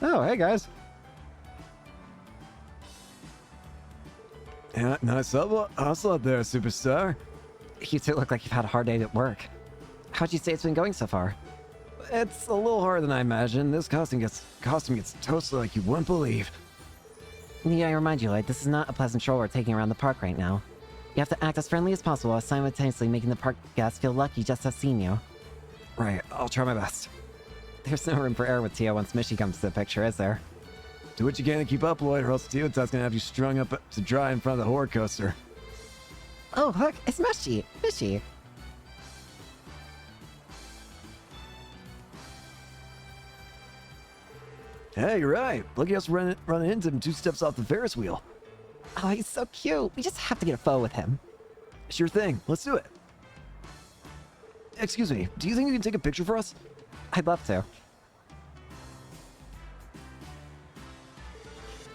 Oh, hey, guys. Yeah, nice hustle out there, superstar. You two look like you've had a hard day at work. How'd you say it's been going so far? It's a little harder than I imagined. This costume gets toasted like you wouldn't believe. Yeah, I remind you, Lloyd, this is not a pleasant stroll we're taking around the park right now. You have to act as friendly as possible while simultaneously making the park guests feel lucky just to have seen you. Right, I'll try my best. There's no room for error with Tio once Mishy comes to the picture, is there? Do what you can to keep up, Lloyd, or else Teotat's gonna have you strung up to dry in front of the horror coaster. Oh, look, it's Mishy! Mishy! Hey, you're right. Look at us running into him 2 steps off the Ferris wheel. Oh, he's so cute. We just have to get a photo with him. Sure thing. Let's do it. Excuse me, do you think you can take a picture for us? I'd love to.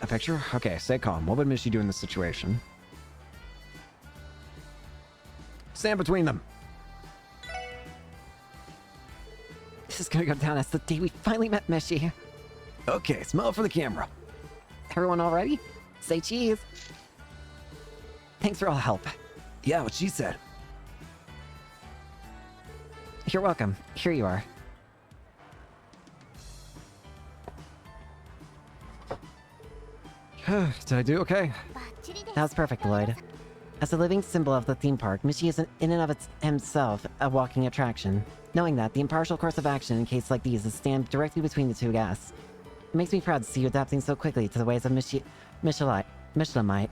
A picture? Okay, stay calm. What would Mishy do in this situation? Stand between them. This is gonna go down as the day we finally met Mishy. Okay, smile for the camera. Everyone all ready? Say cheese. Thanks for all the help. Yeah, what she said. You're welcome. Here you are. Did I do okay? That was perfect, Lloyd. As a living symbol of the theme park, Mishy is in and of himself a walking attraction. Knowing that, the impartial course of action in cases like these is stand directly between the two guests. It makes me proud to see you adapting so quickly to the ways of Michelinite.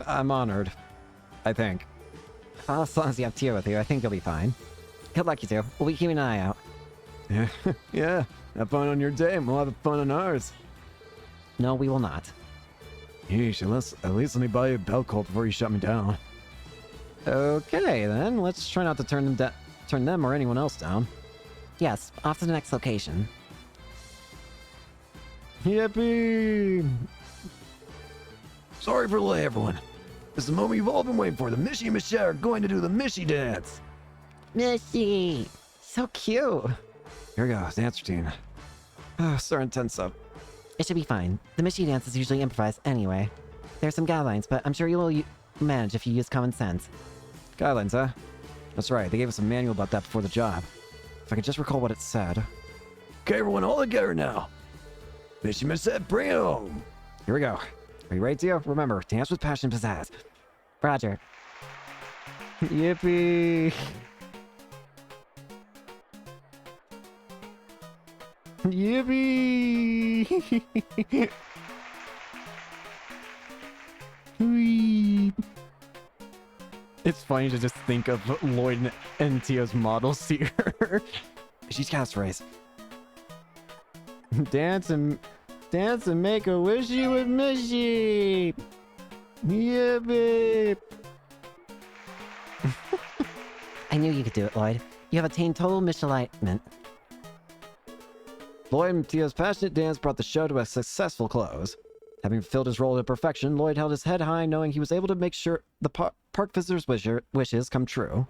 I'm honored. I think. Well, as long as you have Tio with you, I think you'll be fine. Good luck, you two. We'll be keeping an eye out. Yeah, yeah. Have fun on your day, and we'll have fun on ours. No, we will not. Yeesh, at least let me buy you a belt colt before you shut me down. Okay, then. Let's try not to turn them or anyone else down. Yes, off to the next location. Yippee! Sorry for the delay, everyone. This is the moment you've all been waiting for. The Mishy and Michelle are going to do the Mishy dance. Missy. So cute. Here we go, dance routine. Starting to tense up. It should be fine. The Mishy dance is usually improvised anyway. There's some guidelines, but I'm sure you will manage if you use common sense. Guidelines, huh? That's right, they gave us a manual about that before the job. If I could just recall what it said. Okay, everyone, all together now. Mishy and Michelle, bring it home. Here we go. Are you ready, Tio? Remember, dance with passion and pizzazz. Roger. Yippee! Yippee! Whee! It's funny to just think of Lloyd and Tio's models here. She's catchphrase. Dance and make a wishy with Mishy. Yippee! I knew you could do it, Lloyd. You have attained total misalignment. Lloyd and Tio's passionate dance brought the show to a successful close. Having fulfilled his role to perfection, Lloyd held his head high, knowing he was able to make sure the park visitors' wishes come true.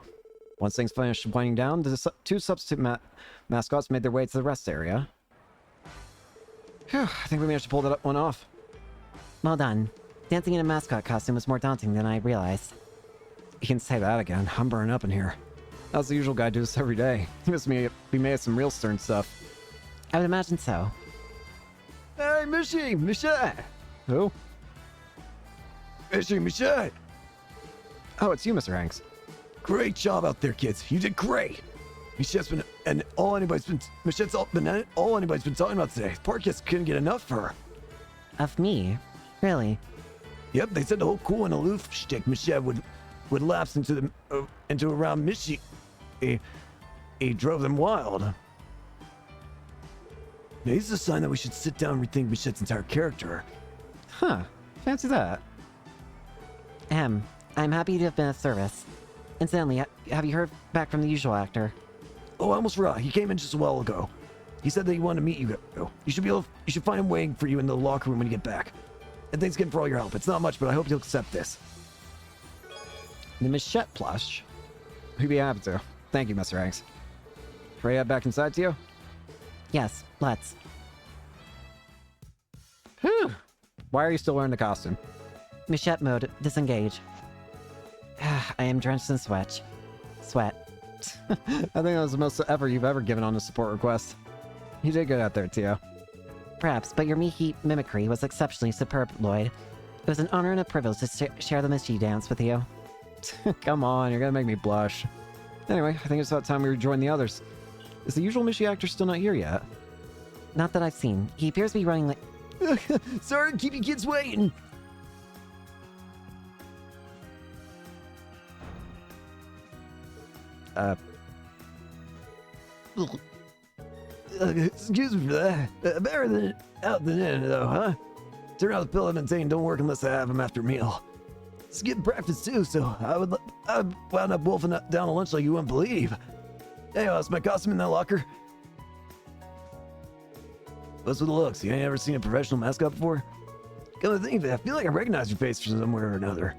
Once things finished winding down, the two substitute mascots made their way to the rest area. Phew, I think we managed to pull that one off. Well done. Dancing in a mascot costume was more daunting than I realized. You can say that again. I'm burning up in here. How's the usual guy do this every day? He must be made of some real stern stuff. I would imagine so. Hey, Michelle! Who? Michelle! Oh, it's you, Mr. Hanks. Great job out there, kids. You did great. Michelle's been, and all anybody's been talking about today. Park just couldn't get enough for her. Of me? Really? Yep, they said the whole cool and aloof shtick Michelle would lapse into around Michi. He drove them wild. Now, this is a sign that we should sit down and rethink Michelle's entire character. Huh. Fancy that. I'm happy to have been of service. Incidentally, have you heard back from the usual actor? Oh, I almost forgot. He came in just a while ago. He said that he wanted to meet you. You should find him waiting for you in the locker room when you get back. And thanks again for all your help. It's not much, but I hope you'll accept this. The Michette plush. We'd be happy to. Thank you, Mr. Hanks. Ready to head back inside to you? Yes, let's. Whew. Why are you still wearing the costume? Michette mode, disengage. I am drenched in sweat. I think that was the most effort you've ever given on a support request. You did good out there, Tio. Perhaps, but your Mihi mimicry was exceptionally superb, Lloyd. It was an honor and a privilege to share the Michi dance with you. Come on, you're gonna make me blush. Anyway, I think it's about time we rejoin the others. Is the usual Michi actor still not here yet? Not that I've seen. He appears to be running like... Sorry to keep you kids waiting. Excuse me for that. Better than out than in, though, huh? Turn out the pill I've been taking don't work unless I have them after a meal. Skip breakfast too, so I wound up wolfing down a lunch like you wouldn't believe. Hey, is my costume in that locker? What's with the looks? You ain't ever seen a professional mascot before? Come to think of it, I feel like I recognize your face from somewhere or another.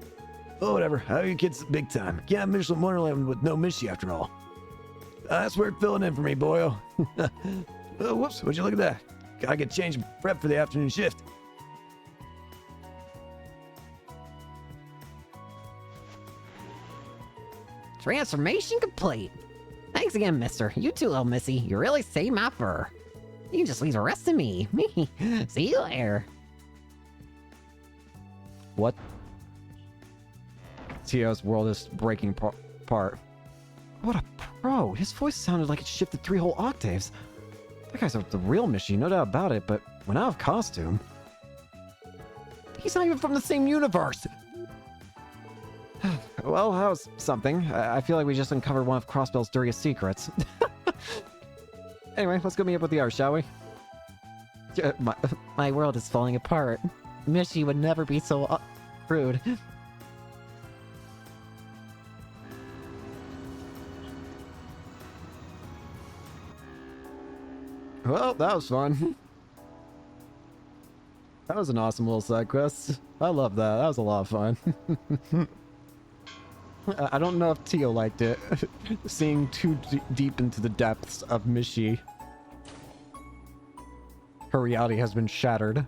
Oh, whatever. How are you kids big time? Can't have Michelin Wonderland with no Michi after all. That's weird filling in for me, boyo. Oh, whoops, would you look at that? Gotta get changed and prep for the afternoon shift. Transformation complete. Thanks again, mister. You too, little missy. You really saved my fur. You can just leave the rest to me. See you later. What? Tio's world is breaking apart. What a pro! His voice sounded like it shifted 3 whole octaves. That guy's the real Michi, no doubt about it, but when out of costume... He's not even from the same universe! Well, that was something. I feel like we just uncovered one of Crossbell's dirtiest secrets. Anyway, let's go meet up with the others, shall we? My world is falling apart. Michi would never be so rude. Well, that was fun. That was an awesome little side quest. I love that. That was a lot of fun. I don't know if Tio liked it. Seeing too deep into the depths of Michi. Her reality has been shattered.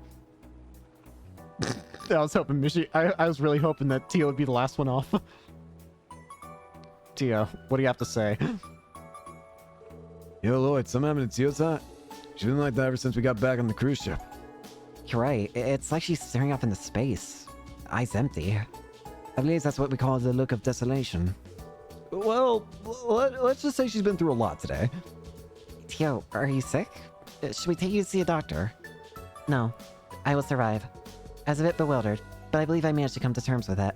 I was hoping Michi... I was really hoping that Tio would be the last one off. Tio, what do you have to say? Yo, Lloyd, something happened to Tio's hot? She's been like that ever since we got back on the cruise ship. You're right. It's like she's staring up into space. Eyes empty. I believe that's what we call the look of desolation. Well, let's just say she's been through a lot today. Tio, are you sick? Should we take you to see a doctor? No, I will survive. I was a bit bewildered, but I believe I managed to come to terms with it.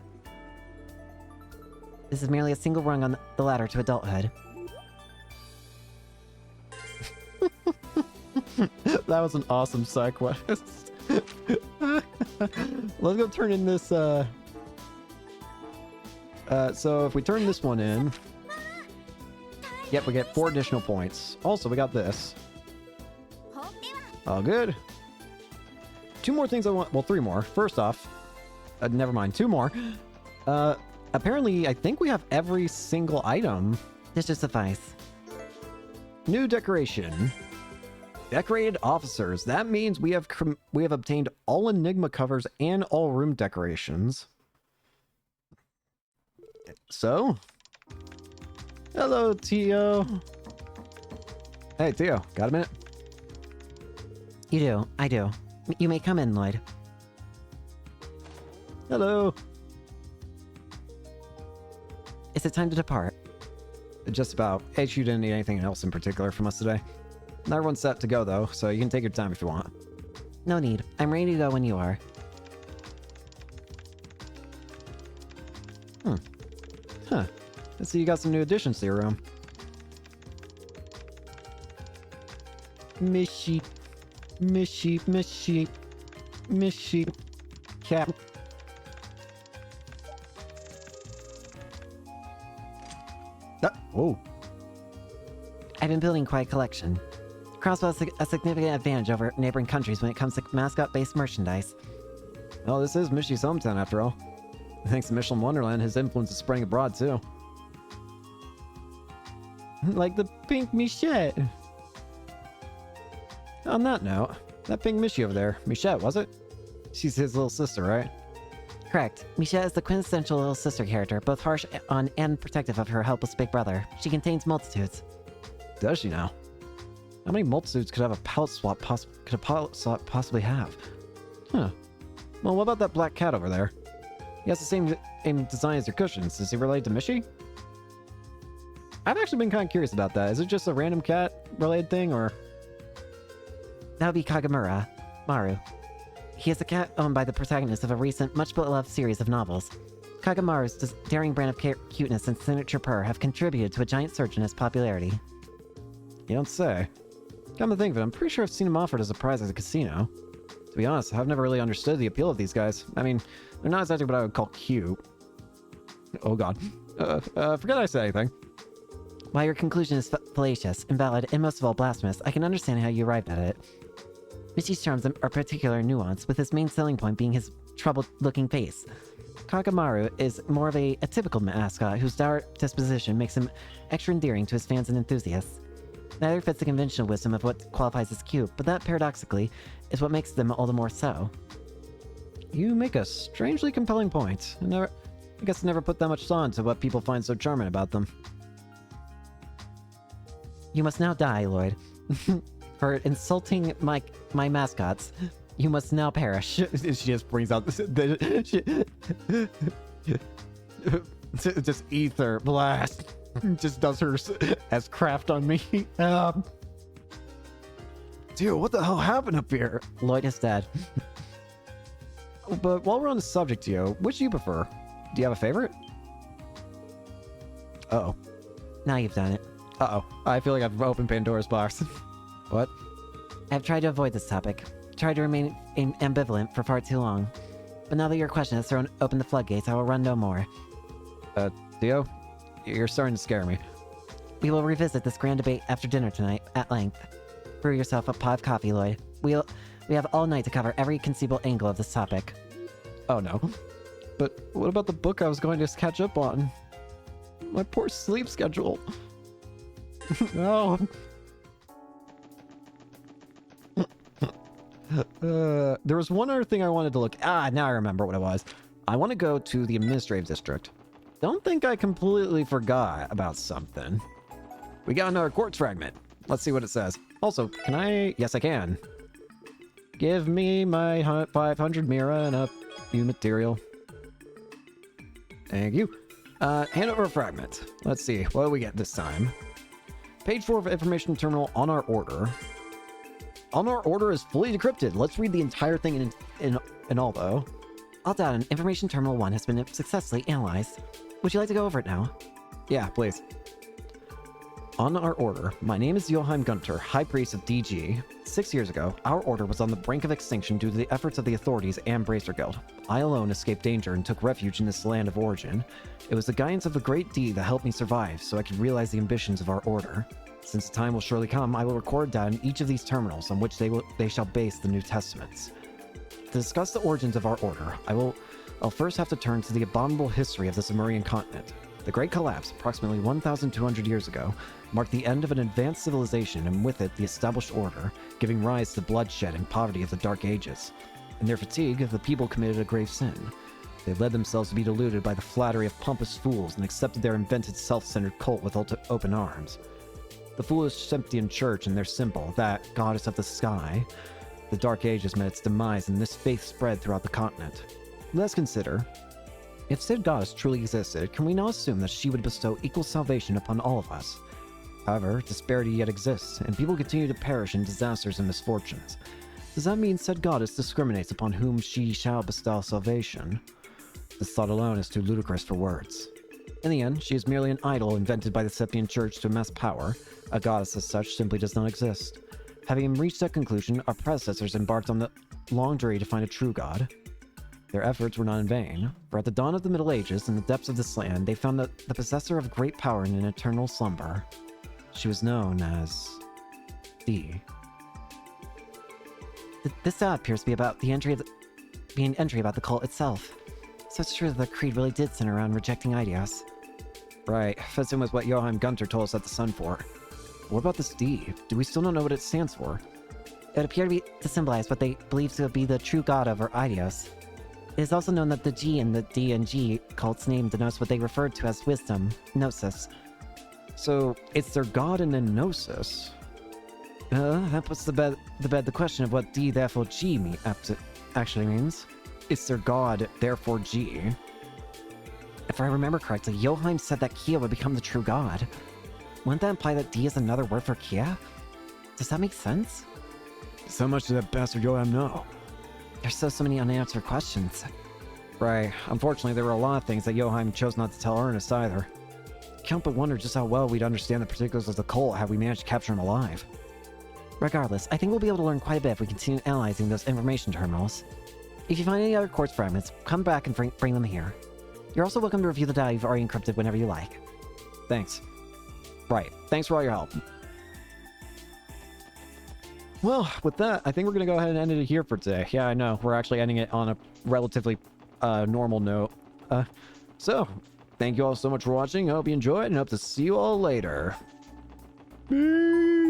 This is merely a single rung on the ladder to adulthood. That was an awesome side quest. Let's go turn in this, so if we turn this one in, Yep, we get 4 additional points. Also, we got this. All good. 2 more things I want. Well, 3 more. First off, never mind. 2 more. Apparently, I think we have every single item. This should suffice. New decoration. Decorated officers. That means we have obtained all Enigma covers and all room decorations. So, hello, Tio. Hey, Tio. Got a minute? You do. I do. You may come in, Lloyd. Hello. Is it time to depart? Just about. HQ didn't need anything else in particular from us today. Everyone's set to go, though, so you can take your time if you want. No need. I'm ready to go when you are. Huh. Let's see, you got some new additions to your room. Miss sheep. Miss sheep, miss sheep. Miss sheep. Cap. Whoa. I've been building quite a collection. Crossbow has a significant advantage over neighboring countries when it comes to mascot-based merchandise. Well, this is Mishy's hometown, after all. Thanks to Michelin Wonderland, his influence is spreading abroad, too. Like the pink Michette. On that note, that pink Mishy over there, Michette, was it? She's his little sister, right? Correct. Michelle is the quintessential little sister character, both harsh on and protective of her helpless big brother. She contains multitudes. Does she now? How many multitudes could a palette swap possibly have? Huh. Well, what about that black cat over there? He has the same design as your cushions. Is he related to Mishy? I've actually been kind of curious about that. Is it just a random cat-related thing, or...? That would be Kagemura, Maru. He is a cat owned by the protagonist of a recent, much-beloved series of novels. Kagemaru's daring brand of cuteness and signature purr have contributed to a giant surge in his popularity. You don't say. Come to think of it, I'm pretty sure I've seen him offered as a prize at a casino. To be honest, I've never really understood the appeal of these guys. I mean, they're not exactly what I would call cute. Oh god. Forget I said anything. While your conclusion is fallacious, invalid, and most of all blasphemous, I can understand how you arrived at it. Mishy's charms are particular nuance, with his main selling point being his troubled-looking face. Kagemaru is more of a typical mascot whose dour disposition makes him extra endearing to his fans and enthusiasts. Neither fits the conventional wisdom of what qualifies as cute, but that, paradoxically, is what makes them all the more so. You make a strangely compelling point. I guess I never put that much thought into what people find so charming about them. You must now die, Lloyd. For insulting my mascots, you must now perish. She just brings out just ether blast. Just does her as craft on me. Dude, what the hell happened up here? Lloyd is dead. But while we're on the subject, Tio, which do you prefer? Do you have a favorite? Uh-oh. Now you've done it. Uh-oh. I feel like I've opened Pandora's box. What? I've tried to avoid this topic. Tried to remain ambivalent for far too long. But now that your question has thrown open the floodgates, I will run no more. Theo? You're starting to scare me. We will revisit this grand debate after dinner tonight, at length. Brew yourself a pot of coffee, Lloyd. We have all night to cover every conceivable angle of this topic. Oh no. But what about the book I was going to catch up on? My poor sleep schedule. No. There was one other thing I wanted to look... now I remember what it was. I want to go to the administrative district. Don't think I completely forgot about something. We got another quartz fragment. Let's see what it says. Also, can I... Yes, I can. Give me my 500 Mira and a new material. Thank you. Hand over a fragment. Let's see. What do we get this time? Page 4 of information terminal on our order. On our order is fully decrypted. Let's read the entire thing in all, though. All data in Information Terminal 1 has been successfully analyzed. Would you like to go over it now? Yeah, please. On our order, my name is Johann Gunter, High Priest of DG. 6 years ago, our order was on the brink of extinction due to the efforts of the authorities and Bracer Guild. I alone escaped danger and took refuge in this land of origin. It was the guidance of the Great D that helped me survive, so I could realize the ambitions of our order. Since the time will surely come, I will record down each of these terminals on which they shall base the New Testaments. To discuss the origins of our order, I'll first have to turn to the abominable history of the Sumerian continent. The Great Collapse, approximately 1,200 years ago, marked the end of an advanced civilization and with it the established order, giving rise to the bloodshed and poverty of the Dark Ages. In their fatigue, the people committed a grave sin. They led themselves to be deluded by the flattery of pompous fools and accepted their invented self-centered cult with open arms. The foolish Septian Church and their symbol, that goddess of the sky, the Dark Ages met its demise and this faith spread throughout the continent. Let's consider, if said goddess truly existed, can we not assume that she would bestow equal salvation upon all of us? However, disparity yet exists, and people continue to perish in disasters and misfortunes. Does that mean said goddess discriminates upon whom she shall bestow salvation? This thought alone is too ludicrous for words. In the end, she is merely an idol invented by the Septian Church to amass power. A goddess as such simply does not exist. Having reached that conclusion, our predecessors embarked on the long journey to find a true god. Their efforts were not in vain, for at the dawn of the Middle Ages, in the depths of this land, they found the possessor of great power in an eternal slumber. She was known as D. This appears to be about the entry about the cult itself. So it's true that the creed really did center around rejecting ideas. Right, fits in with what Johann Gunter told us at the Sun Fort. What about this D? Do we still not know what it stands for? It would appear to symbolize what they believe to be the true god of our ideas. It is also known that the G in the D and G cult's name denotes what they referred to as wisdom, gnosis. So, it's their god and then gnosis. That puts to bed the question of what D therefore G actually means. It's their god, therefore G. If I remember correctly, Johann said that Kia would become the true god. Wouldn't that imply that D is another word for Kia? Does that make sense? So much does that bastard Johann know? There's so many unanswered questions. Right. Unfortunately, there were a lot of things that Johann chose not to tell Ernest either. Can't but wonder just how well we'd understand the particulars of the cult had we managed to capture him alive. Regardless, I think we'll be able to learn quite a bit if we continue analyzing those information terminals. If you find any other quartz fragments, come back and bring them here. You're also welcome to review the data you've already encrypted whenever you like. Thanks. Right. Thanks for all your help. Well, with that, I think we're going to go ahead and end it here for today. Yeah, I know. We're actually ending it on a relatively normal note. So, thank you all so much for watching. I hope you enjoyed and hope to see you all later. Peace.